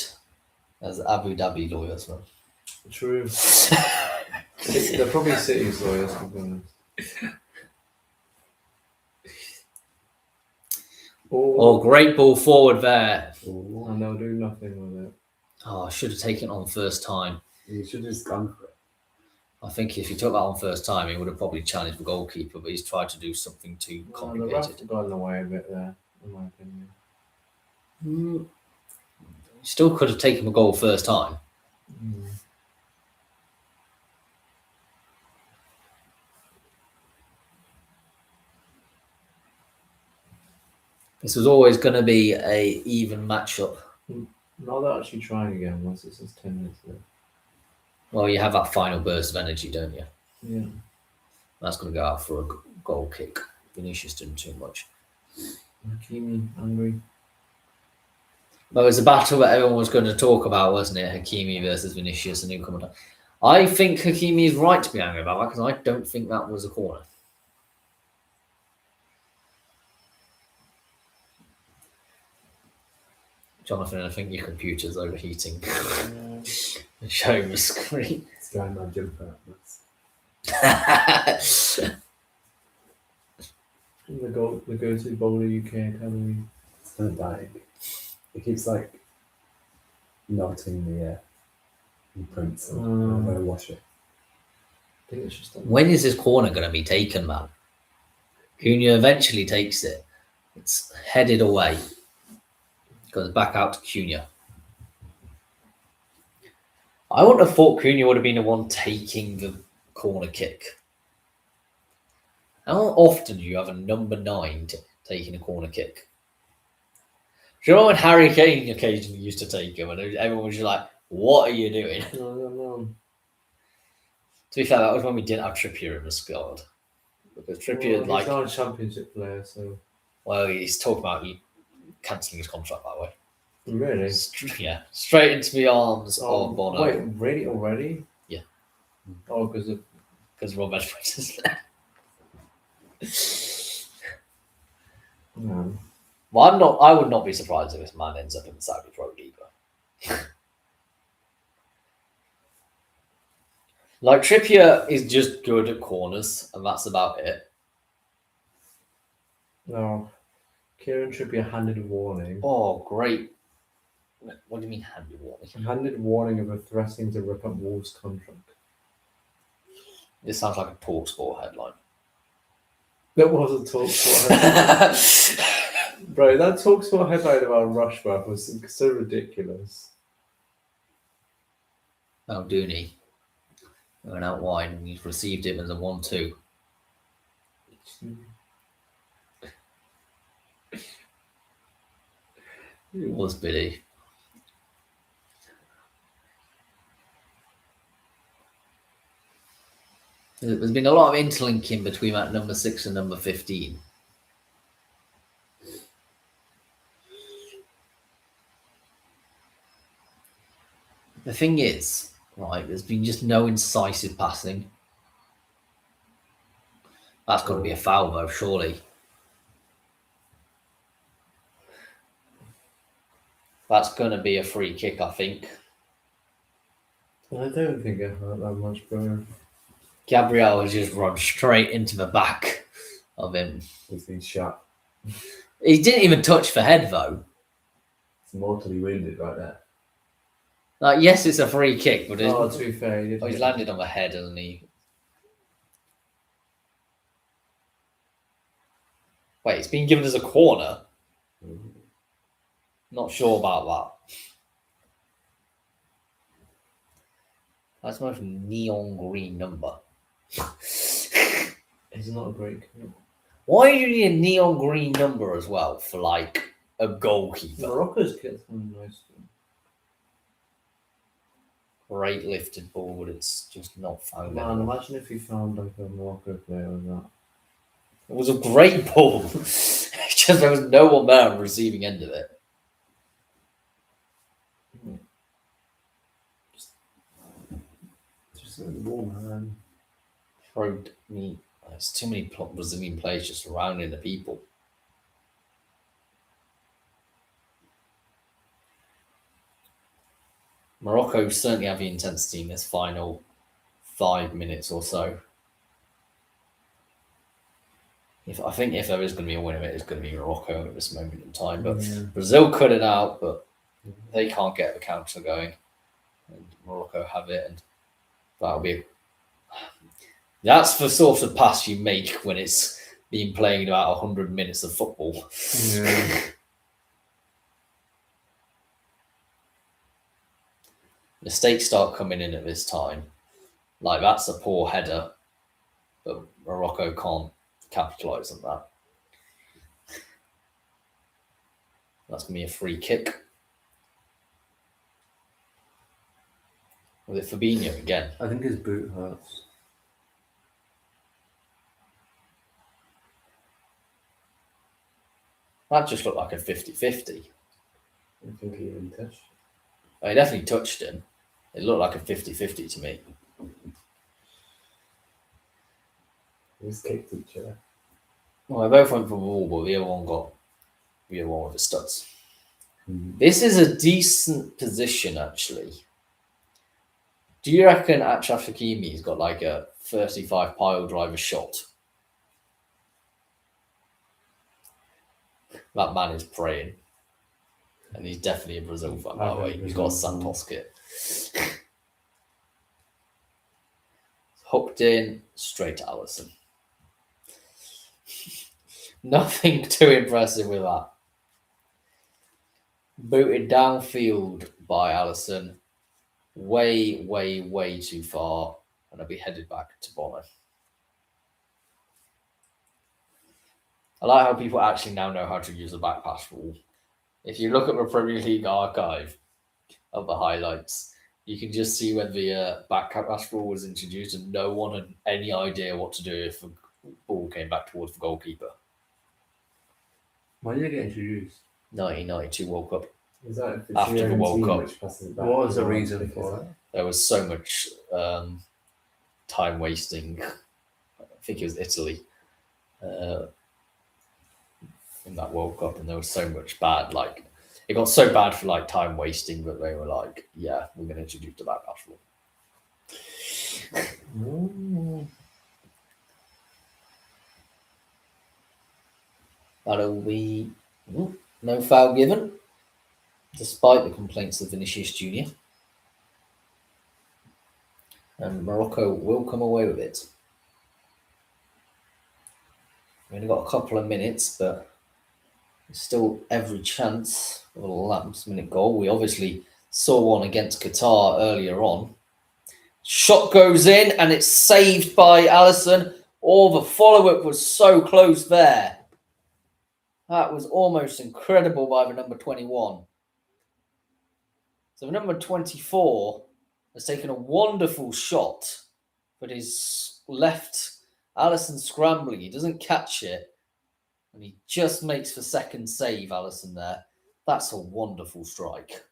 as Abu Dhabi lawyers, man? True. They're probably City's lawyers, to be honest. Oh, great ball forward there. And they'll do nothing with it. Oh, I should have taken it on first time. You should have just gone for it. I think if he took that on first time, he would have probably challenged the goalkeeper, but he's tried to do something too The complicated. ref got in the way a bit there, in my opinion. Still could have taken the goal first time. This was always going to be a even matchup. Now they're actually trying again once it says 10 minutes left. Well, you have that final burst of energy, don't you? Yeah. That's going to go out for a goal kick. Vinicius didn't too much. Hakimi, angry. But it was a battle that everyone was going to talk about, wasn't it? Hakimi versus Vinicius and newcomer. I think Hakimi is right to be angry about that because I don't think that was a corner. Jonathan, I think your computer's overheating. Show the screen. It's going my jumper. The go-to bowler UK Academy. It's not dying. It keeps like melting the prints. I'm going to wash it. I think it's just When is this corner going to be taken, man? Cunha eventually takes it. It's headed away. Goes back out to Cunha. I wouldn't have thought Cunha would have been the one taking the corner kick. How often do you have a number 9 taking a corner kick? Do you know when Harry Kane occasionally used to take him and everyone was just like, what are you doing? I don't know. To be fair, that was when we didn't have Trippier in the squad. Because Trippier, He's not a championship player, so... Well, he's talking about cancelling his contract that way. Really? Yeah, straight into the arms of Bono. Wait, really? Already? Yeah. Oh, because Rob Edwards is there. Well, I would not be surprised if this man ends up in the Saudi Pro League. Like, Trippier is just good at corners, and that's about it. No. Kieran Trippier handed a warning. Oh, great. What do you mean handed warning? Handed warning of a threatening to rip up Wolves' contract. This sounds like a TalkSport headline. That was a TalkSport headline. Bro, that TalkSport headline about Rushworth was so ridiculous. Oh, Dooney. Going out wide, and he's received him as a 1-2. It was Billy. There's been a lot of interlinking between that number 6 and number 15. The thing is, right, there's been just no incisive passing. That's got to be a foul, though, surely. That's going to be a free kick, I think. I don't think it hurt that much, bro. Gabriel has just run straight into the back of him. He's been shot. He didn't even touch the head, though. It's mortally wounded right there. Like, yes, it's a free kick, but To be fair, he's landed on the head, hasn't he? Wait, it's been given as a corner. Not sure about that. That's my neon green number. It's not a great kick. Why do you need a neon green number as well for like a goalkeeper? Morocco's kicked some nice. Great lifted ball, but it's just not found. Man, imagine if you found like a Morocco player with that. It was a great ball. It's just there was no one there on the receiving end of it. Just like the ball, man. Throwed me. There's too many Brazilian players just surrounding the people. Morocco certainly have the intensity in this final 5 minutes or so. I think if there is going to be a winner, it's going to be Morocco at this moment in time. But Brazil cut it out, but they can't get the counter going. And Morocco have it, and that'll be. That's the sort of pass you make when it's been playing about 100 minutes of football. Yeah. Mistakes start coming in at this time. Like, that's a poor header, but Morocco can't capitalise on that. That's going to be a free kick. Was it Fabinho again? I think his boot hurts. That just looked like a 50-50. I think he even touched. He definitely touched him. It looked like a 50-50 to me. He just kicked each other. Well, they both went for the ball, but the other one with the studs. This is a decent position, actually. Do you reckon Achraf Hakimi's got like a 35 pile driver shot? That man is praying. And he's definitely a Brazil fan, by the way. He's got a Santos kit. Hooked in, straight to Alisson. Nothing too impressive with that. Booted downfield by Alisson. Way, way, way too far. And I'll be headed back to Bono. I like how people actually now know how to use a back pass rule. If you look at the Premier League archive of the highlights, you can just see when the back pass rule was introduced and no one had any idea what to do if the ball came back towards the goalkeeper. When did it get introduced? 1992 World Cup. Is that After the World Cup. What was the reason for it? There was so much time wasting. I think it was Italy in that World Cup, and there was so much bad. Like, it got so bad for like time wasting that they were like, "Yeah, we're going to introduce the back pass rule." That'll be no foul given, despite the complaints of Vinicius Junior. And Morocco will come away with it. We've only got a couple of minutes, but there's still every chance of a last-minute goal. We obviously saw one against Qatar earlier on. Shot goes in, and it's saved by Alisson. Oh, the follow-up was so close there. That was almost incredible by the number 21. So the number 24 has taken a wonderful shot, but he's left Alisson scrambling. He doesn't catch it, and he just makes the second save, Alisson, there. That's a wonderful strike.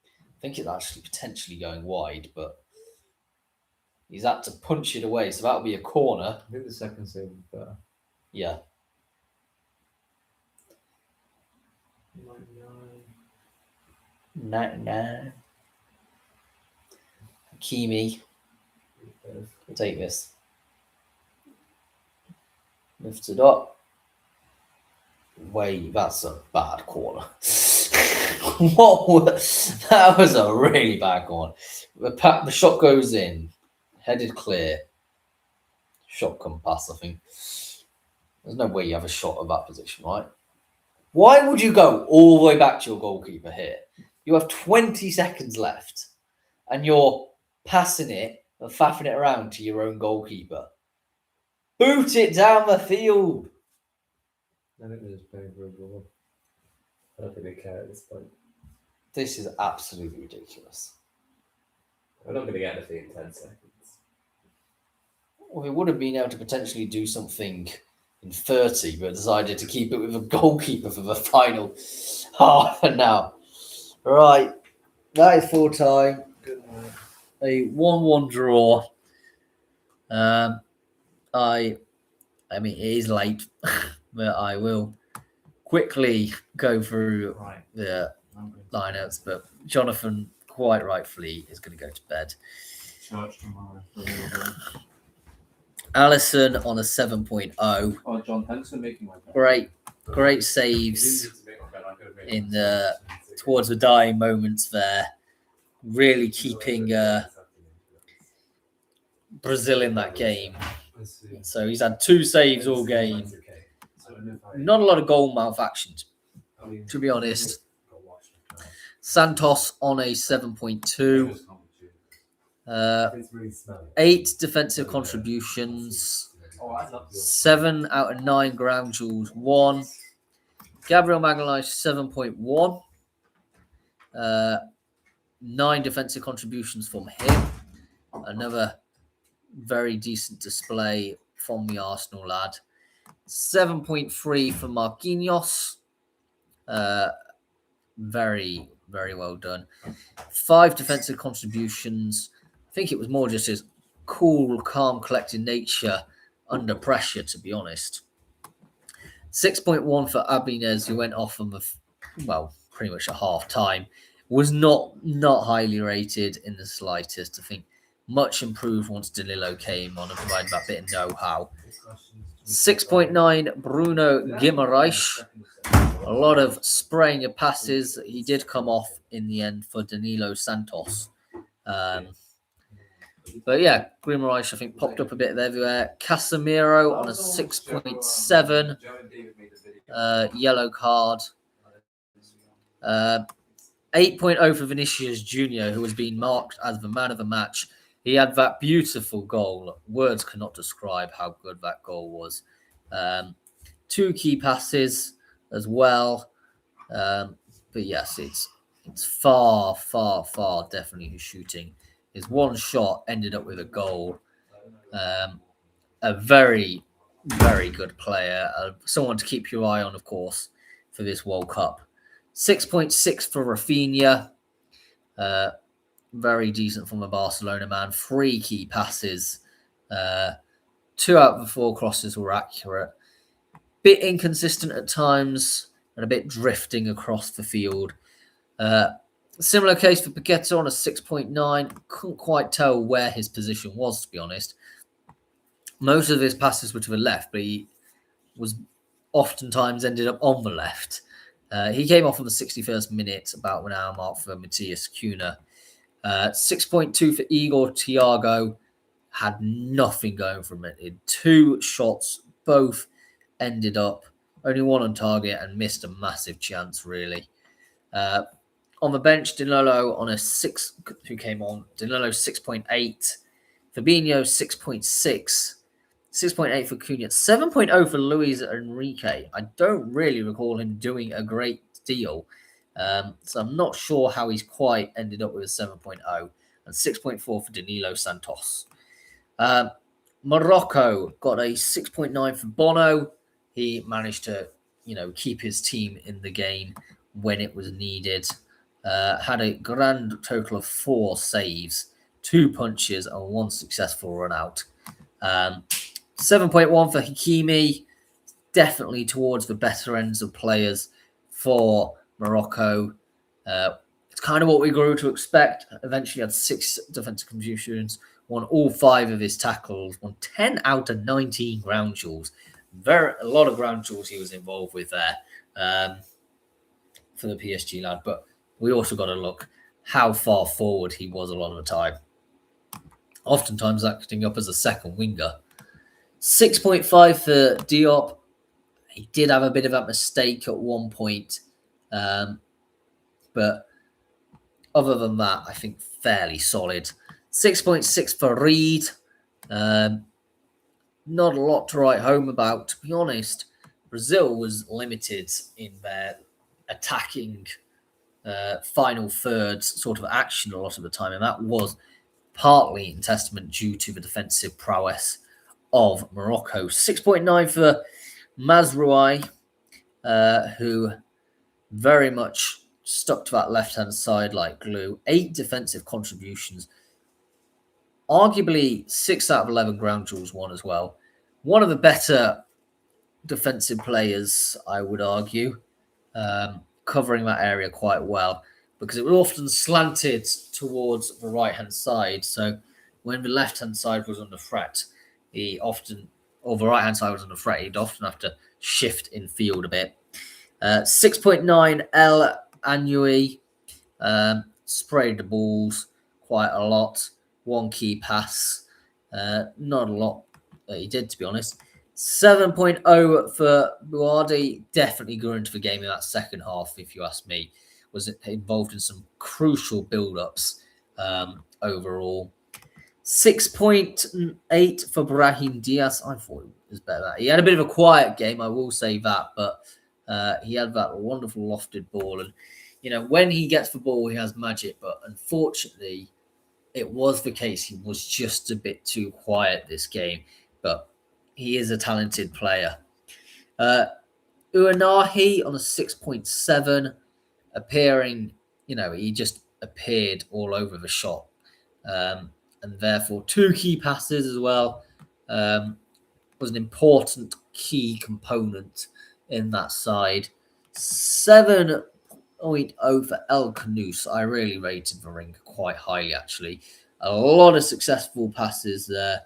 I think it's actually potentially going wide, but he's had to punch it away, so that'll be a corner. I think the second save was better. Yeah. 99. 99. Hakimi. Take this. Lift it up. Wait, that's a bad corner. That was a really bad corner. The shot goes in, headed clear. Shot come past, I think. There's no way you have a shot of that position, right? Why would you go all the way back to your goalkeeper here? You have 20 seconds left, and you're passing it and faffing it around to your own goalkeeper. Boot it down the field. I think they're just playing for a goal. I don't think they care at this point. This is absolutely ridiculous. I'm not going to get anything in 10 seconds. Well, we would have been able to potentially do something in 30, but decided to keep it with a goalkeeper for the final half an hour. Right, that is full time. A 1-1 draw. I mean, it is late, but I will quickly go through the lineups. But Jonathan, quite rightfully, is going to go to bed. Church tomorrow. Allison on a 7.0. Oh, John, thanks for making my bed. Great saves in the towards the dying moments there. Really keeping Brazil in that game. So he's had 2 saves all game. Not a lot of goal malfactions, to be honest. Santos on a 7.2. 8 defensive contributions. 7 out of 9 ground duels won. Gabriel Magalhaes 7.1. 9 defensive contributions from him. Another very decent display from the Arsenal lad. 7.3 for Marquinhos. Very, very well done. 5 defensive contributions. I think it was more just his cool, calm, collected nature under pressure, to be honest. 6.1 for Abinez, who went off on pretty much at half time. Was not highly rated in the slightest. I think much improved once Danilo came on and provided that bit of know-how. 6.9 Bruno Guimaraes. A lot of spraying of passes. He did come off in the end for Danilo Santos. But yeah, Guimaraes, I think, popped up a bit everywhere. Casemiro on a 6.7. Yellow card. 8.0 for Vinicius Jr., who has been marked as the man of the match. He had that beautiful goal. Words cannot describe how good that goal was. 2 key passes as well. But yes, it's far definitely his shooting. His one shot ended up with a goal. A very, very good player. Someone to keep your eye on, of course, for this World Cup. 6.6 for Rafinha. Very decent from the Barcelona man. 3 key passes. 2 out of the 4 crosses were accurate. Bit inconsistent at times and a bit drifting across the field. Similar case for Paqueta on a 6.9. Couldn't quite tell where his position was, to be honest. Most of his passes were to the left, but he was oftentimes ended up on the left. He came off on the 61st minute, about an hour mark for Matthias Cunha. 6.2 for Igor Thiago. Had nothing going from it. He had 2 shots, both ended up only 1 on target and missed a massive chance, really. On the bench, Danilo on a 6, who came on. Danilo 6.8. Fabinho 6.6. 6.8 for Cunha. 7.0 for Luis Enrique. I don't really recall him doing a great deal. So I'm not sure how he's quite ended up with a 7.0. And 6.4 for Danilo Santos. Morocco got a 6.9 for Bono. He managed to, keep his team in the game when it was needed. Had a grand total of 4 saves, 2 punches, and 1 successful run out. 7.1 for Hakimi. Definitely towards the better ends of players for Morocco. It's kind of what we grew to expect. Eventually had 6 defensive contributions, won all 5 of his tackles, won 10 out of 19 ground duels. A lot of ground duels he was involved with there for the PSG lad. But we also got to look how far forward he was a lot of the time. Oftentimes acting up as a second winger. 6.5 for Diop. He did have a bit of a mistake at one point. But other than that, I think fairly solid. 6.6 for Reed. Not a lot to write home about. To be honest, Brazil was limited in their attacking final third sort of action a lot of the time. And that was partly in testament due to the defensive prowess of Morocco. 6.9 for Mazraoui, who very much stuck to that left-hand side like glue. 8 defensive contributions. Arguably 6 out of 11 ground duels won as well. One of the better defensive players, I would argue, covering that area quite well, because it was often slanted towards the right-hand side. So when the left-hand side was under threat, the right-hand side was under threat, he'd often have to shift in field a bit. 6.9 El Anui, sprayed the balls quite a lot. 1 key pass, not a lot that he did, to be honest. 7.0 for Buardi, definitely grew into the game in that second half, if you ask me. Was involved in some crucial build-ups overall. 6.8 for Brahim Diaz. I thought it was better than that. He had a bit of a quiet game, I will say that, but he had that wonderful lofted ball. And, when he gets the ball, he has magic. But unfortunately, it was the case. He was just a bit too quiet this game. But he is a talented player. Uanahi on a 6.7, appearing, he just appeared all over the shop. And therefore, 2 key passes as well. Was an important key component in that side. 7.0 for El Canous. I really rated the ring quite highly, actually. A lot of successful passes there.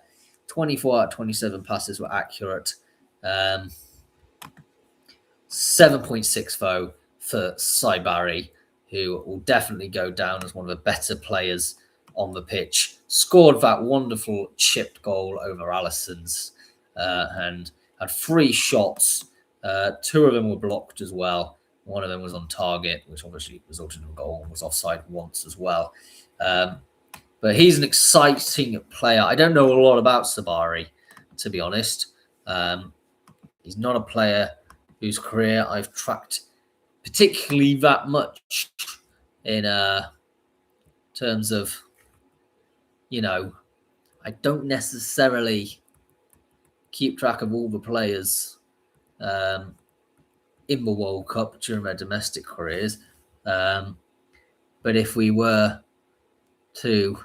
24 out of 27 passes were accurate. 7.6 though for Saibari, who will definitely go down as one of the better players on the pitch. Scored that wonderful chipped goal over Alisson's and had 3 shots. 2 of them were blocked as well. One of them was on target, which obviously resulted in a goal and was offside once as well. But he's an exciting player. I don't know a lot about Sabari, to be honest. He's not a player whose career I've tracked particularly that much in terms of, I don't necessarily keep track of all the players in the World Cup during their domestic careers. But if we were to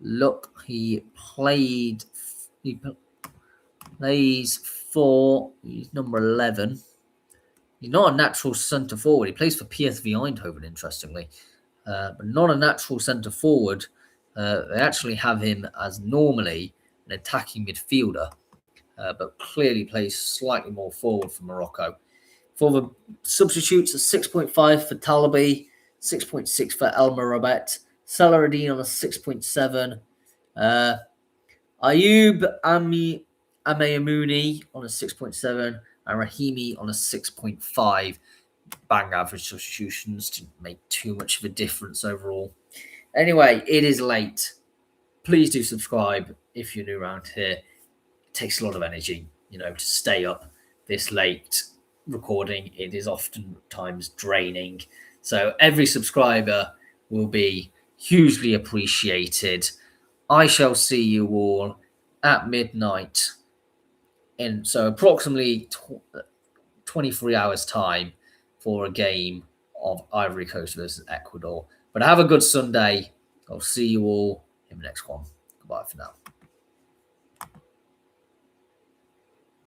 look, he plays for, he's number 11. He's not a natural centre forward. He plays for PSV Eindhoven, interestingly, but not a natural centre forward. They actually have him as normally an attacking midfielder, but clearly plays slightly more forward for Morocco. For the substitutes, a 6.5 for Talabi, 6.6 for El Morabet, Salaradine on a 6.7, Ayub Ameyamouni on a 6.7, and Rahimi on a 6.5. Bang average substitutions, didn't make too much of a difference overall. Anyway, it is late. Please do subscribe if you're new around here. It takes a lot of energy, to stay up this late recording. It is oftentimes draining. So every subscriber will be hugely appreciated. I shall see you all at midnight in approximately 23 hours time for a game of Ivory Coast versus Ecuador. But have a good Sunday. I'll see you all in the next one. Goodbye for now.